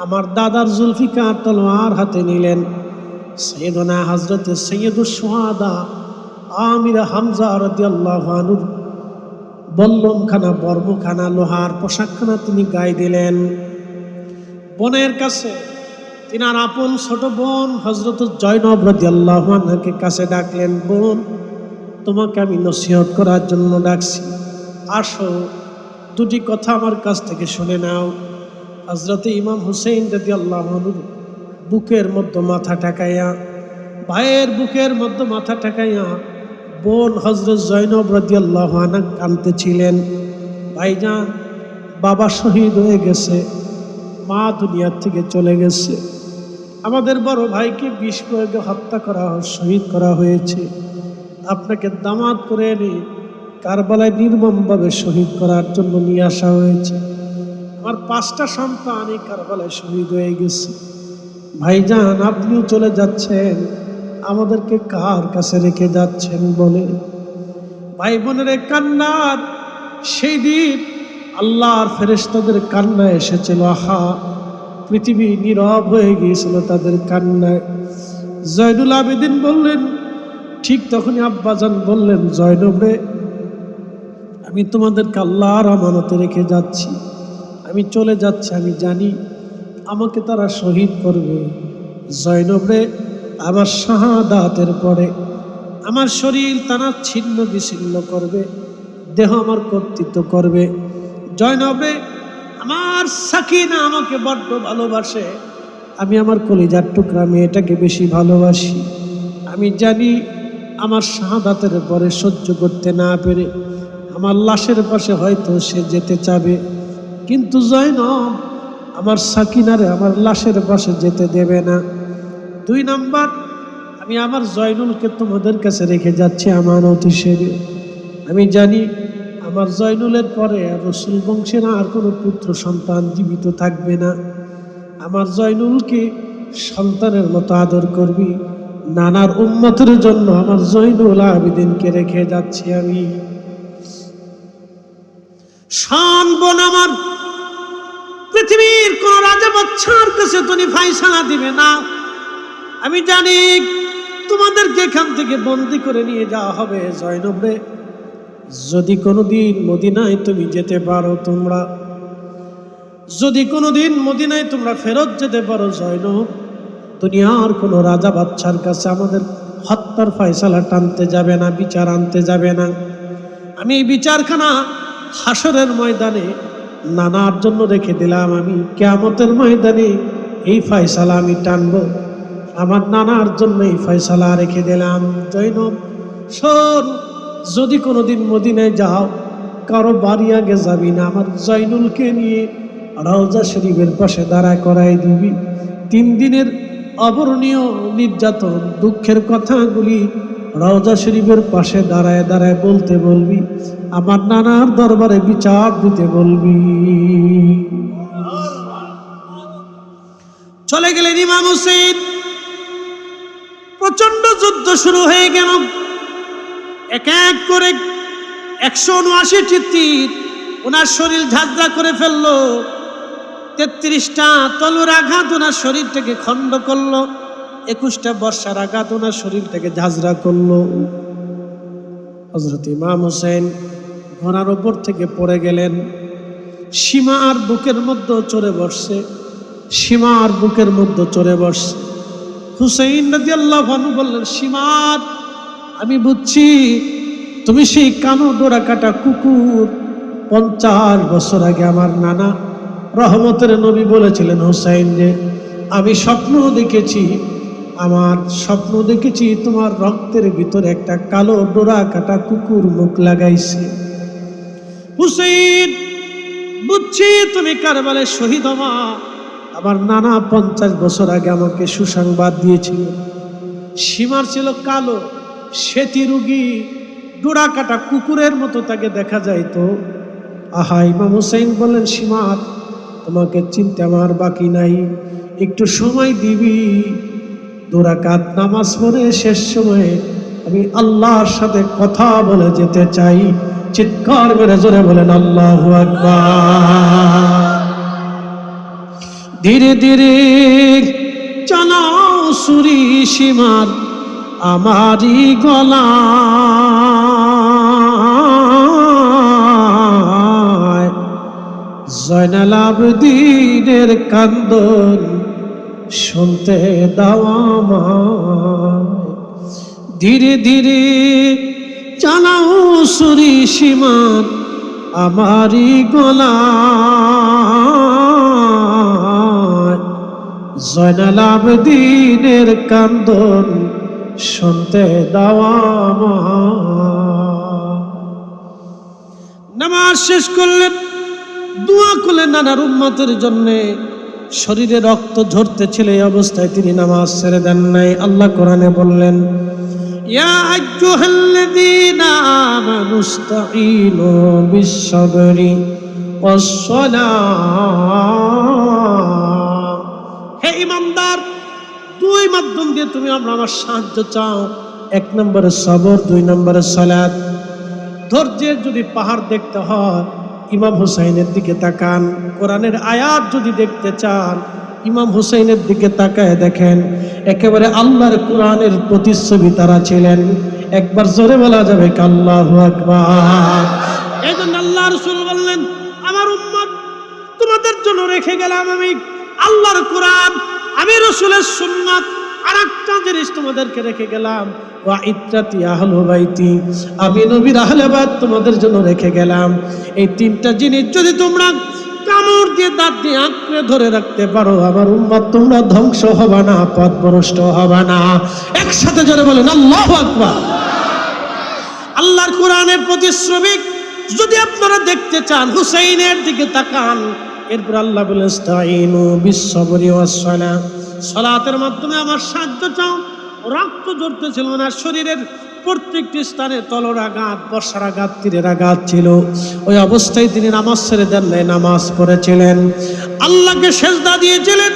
আমার দাদার জুলফিকার তলোয়ার হাতে নিলেন। সৈয়দনা হযরত সৈয়দুশ শুহাদা আমির হামজা রাদিয়াল্লাহু আনহু বল্লমখানা বর্মখানা লোহার পোশাকখানা তিনি গায়ে দিলেন। বোনের কাছে তিনার আপন ছোট বোন হযরত জয়নব রাদিয়াল্লাহু আনহাকে কাছে ডাকলেন, বোন তোমাকে আমি নসিহত করার জন্য ডাকছি, আসো দুটি কথা আমার কাছ থেকে শুনে নাও। হযরত ইমাম হুসেইন রাদিয়াল্লাহু আনহু বুকের মধ্যে মাথা ঠেকাইয়া, ভাইয়ের বুকের মধ্যে মাথা ঠেকাইয়া বোন হযরত জয়নব রাদিয়াল্লাহু আনহা কাঁদতেছিলেন। ভাইজান, বাবা শহীদ হয়ে গেছে, মা দুনিয়ার থেকে চলে গেছে, আমাদের বড় ভাইকে বিষ প্রয়োগে হত্যা করা শহীদ করা হয়েছে, আপনাকে দামাত করে এনে কারবালায় নির্মমভাবে শহীদ করার জন্য নিয়ে আসা হয়েছে। আমার 5টা সন্তান এই কারবালায় শহীদ হয়ে গেছে। ভাইজান, আপনিও চলে যাচ্ছেন, আমাদেরকে কার কাছে রেখে যাচ্ছেন বলে। ভাই বোনের কান্নার সেই দিন আল্লাহর ফেরেশতাদের কান্না এসেছিল। আহা, পৃথিবী নীরব হয়ে গিয়েছিল তাদের কান্নায়। জয়নুল আবেদিন বললেন, ঠিক তখনই আব্বাজান বললেন, জয়নব রে, আমি তোমাদেরকে আল্লাহর আমানতে রেখে যাচ্ছি, আমি চলে যাচ্ছি, আমি জানি আমাকে তারা শহীদ করবে। জয়নব রে, আমার শাহাদাতের পরে আমার শরীর তারা ছিন্ন বিচ্ছিন্ন করবে, দেহ আমার কর্তৃত্ব করবে। জয়নব রে, আমার সাকিনা আমাকে বড্ড ভালোবাসে, আমি আমার কলিজার টুকরা মেয়েটাকে বেশি ভালোবাসি। আমি জানি আমার শাহাদাতের পরে সহ্য করতে না পেরে আমার লাশের পাশে হয়তো সে যেতে চাবে, কিন্তু জয়নব আমার সাকিনারে আমার লাশের পাশে যেতে দেবে না। 2 নাম্বার, আমি আমার জয়নুলকে তোমাদের কাছে রেখে যাচ্ছি আমানত হিসেবে। আমি জানি আমার জয়নুলের পরে রসুল বংশের আর কোনো পুত্র সন্তান জীবিত থাকবে না। আমার জয়নুলকে সন্তানের মতো আদর করবি, নানার উম্মতের জন্য আমার জয়নুল আবেদিনকে রেখে যাচ্ছি আমি। শান বোন আমার, পৃথিবীর কোন রাজা বাদশার কাছে তুমি ফায়সালা দিবে না। আমি জানি তোমাদেরকে এখান থেকে বন্দি করে নিয়ে যাওয়া হবে। জয়নব রে, যদি কোনোদিন মদিনায় তুমি যেতে পারো, তোমরা যদি কোনোদিন মদিনায় তোমরা ফেরত যেতে পারো, জয়নব দুনিয়ার কোনো রাজা বাদশার কাছে আমাদের হত্যার ফয়সালা টানতে যাবে না, বিচার আনতে যাবে না। আমি এই বিচারখানা হাসরের ময়দানে নানার জন্য রেখে দিলাম। আমি কিয়ামতের ময়দানে এই ফয়সালা আমি টানবো, আমার নানার জন্য এই ফয়সালা রেখে দিলাম। জয়নব শোন, যদি কোনোদিন মদিনায় যাও, কারো বাড়ি আগে যাবি না, আমার জয়নুলকে নিয়ে রওজা শরীফের পাশে দাঁড়া করাই দিবি। 3 দিনের অবর্ণীয় নির্যাতন দুঃখের কথাগুলি রওজা শরীফের পাশে দাঁড়ায় দাঁড়ায় বলতে বলবি, আমার নানার দরবারে বিচার দিতে বলবি। চলে গেলেন ইমাম হুসেন। প্রচন্ড যুদ্ধ শুরু হয়ে গেল। এক এক করে 179টি তীর ওনার শরীর ঝাঁঝরা করে ফেললো। 33টা তলোয়ার আঘাত ওনার শরীরটাকে খণ্ড করলো। 21টা বর্ষার আঘাত ওনার শরীরটাকে ঝাঁঝরা করলো। হযরত ইমাম হুসেন ঘোড়ার উপর থেকে পড়ে গেলেন। সীমা আর বুকের মধ্যে চড়ে বসছে, সীমা আর বুকের মধ্যে চড়ে বসছে। হুসাইন রাদিয়াল্লাহু আনহু বললেন, সীমা, আমি বুঝছি তুমি সেই কানো ডোরা কাটা কুকুর। 50 বছর আগে আমার নানা রহমতের নবী বলেছিলেন, হুসাইন রে, আমি স্বপ্ন দেখেছি, আমার স্বপ্ন দেখেছি তোমার রক্তের ভিতরে একটা কালো ডোরা কাটা কুকুর মুখ লাগাইছে। হুসাইন, বুঝছি তুমি কারবালায় শহীদ হবা। আমার নানা 50 বছর আগে আমাকে সুসংবাদ দিয়েছিল। সীমার ছিল কালো, সেতি রোগী, ডোরা কাটা কুকুরের মতো তাকে দেখা যাইতো। আহা, ইমাম হুসাইন বললেন, সীমার, তোমাকে চিনতে আমার বাকি নাই, একটু সময় দিবি। 2 রাকাত নামাজ পড়ে শেষ সময়ে আমি আল্লাহর সাথে কথা বলে যেতে চাই। চিৎকার মেরে জোরে বলেন আল্লাহু আকবার। ধীরে ধীরে চালাও সুরি সীমার আমারি গলা, জয়নাল আবেদিনের কান্দন শুনতে দাও আমায়, ধীরে ধীরে চালাও সুরি সীমান আমারি গলায়, জয়নাল আবেদিনের কান্দন শুনতে দাও আমায়। নামাজ শেষ করলেন, দোয়া করলেন নানার উম্মতের জন্য। শরীরে রক্ত ঝরতেছিল, এই অবস্থায় তিনি নামাজ ছেড়ে দেন নাই। আল্লাহ কোরআনে বললেন, ইয়া আইয়ুহাল্লাযীনা আমানু ইসতাঈনু বিস-সাবরি ওয়াস-সালাহ। হে ঈমানদার, দুই মাধ্যম দিয়ে তুমি আমার সাহায্য চাও। এক নম্বরে সবর, দুই নম্বরে সালাত। ধৈর্যের যদি পাহাড় দেখতে হয়, ইমাম হুসাইনের দিকে তাকান। কোরআনের আয়াত যদি দেখতে চান, ইমাম হুসাইনের দিকে তাকায় দেখেন। একেবারে আল্লাহর কোরআনের প্রতিচ্ছবি তারা ছিলেন। একবার জোরে বলা যাবে আল্লাহু আকবার। এই জন্য আল্লাহ রাসূল বললেন, আমার উম্মত তোমাদের জন্য রেখে গেলাম আমি আল্লাহর কোরআন, আমি রাসূলের সুন্নাত। আরেকটা জিনিস তোমাদেরকে রেখে গেলাম, ওয়া ইত্রাতি আহলু বাইতি, আমি নবীর আহলে বাইত তোমাদের জন্য রেখে গেলাম। এই তিনটা জিনিস যদি তোমরা কামড় দিয়ে দাঁত দিয়ে আঁকড়ে ধরে রাখতে পারো, আমার উম্মত তোমরা ধ্বংস হবে না, পথভ্রষ্ট হবে না। একসাথে জোরে বলেন আল্লাহু আকবার। আল্লাহর কোরআনের প্রতিশ্রুতি যদি আপনারা দেখতে চান, হুসাইনের দিকে তাকান। এরপর আল্লাহ বলেন, ইসতাঈনু বিস-সাবরি ওয়াস-সালাহ, সালাতের মাধ্যমে আমার সাহায্য চাও। রক্ত ঝরতেছিল না, শরীরের প্রত্যেকটি স্থানে তলর আঘাত, বর্ষার আঘাত, তীরের আঘাত ছিল। ওই অবস্থায় তিনি নামাজ ছেড়ে দেন নাই, নামাজ পড়েছিলেন, আল্লাহকে সেজদা দিয়েছিলেন।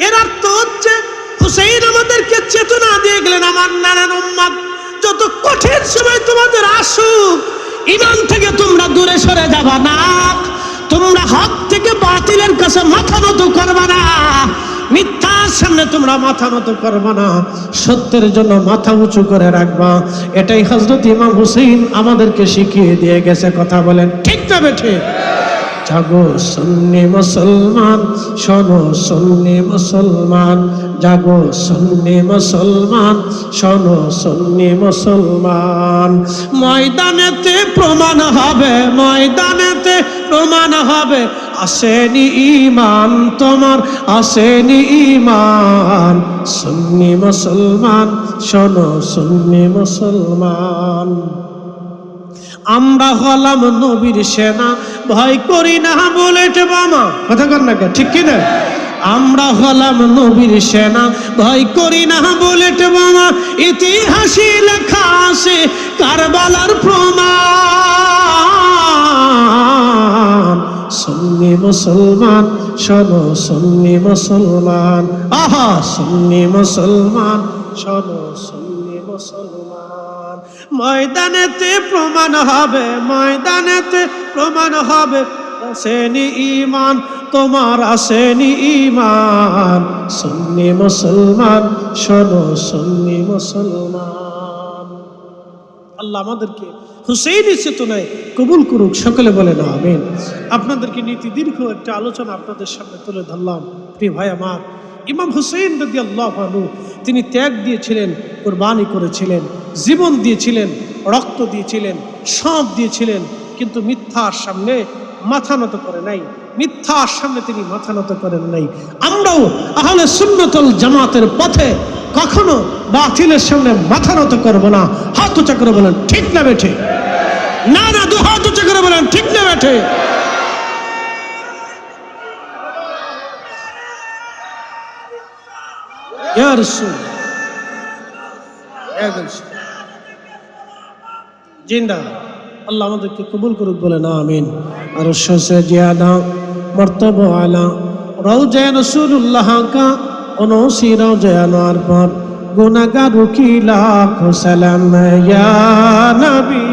এর অর্থ হচ্ছে হুসাইন আমাদেরকে চেতনা দিয়ে গেলেন, আমার নানার উম্মত যত কঠিন সময় তোমাদের আসুক, ঈমান থেকে তোমরা দূরে সরে যাবা না, তোমরা হক থেকে বাতিলের কাছে মাথা নত করবা না, মিথ্যার সামনে তোমরা মাথা নত করবা না, সত্যের জন্য মাথা উঁচু করে রাখবা। এটাই হযরত ইমাম হুসাইন আমাদেরকে শিখিয়ে দিয়ে গেছে। কথা বলেন ঠিক না বেঠে? জাগো সুন্নি মুসলমান, শোনো সুন্নি মুসলমান, জাগো সুন্নি মুসলমান, শোনো সুন্নি মুসলমান। ময়দানেতে প্রমাণ হবে, ময়দানেতে প্রমাণ হবে, আসেনি ঈমান তোমার, আসেনি ঈমান। সুন্নি মুসলমান, শোনো সুন্নি মুসলমান। আমরা হলাম নবীর সেনা, ভয় করি না বুলেট বোমা। কথা কন না, ঠিক কি না? আমরা হলাম নবীর সেনা, ভয় করি না বুলেট বোমা। ইতিহাসে লেখা আছে কারবালার প্রমাণ। সুন্নি মুসলমান, শোনো সুন্নি মুসলমান, আহা সুন্নি মুসলমান, শোনো সুন্নি মুসলমান। ময়দানেতে প্রমাণ হবে, ময়দানেতে প্রমাণ হবে, আসেনি ঈমান তোমার, আসেনি ঈমান। সুন্নি মুসলমান, শোনো সুন্নি মুসলমান। আল্লাহ আমাদেরকে হুসাইনি চেতনায় কবুল করুক, সকলে বলেন আমিন। আপনাদেরকে নীতি দীর্ঘ একটা আলোচনা আপনাদের সামনে তুলে ধরলাম। প্রিয় ভাই আমার, ইমাম হুসাইন রাদিয়াল্লাহু আনহু তিনি ত্যাগ দিয়েছিলেন, কুরবানি করেছিলেন, জীবন দিয়েছিলেন, রক্ত দিয়েছিলেন, সব দিয়েছিলেন, কিন্তু মিথ্যার সামনে মাথা নত করে নাই, মিথ্যার সামনে তিনি মাথা নত করেন নাই। আমরাও আহলে সুন্নাতুল জামাতের পথে কখনো বাতিলের সামনে মাথা নত করব না। হাত উঁচা করে বলেন ঠিক না বেঠে? না না, দু হাত উঁচা করে বলেন ঠিক না বেঠে? ইয়া রাসূল জিন্দা। আল্লাহ আমাদেরকে কবুল করুক, বলেন আমিন। আর সে জিয়াদা মর্তবা আলা রওজা রাসূলুল্লাহ কা অনসি রওজা আনোয়ার পর গুনাহগার কি লাখ সালাম ইয়া নবী।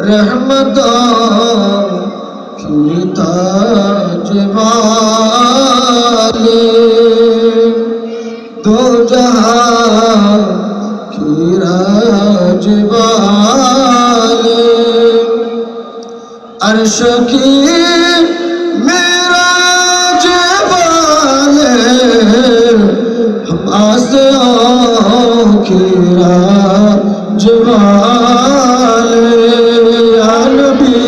रहमतों की ताज वाले, दो जहां की राज वाले, अर्श की मेराज वाले, हम आसमां की राज वाले, या नबी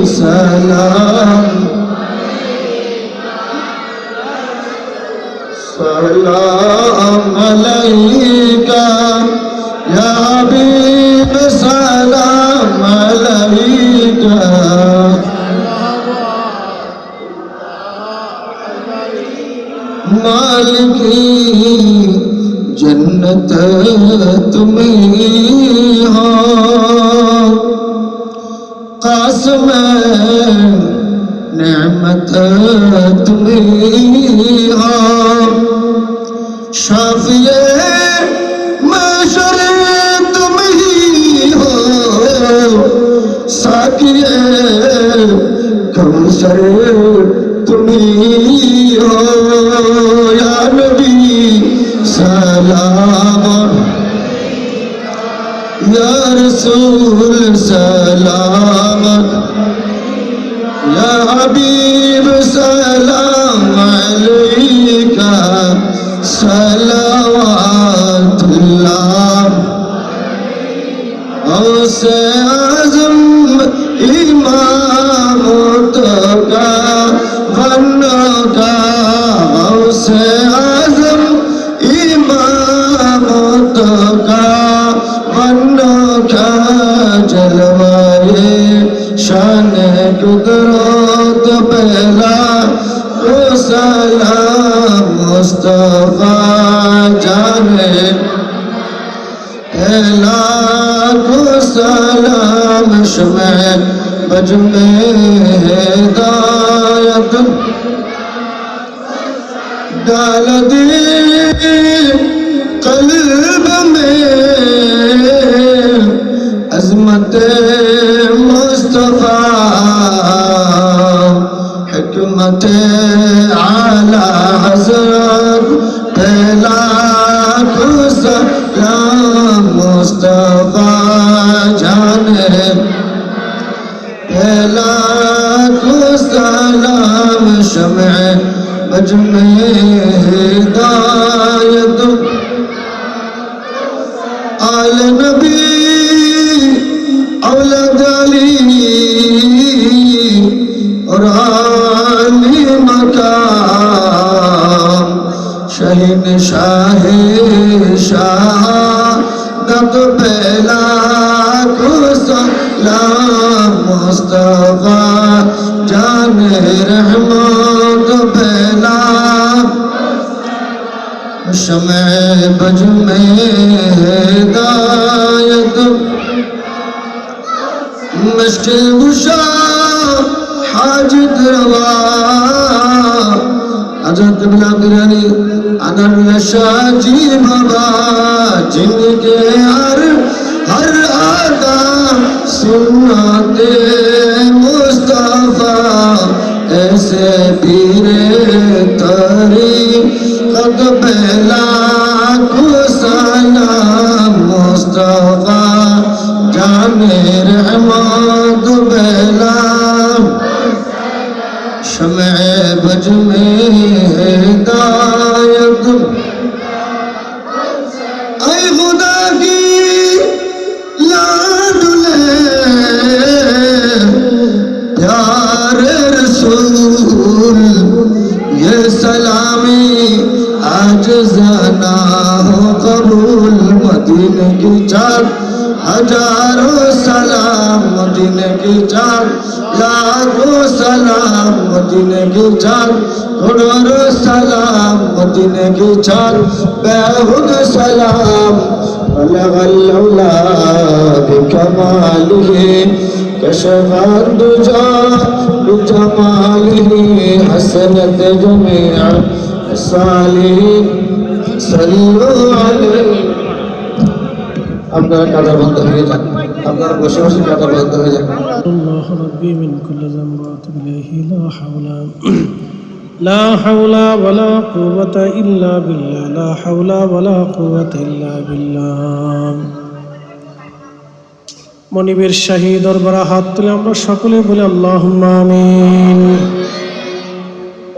सलाम सलाम अलैका, या हबीब सलाम अलैका, मालिकी जन्नत तुम ही हो, कासिम नेमत तुम ही हो, शाफिए महशर तुम ही हो, साकिए कौसर तुम ही हो, या नबी सलाम, या रसूल सलाम, या हबीब सलाम अलैका, सलावतुल्लाह औसे आज़म इमाम का बनो का, औसे आज़म इमाम का बनो का, जलवाए शान कुदरत पहला को सलाम मुस्तफा जाने, पहला को सलाम शमे बज में हिदायत डाल दी कल्ब में, अज़मत मुस्तफा हिकमत आला हज़रत, पहला को सलाम मुस्तफा जाने, पहला को सलाम शमे बज में हिदायत, आल नबी औलाद अली और आली मकाम, शहीन शाहे शहादत, पहला को सलाम मुस्तफा जाने रहमत, पहला शमे बज में हिदायत, मुश्किल कुशा हाजत रवा, हज़रत बिलाली अनर शाजी बाबा, जिनके हर आदा सुन्नते मुस्तफा, ऐसे पीरे तरीक़त, पहला को सलाम मुस्तफा जाने रहमत, पहला शमे बज में हिदायत, ऐ खुदा की लाडले प्यारे रसूल, ये सलामी आज ज़ना हो कबूल, मदीने की चाँद हजारों सलाम, मदीने की चाँद लाखों सलाम, मदीने की चाँद करोड़ों सलाम, मदीने की चाँद बेहुद सलाम, बलगल बिकमालिही कशफा दुजा बिजमालिही, हसनत जमीअ सालिहीन सल्लु अलैहि। আপনারা কাদা বন্ধ হয়ে যান। আপনারা বসে বসে কথা বলতে হয়ে যাবে। الله ربي من كل ذنب واتوب اليه لا حول ولا قوة إلا بالله لا حول ولا قوة إلا بالله মনিবের শাহী দরবারে হাত তুলে আমরা সকলে বলি আল্লাহুম্মা আমিন।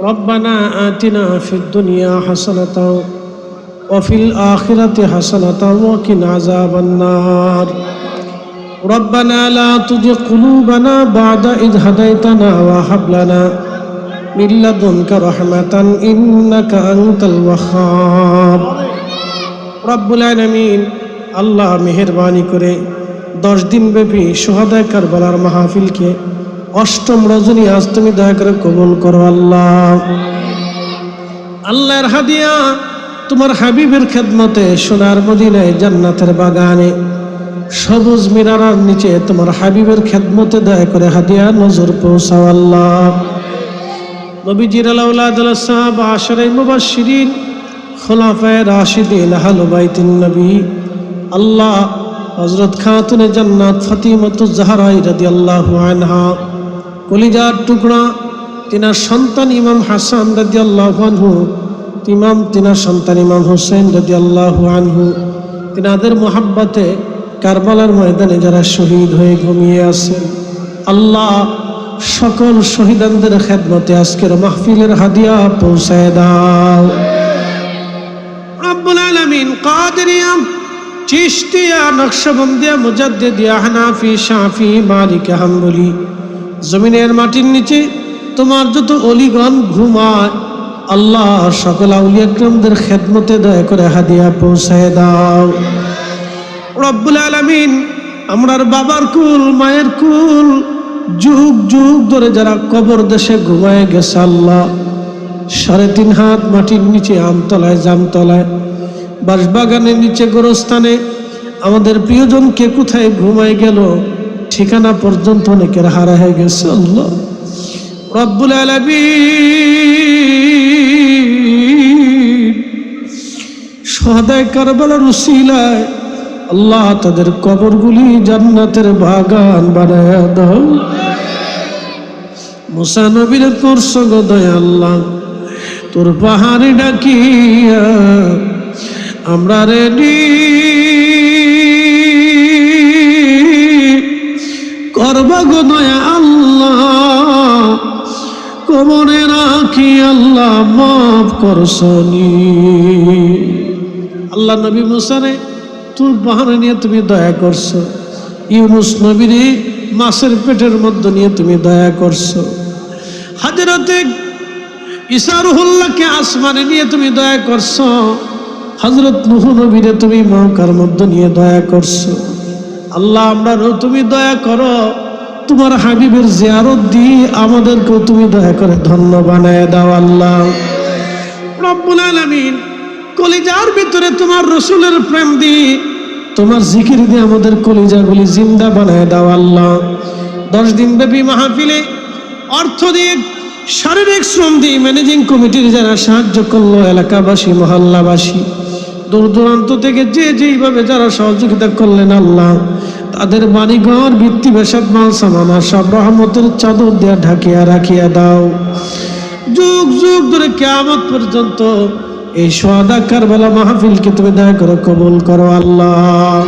রব্বানা আতিনা ফিদ দুনিয়া হাসানাতাও ওয়া ফিল আখিরাতি হাসানাতাও ওয়া কিনা আযাবান নার। রব্বানা লা তুযিগ কুলুবানা বা'দা ইয হাদাইতানা ওয়া হাব লানা মিন লাদুনকা রাহমাতান ইন্নাকা আনতাল ওয়াহ্হাব। রব্বুল আলামিন আল্লাহ মেহেরবানি করে 10 দিন ব্যাপী শুহাদায়ে কারবালার মাহফিলকে 8ম রজনী আজ তুমি দয়া করে কবুল করো আল্লাহ। আল্লাহর হাদিয়া তোমার হাবিবের খেদমতে সোনার মদিনায় জান্নাতের বাগানে সবুজ মিনারার নিচে তোমার হাবিবের খেদমতে দয়া করে হাদিয়া নজর পৌঁছাও আল্লাহ। নবীজির আউলাদুল সাহাবা আশারে মুবাশশিরিন খুলাফায়ে রাশিদিন আহলে বাইতিন নবী আল্লাহ হযরত খাতুনে জান্নাত ফাতিমাতুজ জাহরা রাদিয়াল্লাহু আনহা কলিজার টুকরা তিনার সন্তান ইমাম হাসান রাদিয়াল্লাহু আনহু তিনার সন্তান ইমাম হোসেন রাদিয়াল্লাহু আনহু তিনাদের মোহাব্বতে কারবালার ময়দানে যারা শহীদ হয়ে ঘুমিয়ে আছেন আল্লাহ সকল শহীদদের খেদমতে আজকের মাহফিলের হাদিয়া পৌঁছায় দাও। রব্বুল আলামিন কাদেরিয়া চিশতিয়া নকশবন্দিয়া মুজাদ্দিদিয়া হানাফি শাফি মালিকি হাম্বলি জমিনের মাটির নিচে তোমার যত অলিগণ ঘুমায় আল্লাহ সকল আউলিয়া কিরামদের খেদমতে দয়া করে হাদিয়া পৌঁছায় দাও। রব্বুল আলামিন আমরার বাবার কুল মায়ের কুল যুগ যুগ ধরে যারা কবর দেশে ঘুমায় গেছে আল্লাহ 3.5 হাত মাটির নিচে আমতলায় জামতলায় বাঁশবাগানের নিচে গোরস্থানে আমাদের প্রিয়জন কে কোথায় ঘুমায় গেল ঠিকানা পর্যন্ত অনেকের হারা হয়ে গেছে আল্লাহ। রব্বুল আলামিন শুহাদায়ে কারবালার উসিলায় আল্লাহ তাদের কবরগুলি জান্নাতের বাগান বানায়া দাও। মুসা নবীর করছো গো দয়া আল্লাহ তোর পাহাড়ে ডাকিয়া আমরা রেডি করবা গো দয়া আল্লাহ কবরে রাখি আল্লাহ মাফ করছনি। আল্লাহ নবী মুসারে তোর পাহাড়ে নিয়ে তুমি দয়া করছো, ইউনুস নবীরে মাছের পেটের মধ্যে নিয়ে তুমি দয়া করছো, হযরতে ঈসা রুহুল্লাহকে আসমানে নিয়ে তুমি দয়া করছো, হযরত নূহ নবীরে তুমি নৌকার মধ্যে নিয়ে দয়া করছো। আল্লাহ আমরাও তুমি দয়া করো, তোমার হাবিবের জিয়ারত দিয়ে আমাদেরকেও তুমি দয়া করে ধন্য বানায় দাও আল্লাহ। রব্বুল আলামিন কলিজার ভিতরে তোমার রসুলের প্রেম দিয়ে তোমার জিকির দিয়ে আমাদের কলিজাগুলি জিন্দা বানায় দাও আল্লাহ। 10 দিন ব্যাপী মাহফিলে অর্থ দিয়ে শারীরিক শ্রম দিয়ে ম্যানেজিং কমিটির যারা সাহায্য করলো, এলাকাবাসী মহল্লাবাসী দূর দূরান্ত থেকে যে যেইভাবে যারা সহযোগিতা করলেন আল্লাহ তাদের বাড়িঘর ভিত্তি বেসাদ মাল সামানা সব রহমতের চাদর দেয়া ঢাকিয়া রাখিয়া দাও। যুগ যুগ ধরে কিয়ামত পর্যন্ত এই শুহাদা কারবালা মাহফিলকে তুমি দয়া করে কবুল করো আল্লাহ।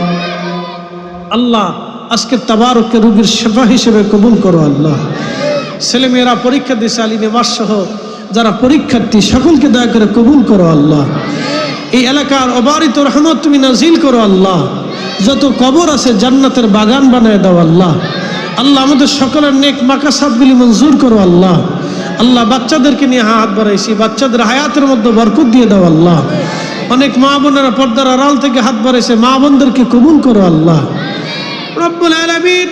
আল্লাহ আজকে তাবারক রোগীর সেবা হিসেবে কবুল করো আল্লাহ। ছেলেমেয়েরা পরীক্ষা দিচ্ছে আলিমে মাস সহ যারা পরীক্ষার্থী সকলকে দয়া করে কবুল করো আল্লাহ। এই এলাকার অবারিত রহমত তুমি নাজিল করো আল্লাহ। যত কবর আছে জান্নাতের বাগান বানায় দাও আল্লাহ। আল্লাহ আমাদের সকলের নেক মাকাসাদগুলি মঞ্জুর করো আল্লাহ। আল্লাহ বাচ্চাদেরকে নিয়ে হাত বাড়াইছি, বাচ্চাদের হায়াতের মধ্যে বরকত দিয়ে দাও আল্লাহ। অনেক মা বোনেরা পর্দার আড়াল থেকে হাত বাড়াইছে, মা বোনদেরকে কবুল করো আল্লাহ। রব্বুল আলামিন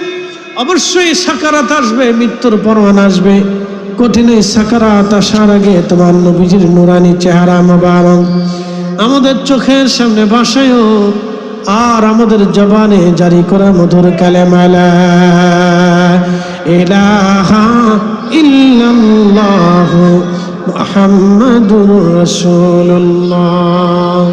অবশ্যই সাকারাত আসবে, মৃত্যুর পরওয়ানা আসবে। কঠিন এই সাকারাত আসার আগে তোমার নবীজির নুরানি চেহারা মোবারক আমাদের চোখের সামনে ভাসায়ো আর আমাদের জবানে জারি করা মধুর কালেমা লা ইলাহা ইল্লাল্লাহু মুহাম্মাদুর রাসূলুল্লাহ।